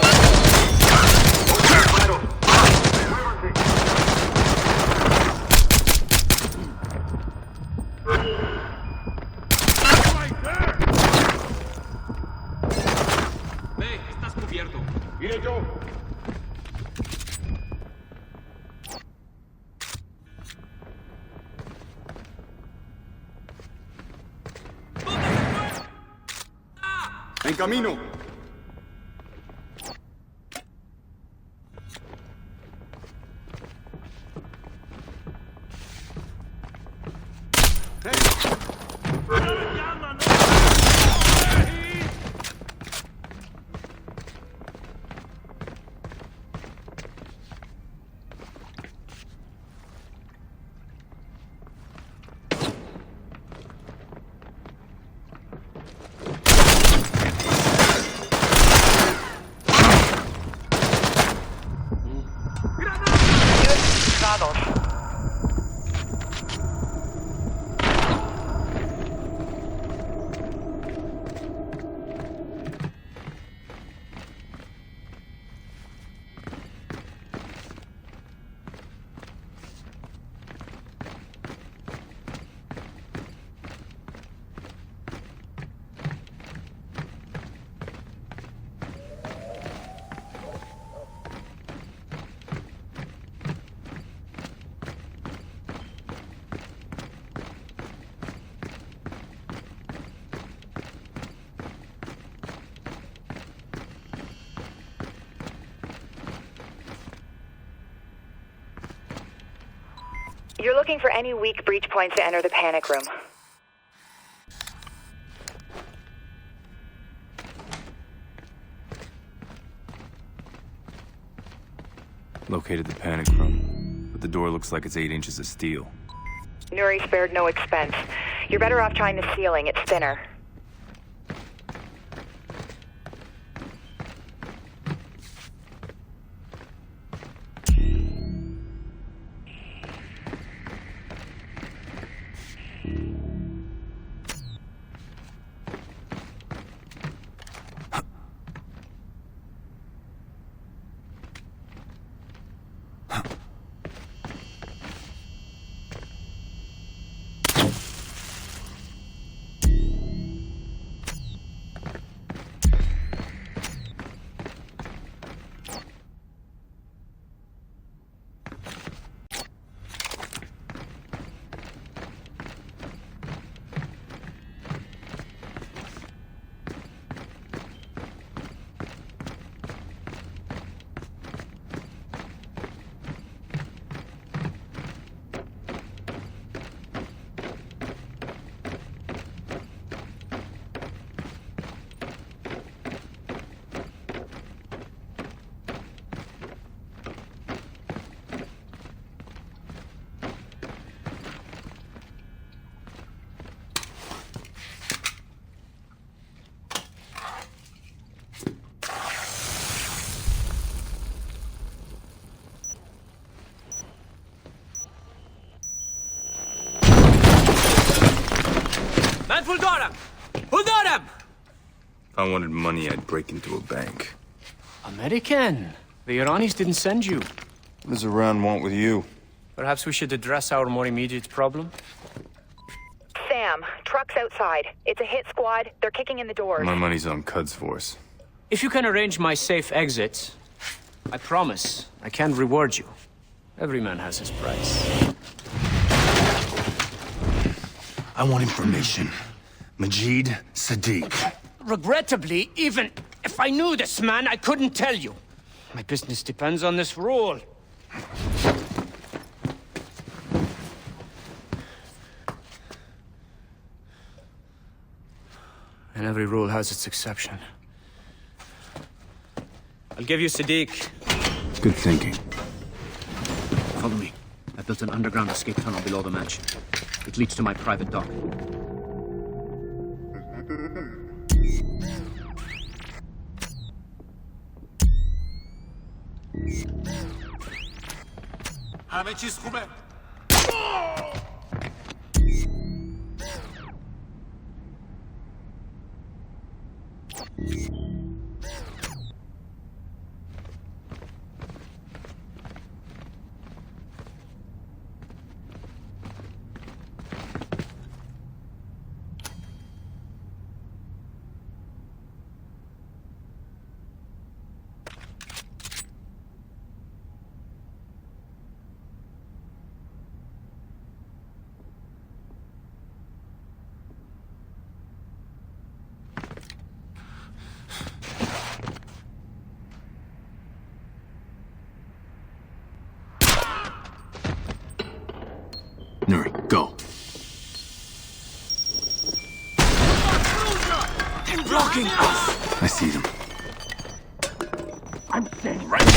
Ve, estás cubierto. Iré yo. ¡En camino! You're looking for any weak breach points to enter the panic room. Located the panic room, but the door looks like it's 8 inches of steel. Nuri spared no expense. You're better off trying the ceiling. It's thinner. Man, who got him? Who got him? If I wanted money, I'd break into a bank. American. The Iranis didn't send you. What does Iran want with you? Perhaps we should address our more immediate problem. Sam, truck's outside. It's a hit squad. They're kicking in the doors. My money's on Cud's force. If you can arrange my safe exit, I promise I can reward you. Every man has his price. I want information. Majid Sadiq. Regrettably, even if I knew this man, I couldn't tell you. My business depends on this rule. And every rule has its exception. I'll give you Sadiq. Good thinking. Follow me. I built an underground escape tunnel below the mansion. It leads to my private dock. همه چیز خوبه. Nuri, go. They're blocking us! I see them. I'm staying right here.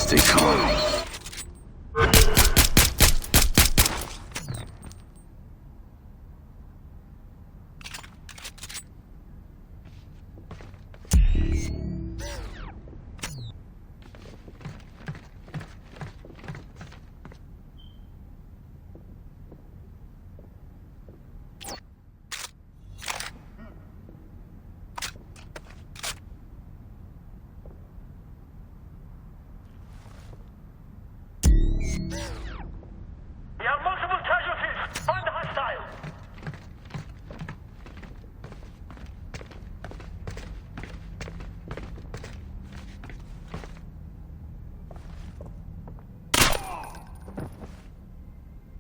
Stay calm.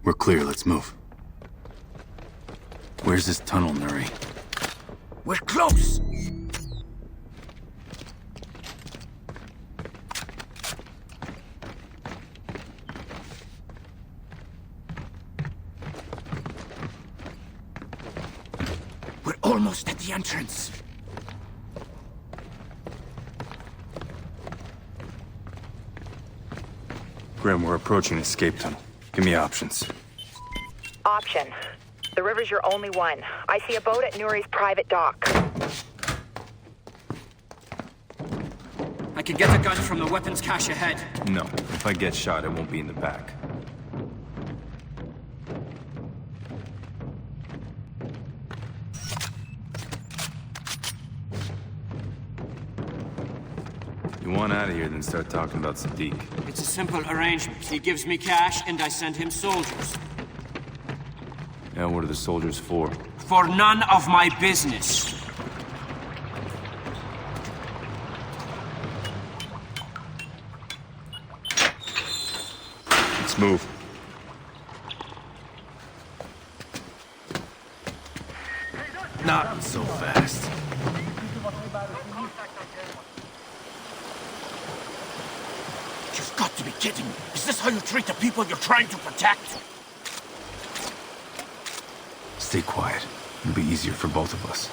We're clear, let's move. Where's this tunnel, Nuri? We're close! We're almost at the entrance. Grim, we're approaching an escape tunnel. Give me options. Option. The river's your only one. I see a boat at Nuri's private dock. I can get the guns from the weapons cache ahead. No. If I get shot, it won't be in the back. You want out of here, then start talking about Sadiq. It's a simple arrangement. He gives me cash, and I send him soldiers. Yeah, what are the soldiers for? For none of my business. Let's move. Not so fast. You've got to be kidding me. Is this how you treat the people you're trying to protect? Stay quiet. It'll be easier for both of us.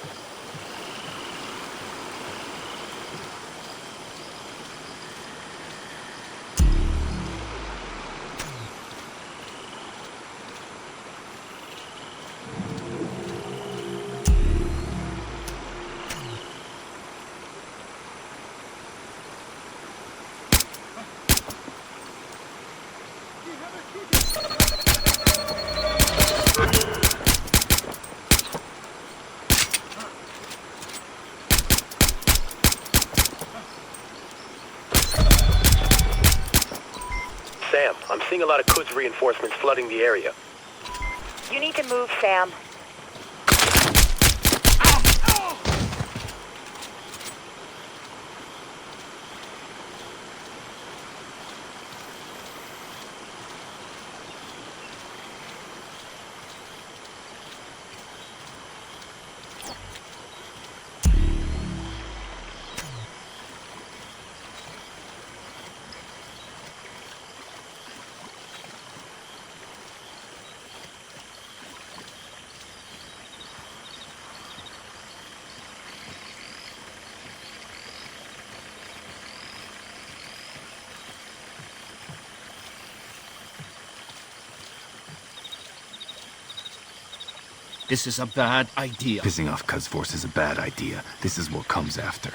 Sam, I'm seeing a lot of Quds reinforcements flooding the area. You need to move, Sam. This is a bad idea. Pissing off Cuz Force is a bad idea. This is what comes after.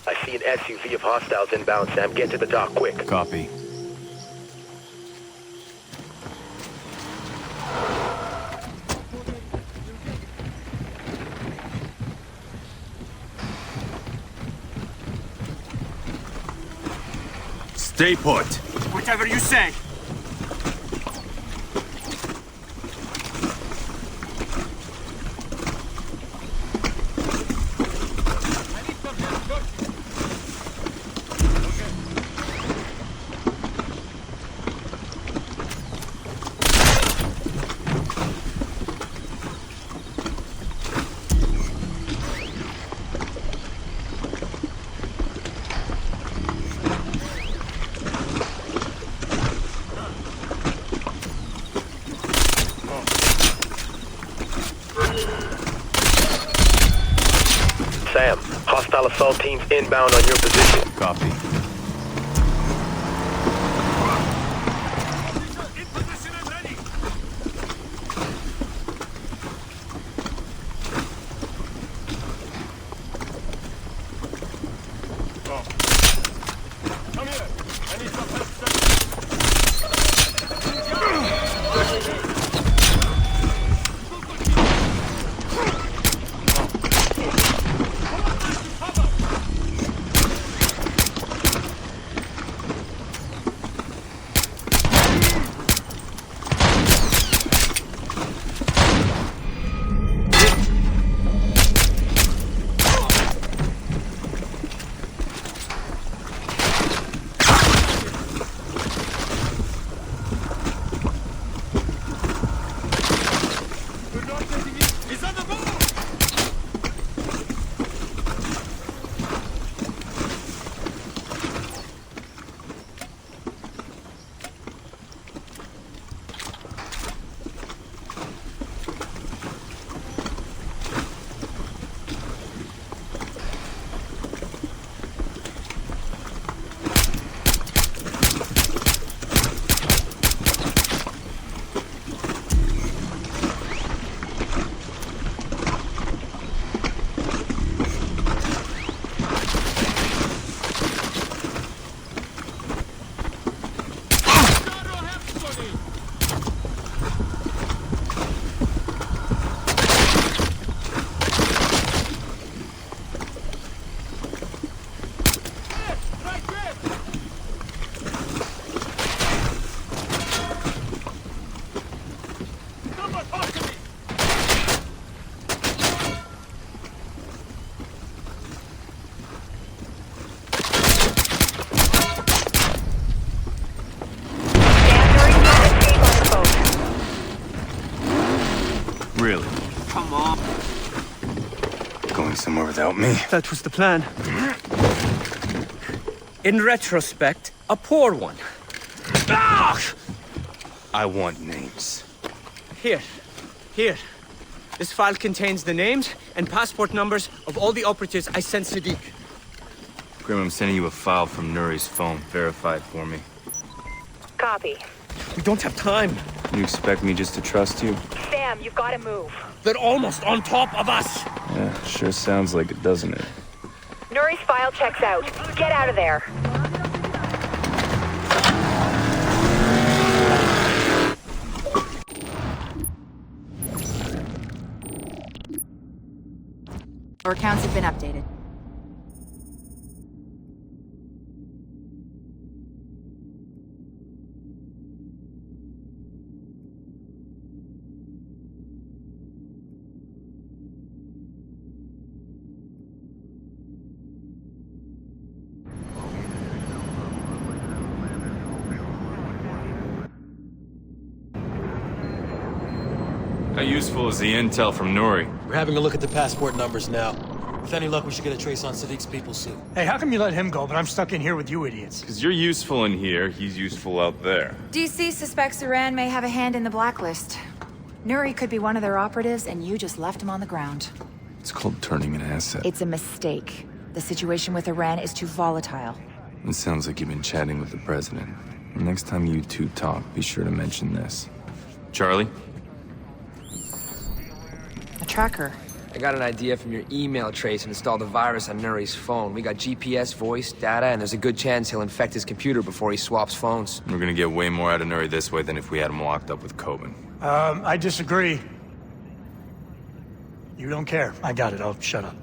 I see an SUV of hostiles inbound, Sam. Get to the dock quick. Copy. Stay put. Whatever you say. Sam, hostile assault teams inbound on your position. Copy. Really? Come on. Going somewhere without me? That was the plan. In retrospect, a poor one. Ah! I want names. Here. This file contains the names and passport numbers of all the operatives I sent Sadiq. Grim, I'm sending you a file from Nuri's phone. Verify it for me. Copy. We don't have time. You expect me just to trust you? Sam, you've got to move. They're almost on top of us. Yeah, sure sounds like it, doesn't it? Nuri's file checks out. Get out of there. Our accounts have been updated. How useful is the intel from Nuri? We're having a look at the passport numbers now. With any luck, we should get a trace on Sadiq's people soon. Hey, how come you let him go, but I'm stuck in here with you idiots? Because you're useful in here, he's useful out there. DC suspects Iran may have a hand in the Blacklist. Nuri could be one of their operatives, and you just left him on the ground. It's called turning an asset. It's a mistake. The situation with Iran is too volatile. It sounds like you've been chatting with the president. Next time you two talk, be sure to mention this. Charlie? A tracker. I got an idea from your email trace and installed a virus on Nuri's phone. We got GPS, voice, data, and there's a good chance he'll infect his computer before he swaps phones. We're gonna get way more out of Nuri this way than if we had him locked up with Coben. I disagree. You don't care. I got it. I'll shut up.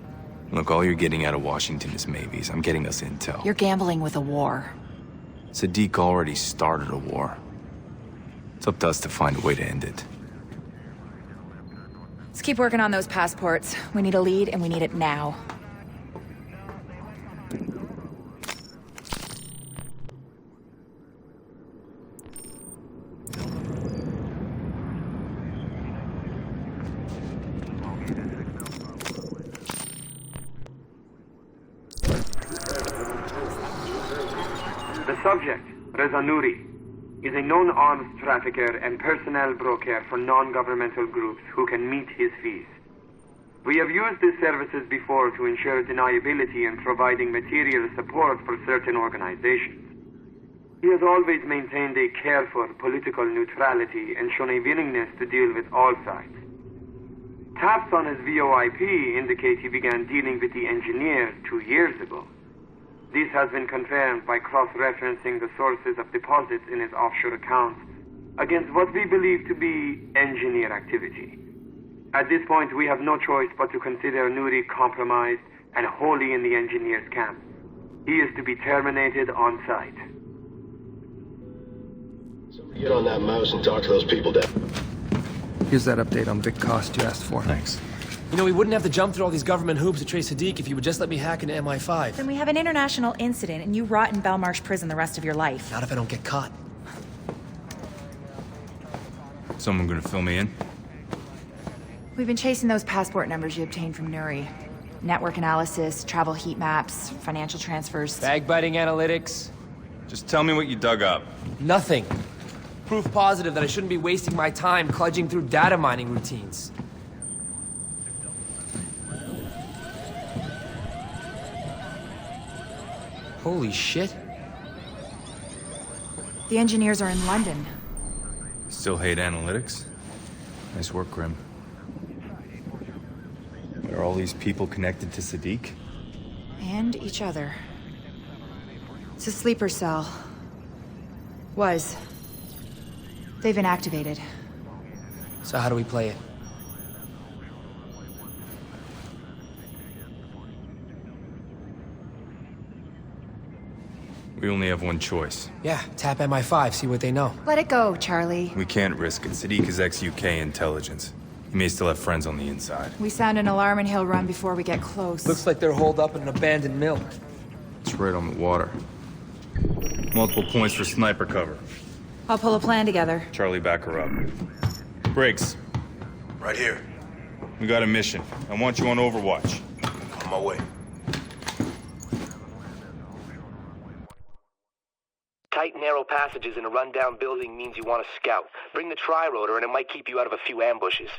Look, all you're getting out of Washington is maybes. I'm getting us intel. You're gambling with a war. Sadiq already started a war. It's up to us to find a way to end it. Let's keep working on those passports. We need a lead, and we need it now. The subject, Reza Nuri, is a known arms trafficker and personnel broker for non-governmental groups who can meet his fees. We have used these services before to ensure deniability in providing material support for certain organizations. He has always maintained a care for political neutrality and shown a willingness to deal with all sides. Taps on his VOIP indicate he began dealing with the engineer 2 years ago. This has been confirmed by cross-referencing the sources of deposits in his offshore accounts against what we believe to be engineer activity. At this point, we have no choice but to consider Nuri compromised and wholly in the engineer's camp. He is to be terminated on sight. Get on that mouse and talk to those people down. Here's that update on Vic Cost you asked for. Thanks. You know, we wouldn't have to jump through all these government hoops to trace Sadiq if you would just let me hack into MI5. Then we have an international incident and you rot in Belmarsh prison the rest of your life. Not if I don't get caught. Someone gonna fill me in? We've been chasing those passport numbers you obtained from Nuri. Network analysis, travel heat maps, financial transfers. Bag-biting analytics. Just tell me what you dug up. Nothing. Proof positive that I shouldn't be wasting my time kludging through data mining routines. Holy shit. The engineers are in London. Still hate analytics? Nice work, Grim. Are all these people connected to Sadiq? And each other. It's a sleeper cell. Was. They've been activated. So how do we play it? We only have one choice. Yeah, tap MI5, see what they know. Let it go, Charlie. We can't risk it. Sadiq is ex-UK intelligence. He may still have friends on the inside. We sound an alarm and he'll run before we get close. Looks like they're holed up in an abandoned mill. It's right on the water. Multiple points for sniper cover. I'll pull a plan together. Charlie, back her up. Briggs. Right here. We got a mission. I want you on Overwatch. On my way. Tight, narrow passages in a rundown building means you want to scout. Bring the tri-rotor and it might keep you out of a few ambushes.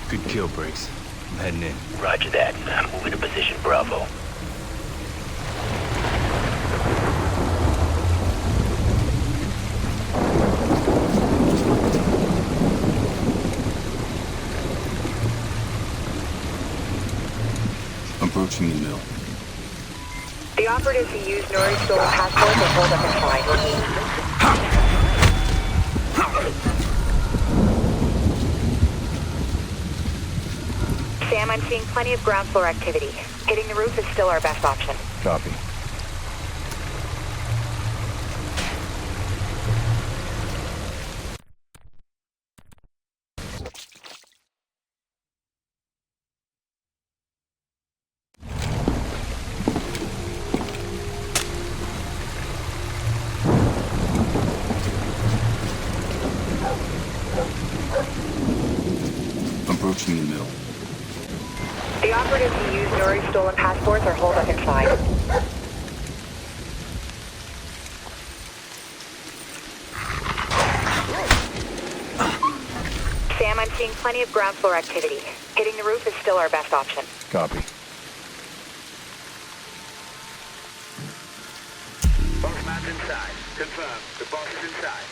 Good kill, Briggs. I'm heading in. Roger that. I'm moving to position Bravo. Approaching the mill. The operatives who used Nori's stolen passports are holed up inside. Sam, I'm seeing plenty of ground floor activity. Hitting the roof is still our best option. Copy. Approaching the mill. The operatives who used Nori's stolen passports are holed up inside. Sam, I'm seeing plenty of ground floor activity. Hitting the roof is still our best option. Copy. Boss man's inside. Confirmed. The boss is inside.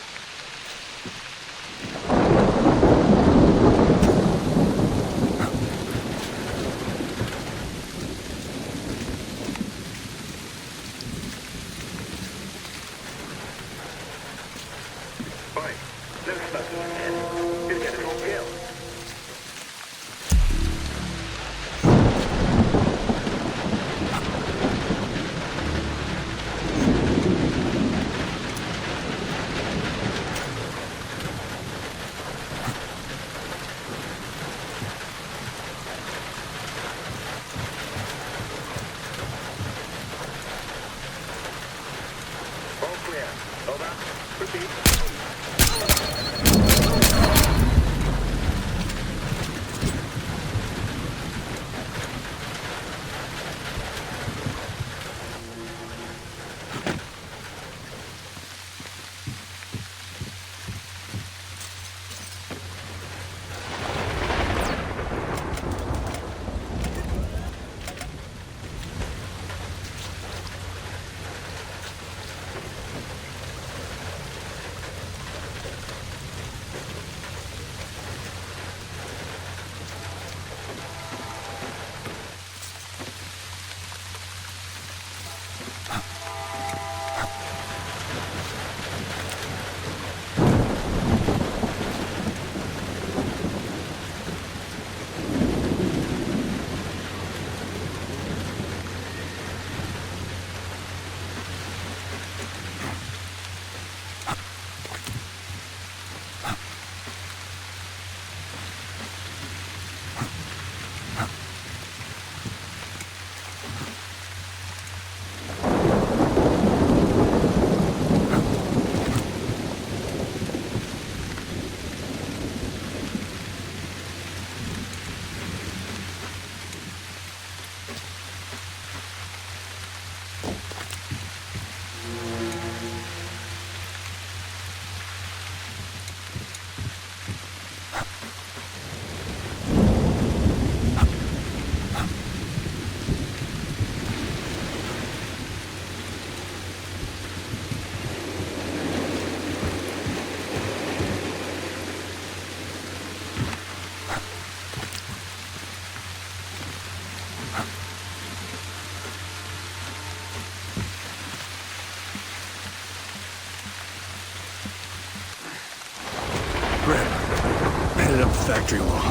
Headed up the factory wall.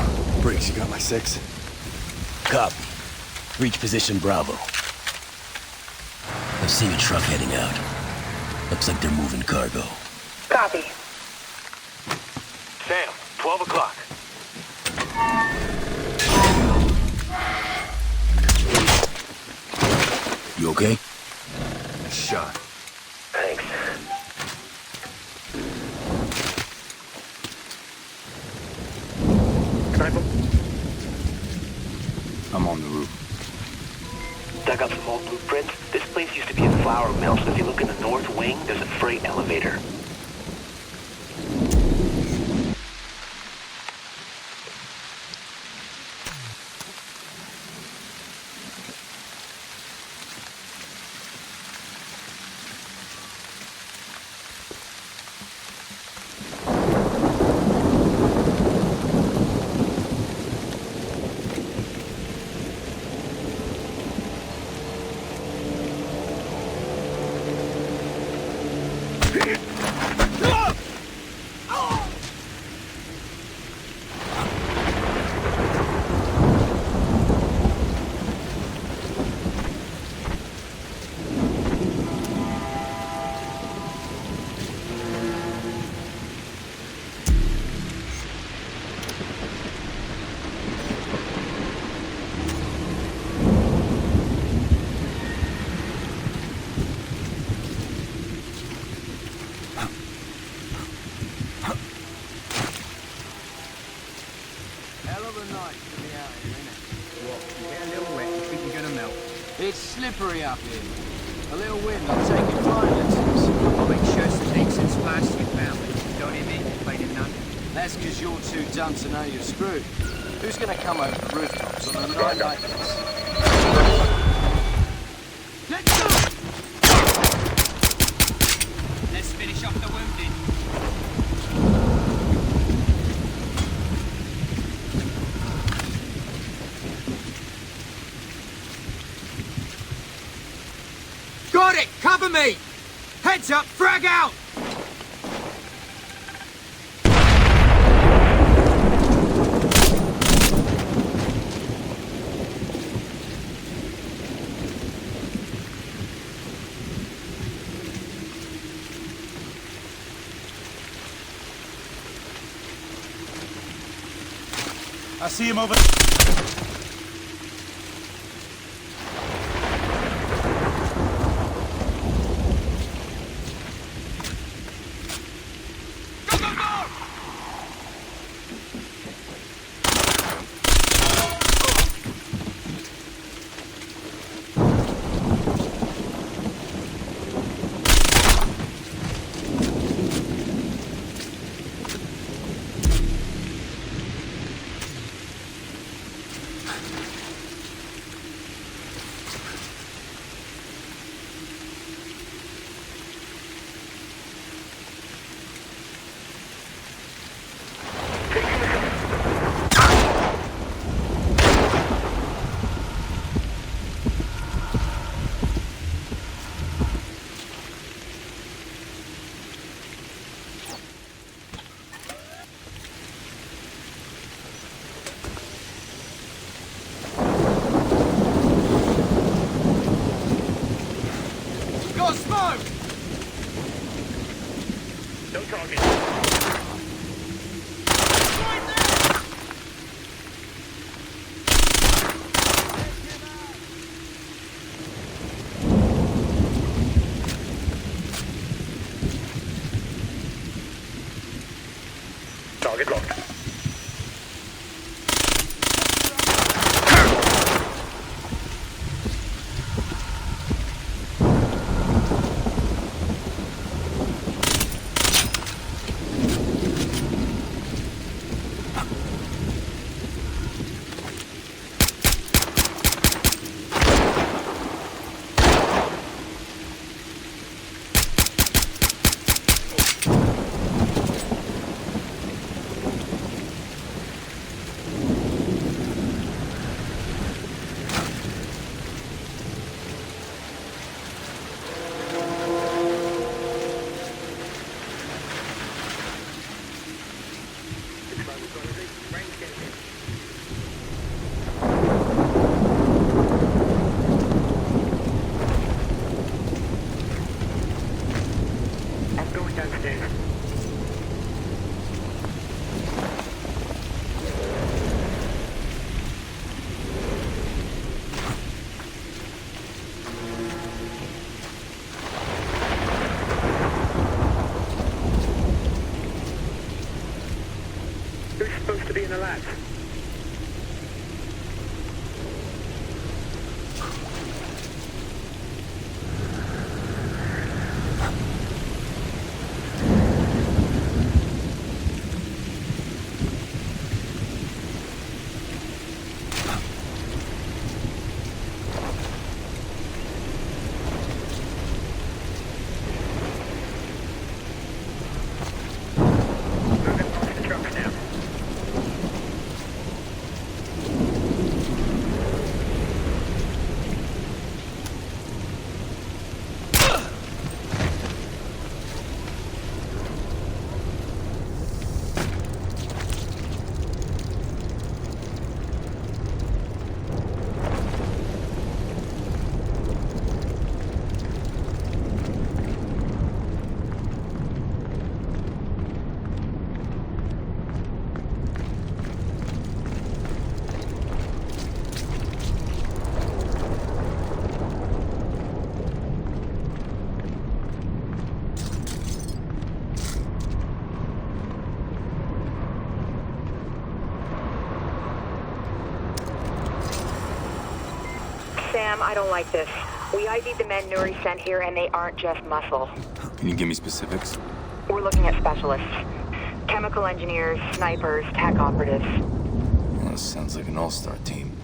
Briggs, you got my 6? Copy. Reach position Bravo. I've seen a truck heading out. Looks like they're moving cargo. Copy. Sam, 12 o'clock. You okay? Shot. Thanks. I'm on the roof. Dug up some old blueprints. This place used to be a flour mill, so if you look in the north wing, there's a freight elevator. night to be out here, innit? What, you get a little wet, you think you're gonna melt? It's slippery up here. A little wind, I'll take it flying lessons. I'll make sure the Nixon splash you found me. Don't hear me complaining none. That's because you're too dumb to know you're screwed. Who's gonna come over the rooftops on a night like this? Let's go! Let's finish off the wounded. Got it! Cover me! Heads up, frag out! I see him over... Target locked. Sam, I don't like this. We ID'd the men Nuri sent here, and they aren't just muscle. Can you give me specifics? We're looking at specialists. Chemical engineers, snipers, tech operatives. Well, this sounds like an all-star team.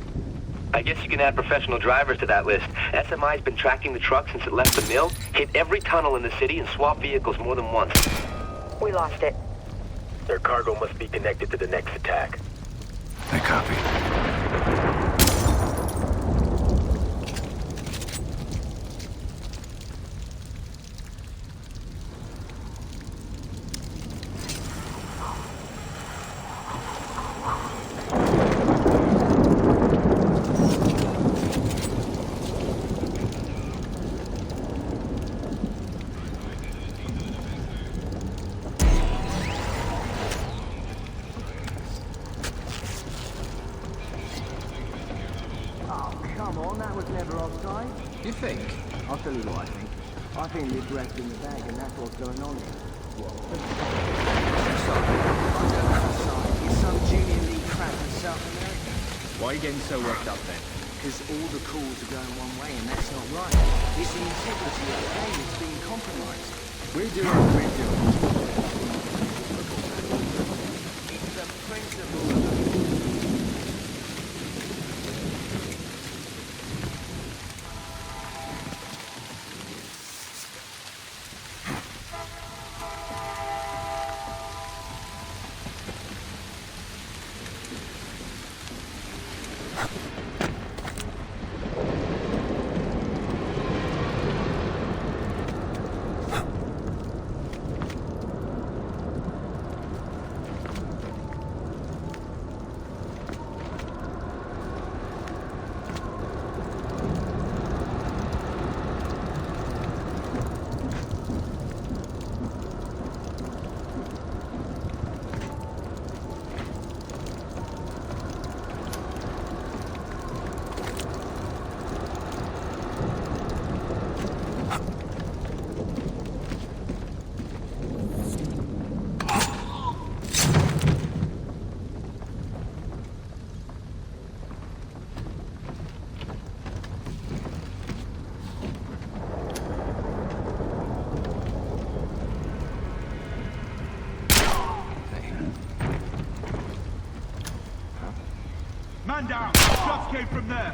I guess you can add professional drivers to that list. SMI's been tracking the truck since it left the mill, hit every tunnel in the city, and swapped vehicles more than once. We lost it. Their cargo must be connected to the next attack. I copy. You think? I'll tell you what I think. I think the address in the bag, and that's what's going on here. It's some junior league crap in South America. Why are you getting so worked up then? Because all the calls are going one way, and that's not right. It's the integrity of the game that's being compromised. We're doing what we're doing. It's the principle of it. Man down! Shots came from there!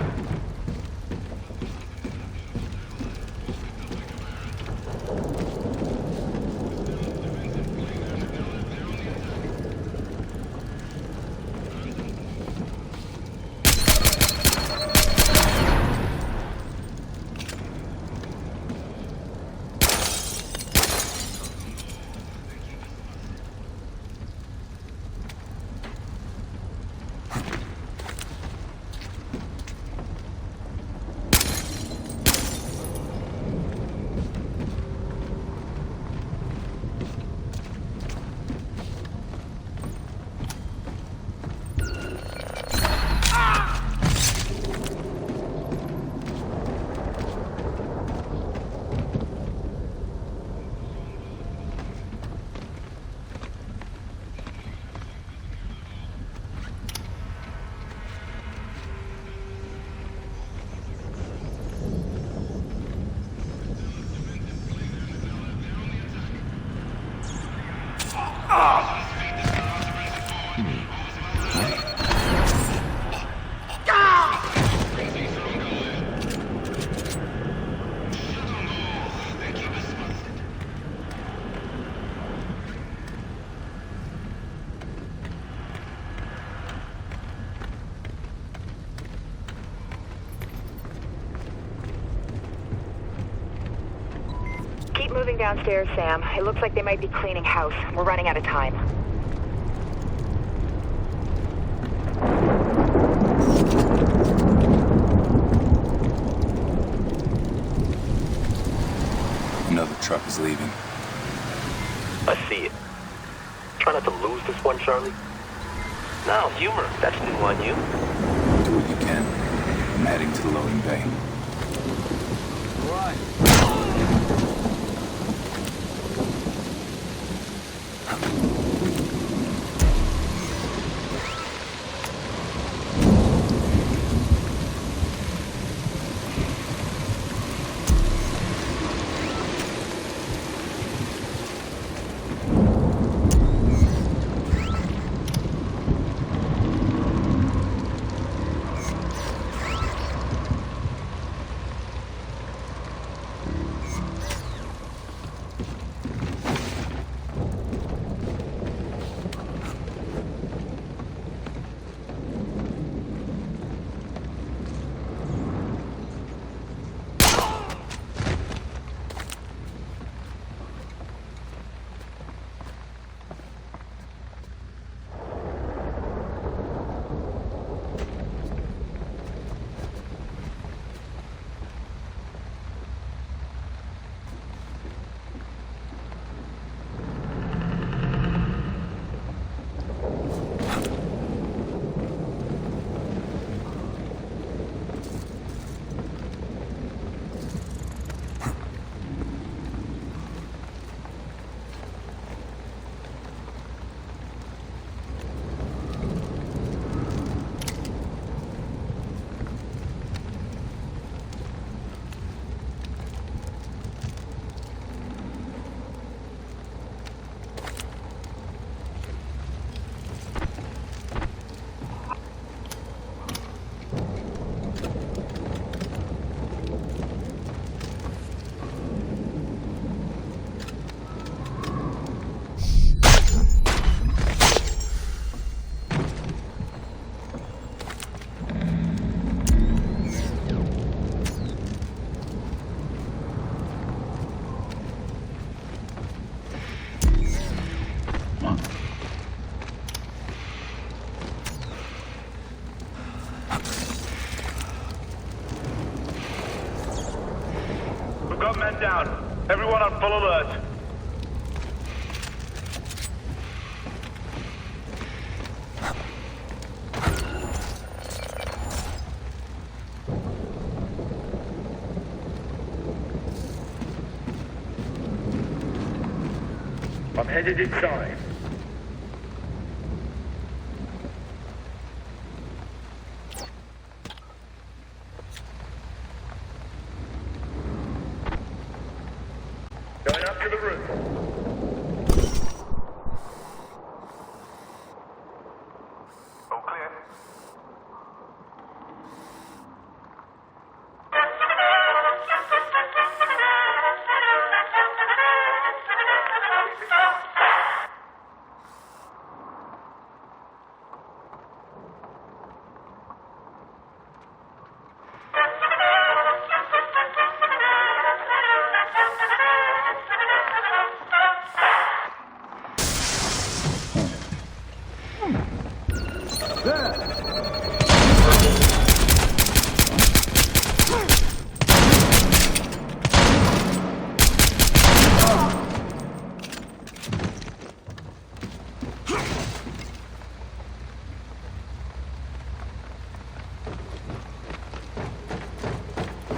Keep moving downstairs, Sam. It looks like they might be cleaning house. We're running out of time. Another truck is leaving. I see it. Try not to lose this one, Charlie. No, humor. That's new on you. Do what you can. I'm heading to the loading bay. All right. man down. Everyone on full alert. I'm headed inside. Going up to the roof. All clear.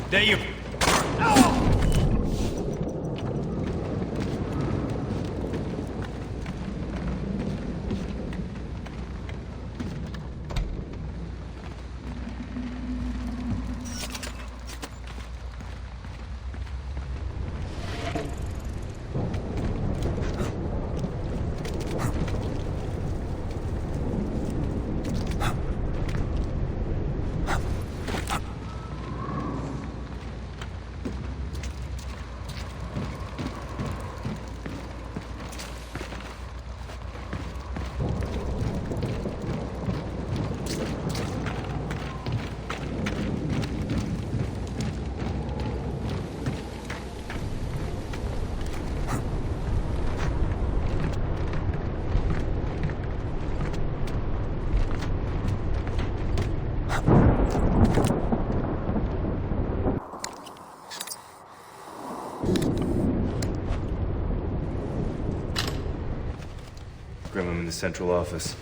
There you... Grim, I'm in the central office.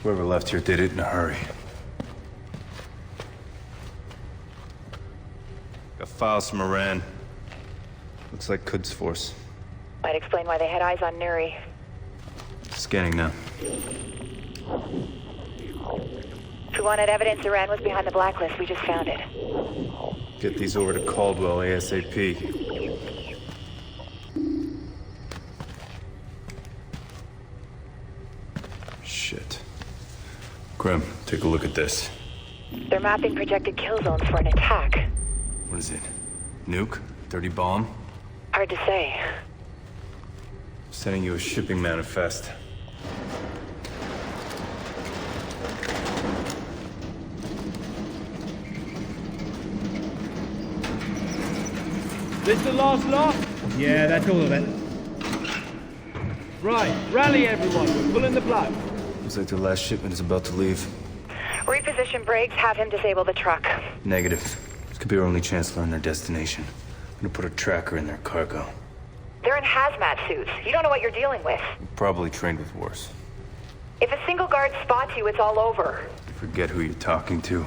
Whoever left here did it in a hurry. Got files from Iran. Looks like Quds Force. Might explain why they had eyes on Nuri. Scanning now. If we wanted evidence Iran was behind the Blacklist, we just found it. Get these over to Caldwell ASAP. Shit. Grim, take a look at this. They're mapping projected kill zones for an attack. What is it? Nuke? Dirty bomb? Hard to say. Sending you a shipping manifest. This the last lot? Yeah, that's all of it. Right, rally everyone, we're pulling the plug. Looks like the last shipment is about to leave. Reposition brakes, have him disable the truck. Negative. This could be our only chance to learn their destination. I'm gonna put a tracker in their cargo. They're in hazmat suits. You don't know what you're dealing with. Probably trained with worse. If a single guard spots you, it's all over. Forget who you're talking to.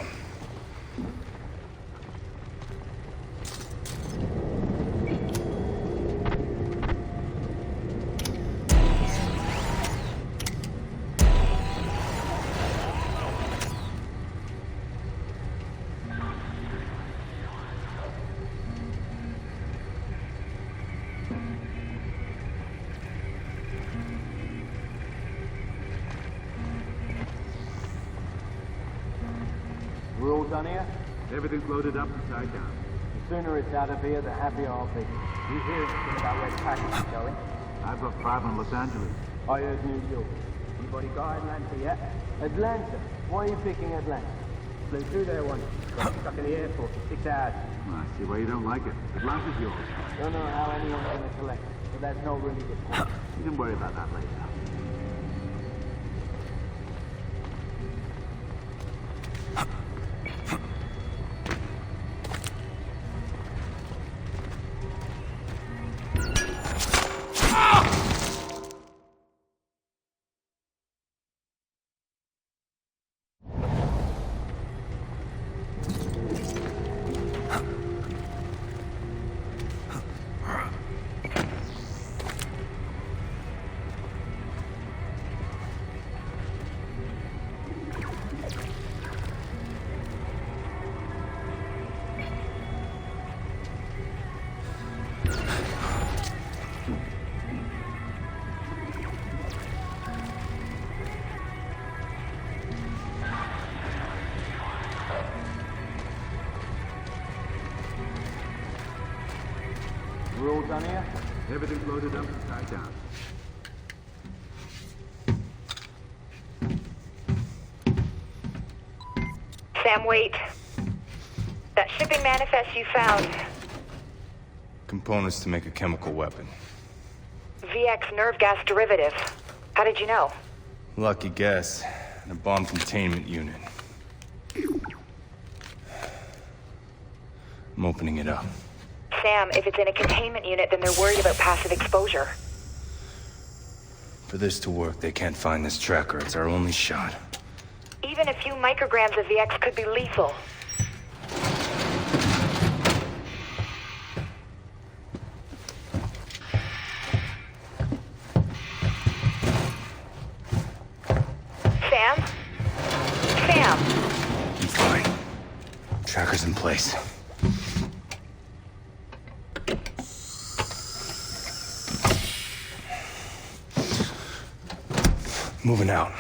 We're all done here? Everything's loaded up and tied down. The sooner it's out of here, the happier I'll be. You hear anything about where the package is going? I've got 5 in Los Angeles. I heard New York. Anybody got Atlanta yet? Atlanta? Why are you picking Atlanta? Flew through there once. Got stuck in the airport for 6 hours. Well, I see why you don't like it. Atlanta's yours. Don't know how anyone's gonna collect it, but that's no really good point. You can worry about that later. all done here? Everything's loaded up and tied down. Sam, wait. That shipping manifest you found. Components to make a chemical weapon. VX nerve gas derivative. How did you know? Lucky guess. In a bomb containment unit. I'm opening it up. Sam, if it's in a containment unit, then they're worried about passive exposure. For this to work, they can't find this tracker. It's our only shot. Even a few micrograms of VX could be lethal. Sam? Sam! I'm fine. Tracker's in place. Moving out.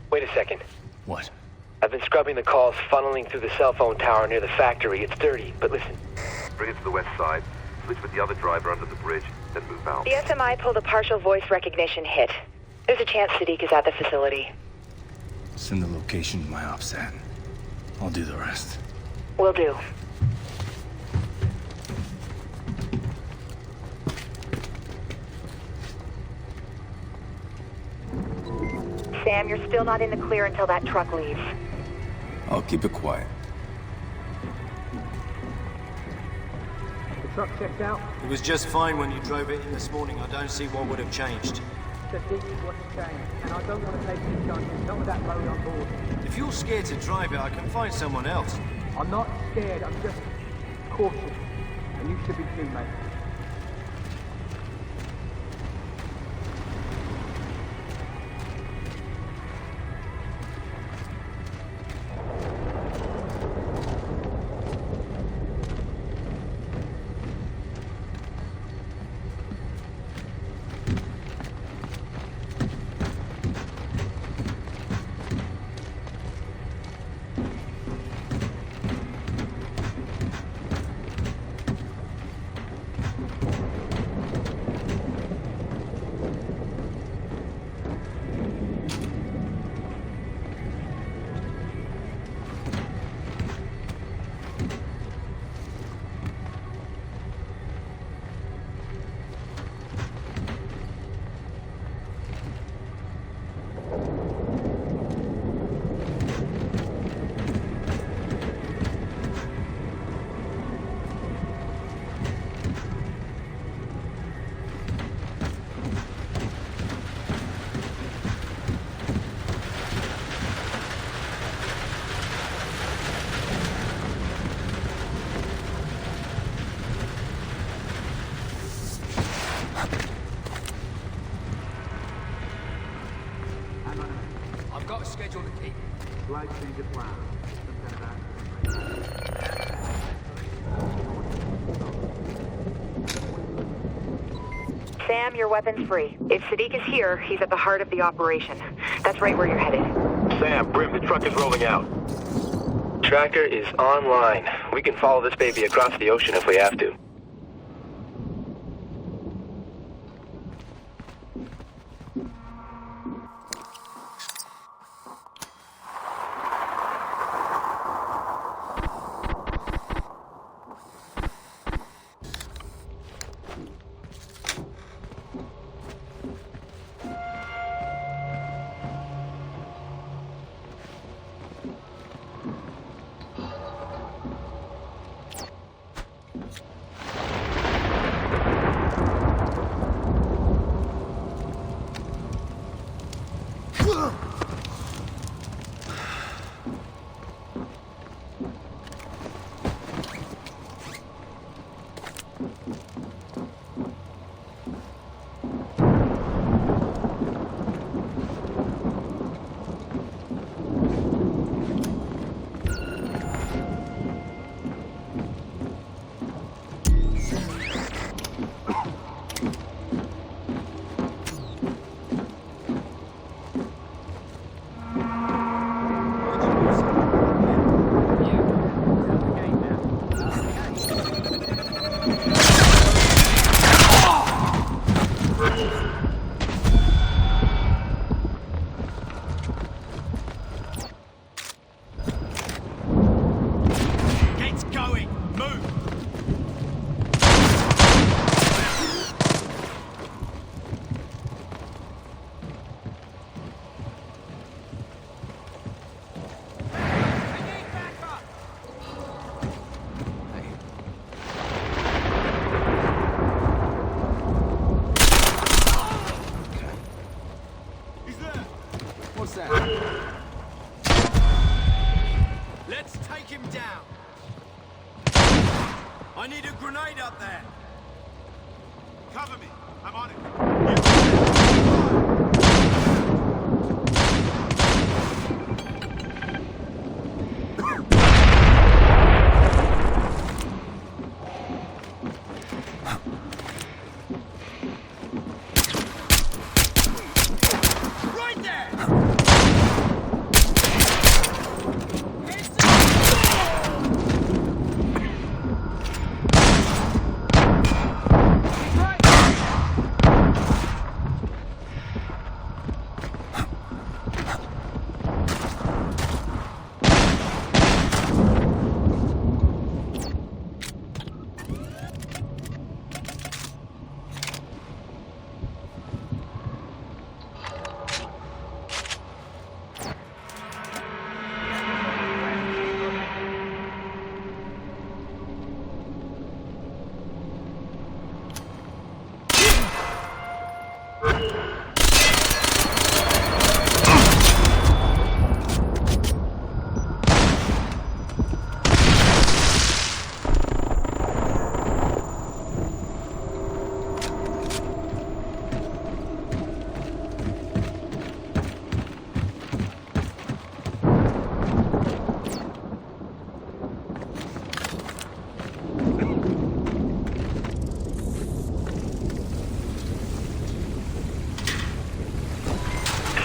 Wait a second. What? I've been scrubbing the calls funneling through the cell phone tower near the factory. It's dirty, but listen. Bring it to the west side, switch with the other driver under the bridge, then move out. The SMI pulled a partial voice recognition hit. There's a chance Sadiq is at the facility. Send the location to my OPSAT. I'll do the rest. Will do. Sam, you're still not in the clear until that truck leaves. I'll keep it quiet. The truck checked out? It was just fine when you drove it in this morning. I don't see what would have changed. Sadiq is what's changed, and I don't want to take any chances, not with that load on board. If you're scared to drive it, I can find someone else. I'm not scared, I'm just cautious. And you should be too, mate. Schedule to keep. Slight change of plan. Sam, your weapon's free. If Sadiq is here, he's at the heart of the operation. That's right where you're headed. Sam, Brim, the truck is rolling out. Tracker is online. We can follow this baby across the ocean if we have to. set. Let's take him down. I need a grenade up there. Cover me. I'm on it.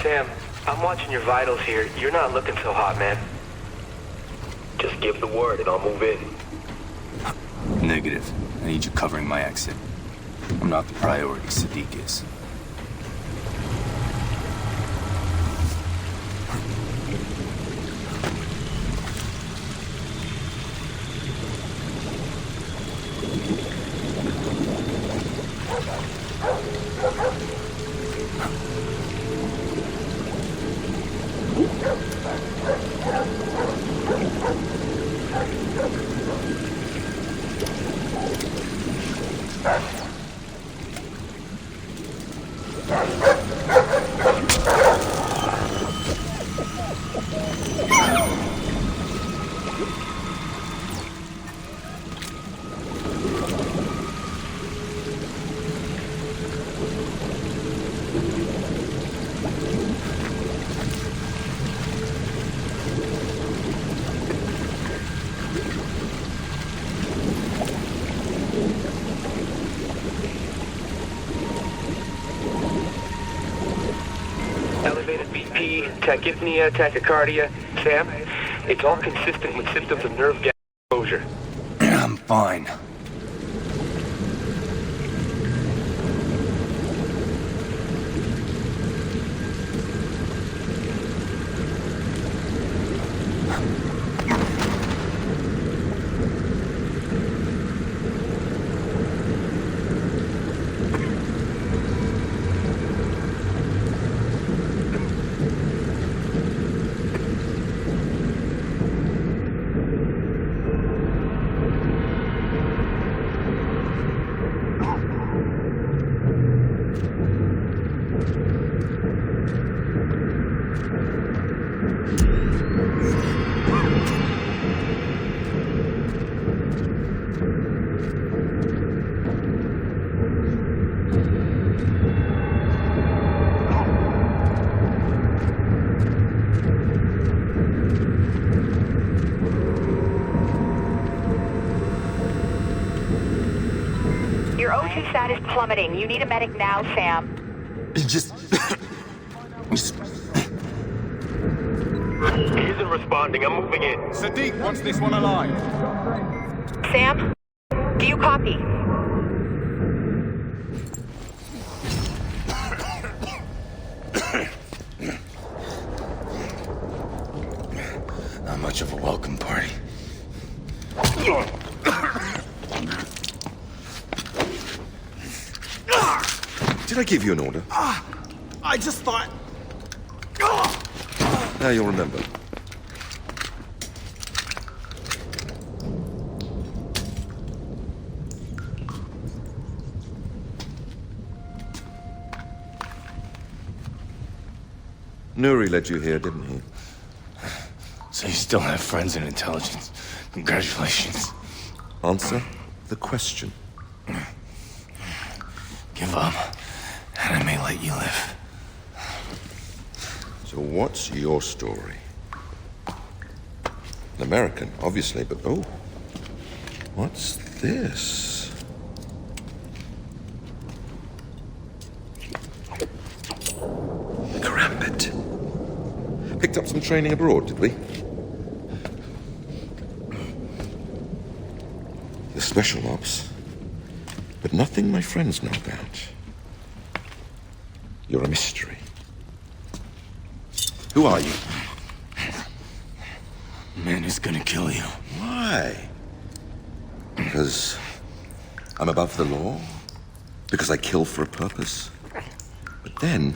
Sam, I'm watching your vitals here. You're not looking so hot, man. Just give the word and I'll move in. Negative. I need you covering my exit. I'm not the priority, Sadiq is. Elevated BP, tachypnea, tachycardia. Sam, it's all consistent with symptoms of nerve gas exposure. I'm fine. Your O2 stat is plummeting. You need a medic now, Sam. Just... He isn't responding. I'm moving in. Sadiq wants this one alive. Sam, do you copy? Not much of a welcome party. Did I give you an order? I just thought... Now you'll remember. Nuri led you here, didn't he? So you still have friends in intelligence. Congratulations. Answer the question. Give up, and I may let you live. So what's your story? An American, obviously, but oh. What's this? Karambit. Picked up some training abroad, did we? The special ops. But nothing my friends know about. You're a mystery. Who are you? Man who's gonna kill you. Why? Because I'm above the law? Because I kill for a purpose? But then,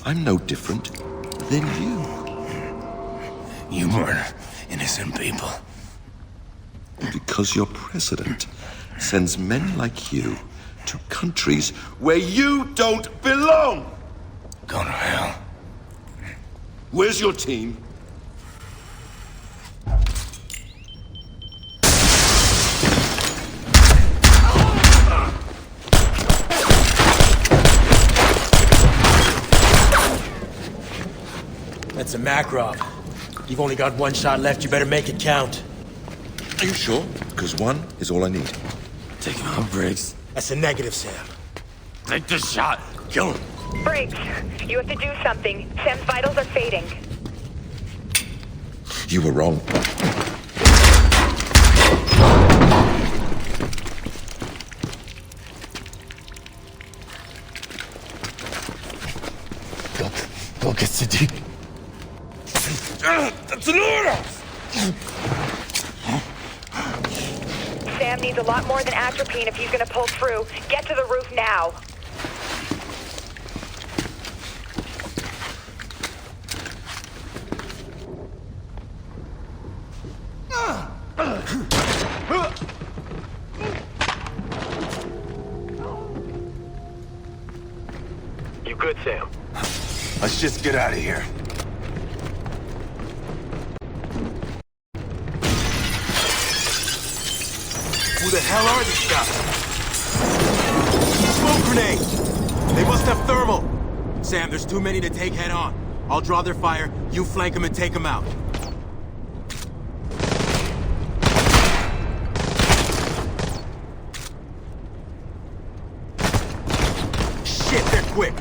I'm no different than you. You murder innocent people. Because your president sends men like you to countries where you don't belong! Go to hell. Where's your team? That's a Makarov. You've only got one shot left. You better make it count. Are you sure? Because one is all I need. Take him out, Briggs. That's a negative, Sam. Take the shot. Kill him. Briggs, you have to do something. Sam's vitals are fading. You were wrong. Go get Sadiq. That's an order! Sam needs a lot more than atropine if he's gonna pull through. Get to the roof now. You good, Sam? Let's just get out of here. Who the hell are these guys? Smoke grenade! They must have thermal! Sam, there's too many to take head on. I'll draw their fire, you flank them and take them out. Shit, they're quick!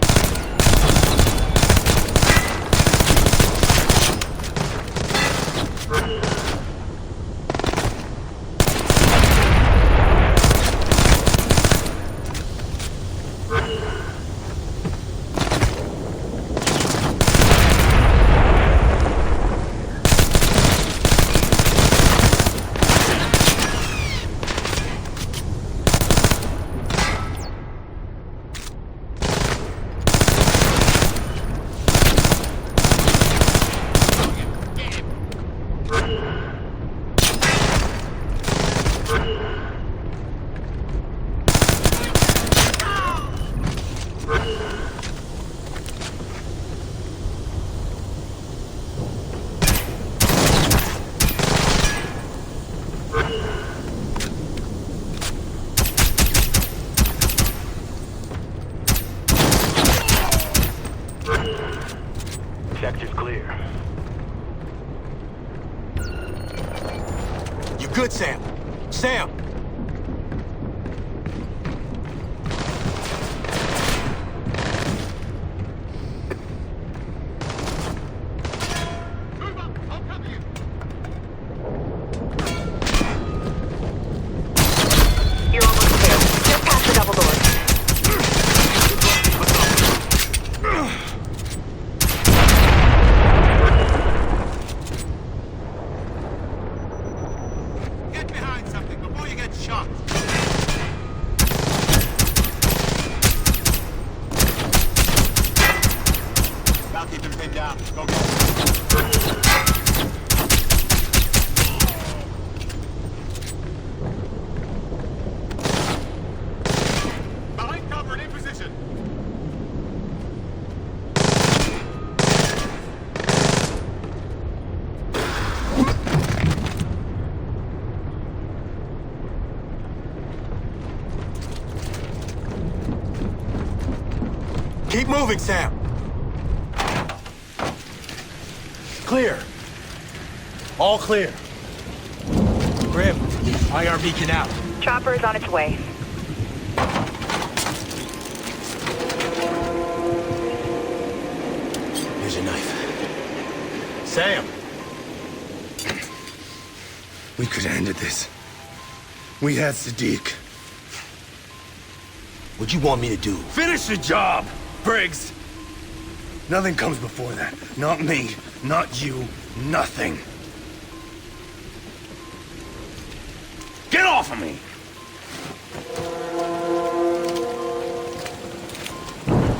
Sector's clear. You good, Sam? Sam! You're almost there. Just past the double doors. Get behind something before you get shot! I'll keep him pinned down. Go, go. Behind cover and in position. Keep moving, Sam. Clear. All clear. Grim, IR beacon out. Chopper is on its way. Here's your knife. Sam! We could have ended this. We had Sadiq. What'd you want me to do? Finish the job, Briggs! Nothing comes before that. Not me, not you, nothing. Get off of me!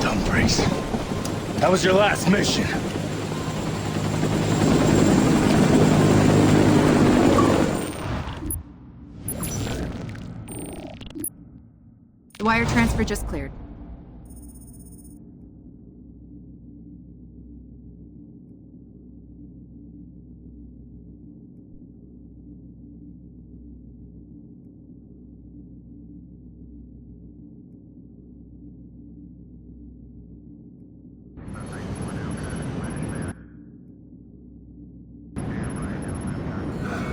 Dumb Briggs. That was your last mission. The wire transfer just cleared.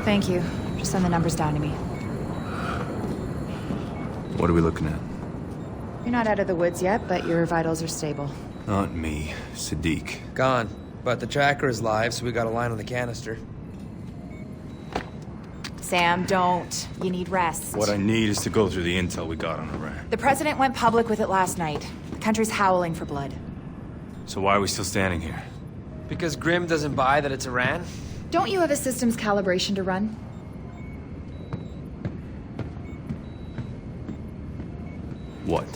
Thank you. Just send the numbers down to me. What are we looking at? You're not out of the woods yet, but your vitals are stable. Not me. Sadiq. Gone. But the tracker is live, so we got a line on the canister. Sam, don't. You need rest. What I need is to go through the intel we got on Iran. The president went public with it last night. The country's howling for blood. So why are we still standing here? Because Grim doesn't buy that it's Iran? Don't you have a systems calibration to run? What?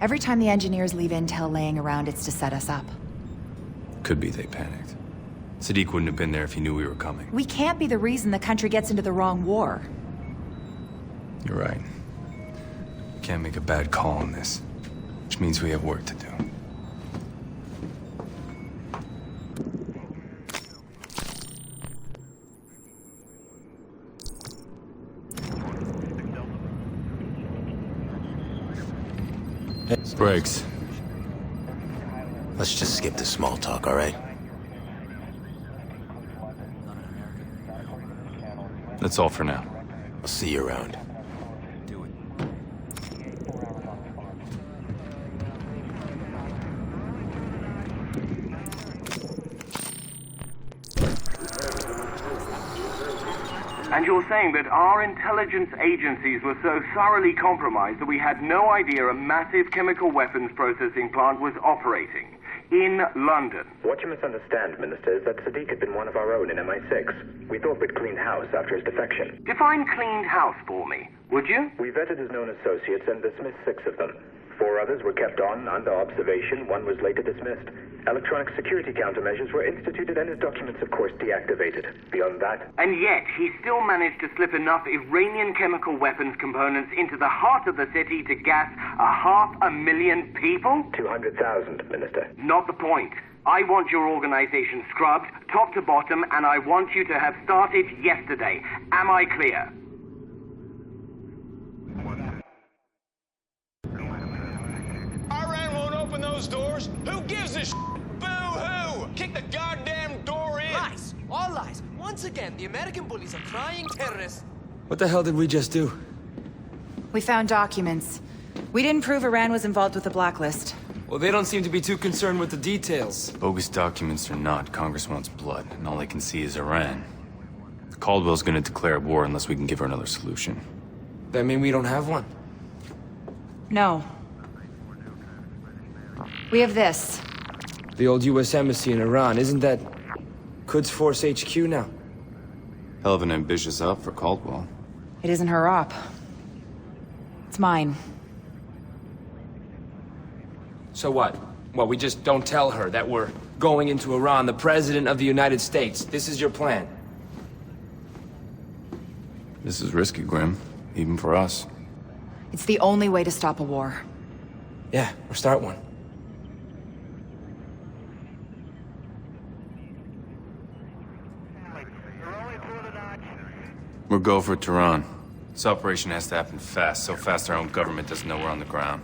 Every time the engineers leave intel laying around, it's to set us up. Could be they panicked. Sadiq wouldn't have been there if he knew we were coming. We can't be the reason the country gets into the wrong war. You're right. Can't make a bad call on this. Which means we have work to do. Briggs. Let's just skip the small talk, all right? That's all for now. I'll see you around. And you're saying that our intelligence agencies were so thoroughly compromised that we had no idea a massive chemical weapons processing plant was operating in London. What you misunderstand, Minister, is that Sadiq had been one of our own in MI6. We thought we'd cleaned house after his defection. Define cleaned house for me, would you? We vetted his known associates and dismissed 6 of them. 4 others were kept on under observation. 1 was later dismissed. Electronic security countermeasures were instituted and his documents, of course, deactivated. Beyond that... And yet, he still managed to slip enough Iranian chemical weapons components into the heart of the city to gas 500,000 people? 200,000, Minister. Not the point. I want your organization scrubbed, top to bottom, and I want you to have started yesterday. Am I clear? Iran won't open those doors. Who gives a Boo-hoo! Kick the goddamn door in! Lies! All lies! Once again, the American bullies are crying terrorists. What the hell did we just do? We found documents. We didn't prove Iran was involved with the Blacklist. Well, they don't seem to be too concerned with the details. Bogus documents or not, Congress wants blood, and all they can see is Iran. Caldwell's gonna declare war unless we can give her another solution. That mean we don't have one? No. We have this. The old U.S. Embassy in Iran, isn't that Quds Force HQ now? Hell of an ambitious op for Caldwell. It isn't her op. It's mine. So what? Well, we just don't tell her that we're going into Iran, the President of the United States. This is your plan. This is risky, Grim. Even for us. It's the only way to stop a war. Yeah, or start one. We're go for Tehran. This operation has to happen fast, so fast our own government doesn't know we're on the ground.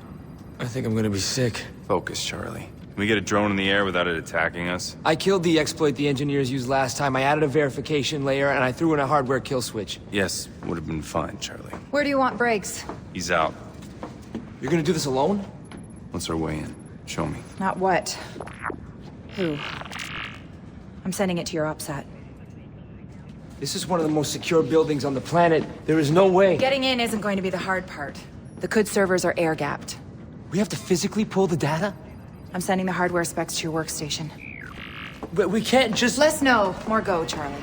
I think I'm gonna be sick. Focus, Charlie. Can we get a drone in the air without it attacking us? I killed the exploit the engineers used last time. I added a verification layer, and I threw in a hardware kill switch. Yes, would have been fine, Charlie. Where do you want brakes? He's out. You're gonna do this alone? What's our way in? Show me. Not what. Who? I'm sending it to your OPSAT. This is one of the most secure buildings on the planet. There is no way. Getting in isn't going to be the hard part. The CUD servers are air-gapped. We have to physically pull the data? I'm sending the hardware specs to your workstation. But we can't just... Less no, more go, Charlie.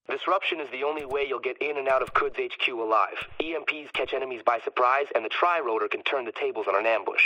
Disruption is the only way you'll get in and out of CUD's HQ alive. EMPs catch enemies by surprise, and the tri-rotor can turn the tables on an ambush.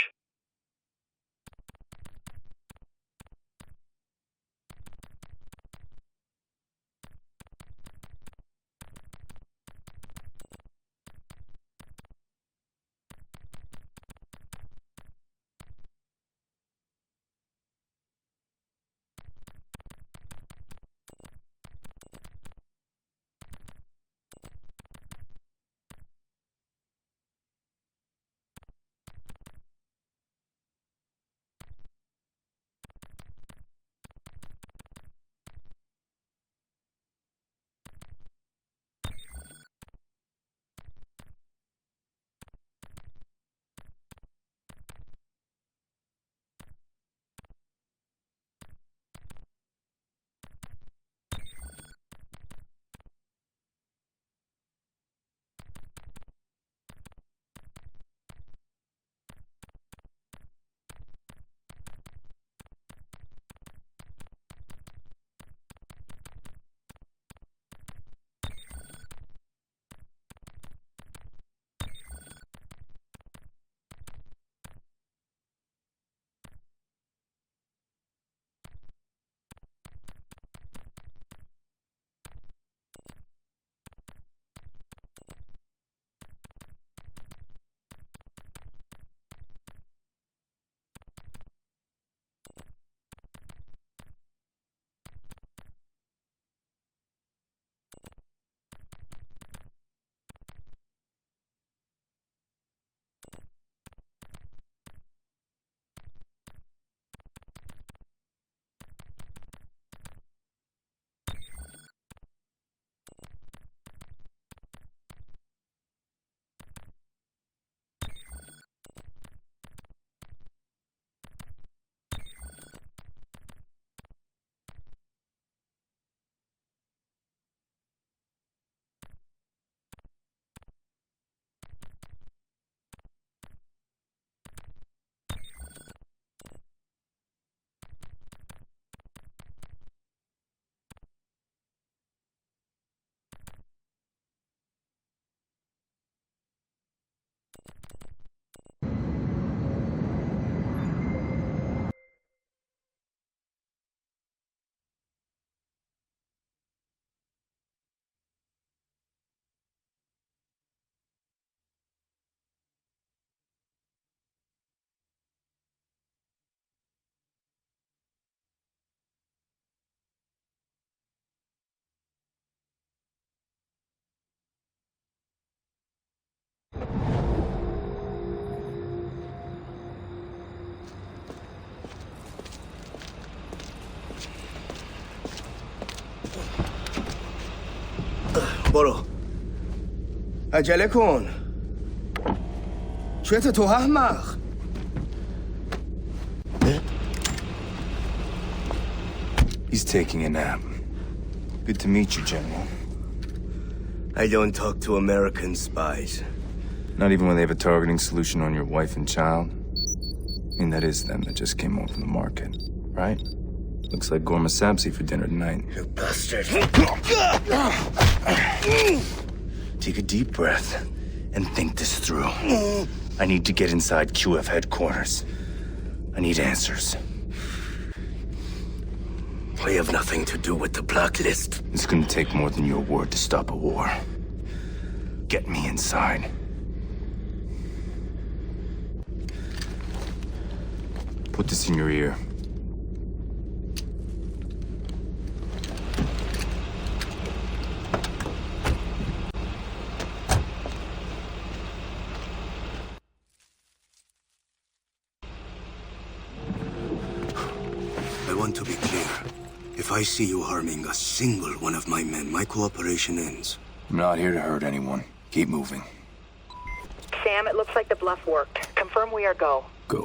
برو عجله کن چته تو احمق He's taking a nap. Good to meet you, General. I don't talk to American spies. Not even when they have a targeting solution on your wife and child? I mean, that is them that just came home from the market, right? Looks like Gorma Sabzi for dinner tonight. You bastard. Take a deep breath and think this through. I need to get inside QF headquarters. I need answers. I have nothing to do with the Blacklist. It's gonna take more than your word to stop a war. Get me inside. Put this in your ear. want to be clear. If I see you harming a single one of my men, my cooperation ends. I'm not here to hurt anyone. Keep moving. Sam, it looks like the bluff worked. Confirm we are go. Go.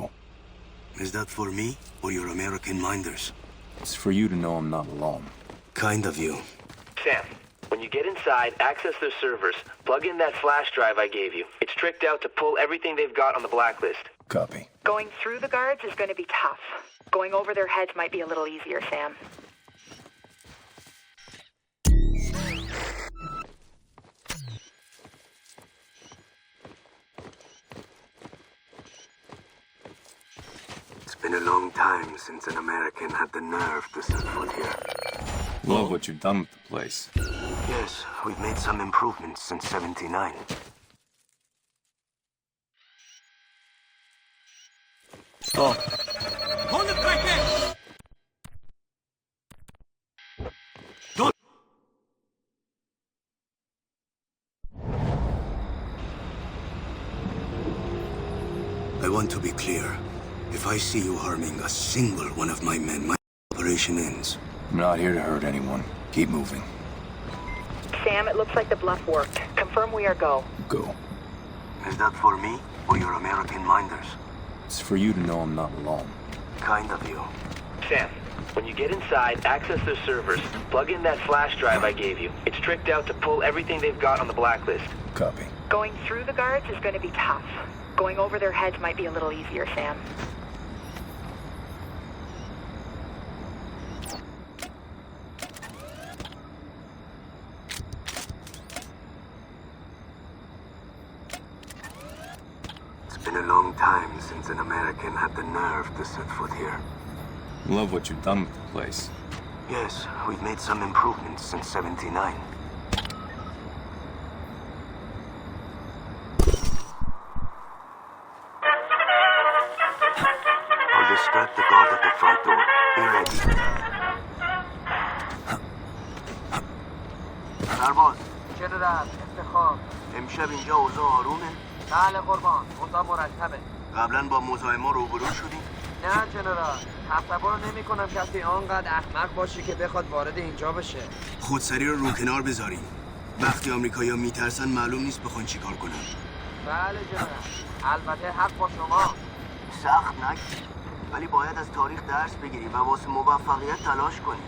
Is that for me, or your American minders? It's for you to know I'm not alone. Kind of you. Sam, when you get inside, access their servers. Plug in that flash drive I gave you. It's tricked out to pull everything they've got on the blacklist. Copy. Going through the guards is going to be tough. Going over their heads might be a little easier, Sam. It's been a long time since an American had the nerve to set foot here. Love what you've done with the place. Yes, we've made some improvements since '79. Oh. Hold it back there! I want to be clear. If I see you harming a single one of my men, my operation ends. I'm not here to hurt anyone. Keep moving. Sam, it looks like the bluff worked. Confirm we are go. Go. Is that for me, or your American minders? It's for you to know I'm not alone. Kind of you. Sam, when you get inside, access their servers. Plug in that flash drive I gave you. It's tricked out to pull everything they've got on the blacklist. Copy. Going through the guards is going to be tough. Going over their heads might be a little easier, Sam. It's been a long time since an American had the nerve to set foot here. Love what you've done with the place. Yes, we've made some improvements since '79. I'll distract the guard at the front door. Be ready. سرباز جنرال افتخار امشب اینجا اوضاع آرومه؟ بله قربان اوضاع مرتبه قبلا با مزاحما روبرو شدیم؟ نه جنرال تصور نمی کنم کسی آنقدر احمق باشی که بخواد وارد اینجا بشه خودسری رو کنار بذاریم. وقتی آمریکایی‌ها میترسن معلوم نیست بخوان چیکار کنن. بله جنرال البته حق با شما سخت نگیر. ولی باید از تاریخ درس بگیری و واسه موفقیت تلاش کنی.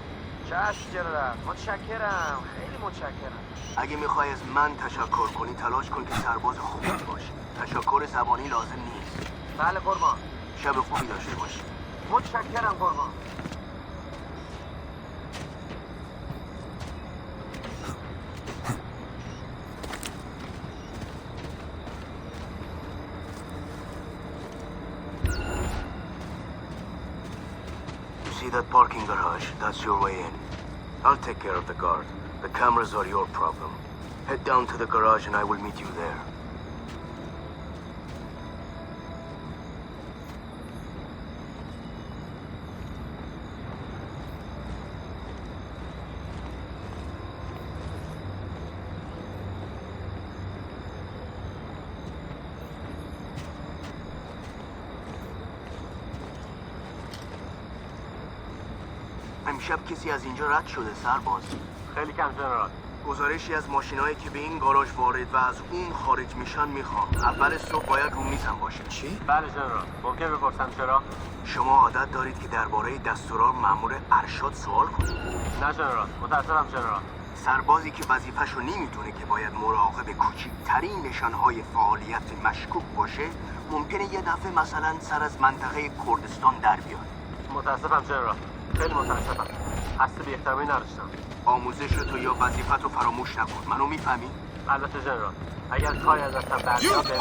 چشم جنرال متشکرم خیلی متشکرم اگه میخوای از من تشکر کنی تلاش کن که سرباز خوبی باشی. تشکر زبانی لازم نیست. بله قربان شب خوبی داشته باشی. متشکرم قربان See that parking garage? That's your way in. I'll take care of the guard. The cameras are your problem. Head down to the garage and I will meet you there. امشب کسی از اینجا رد شده سرباز. خیلی کم جنرال گزارشی از ماشینایی که به این گاراژ وارد و از اون خارج میشن میخوام. اول صبح باید رو میزم باشه. چی؟ بله جنرال ممکن بپرسم چرا؟ شما عادت دارید که درباره دستورال مأمور ارشاد سوال کنید؟ نه جنرال متاسفم جنرال سربازی که وظیفه‌شو نمیدونه که باید مراقب کوچکترین نشانهای فعالیت مشکوک باشه ممکنه یه دفعه مثلا سر از منطقه کردستان در بیاد. متاسفم جنرال خیلی متاسفم قصد بی احترامی نداشتم آموزش تو یا وظیفتو فراموش نکن. منو میفهمی؟ البته جنرال اگر کاری از دستم برمیاد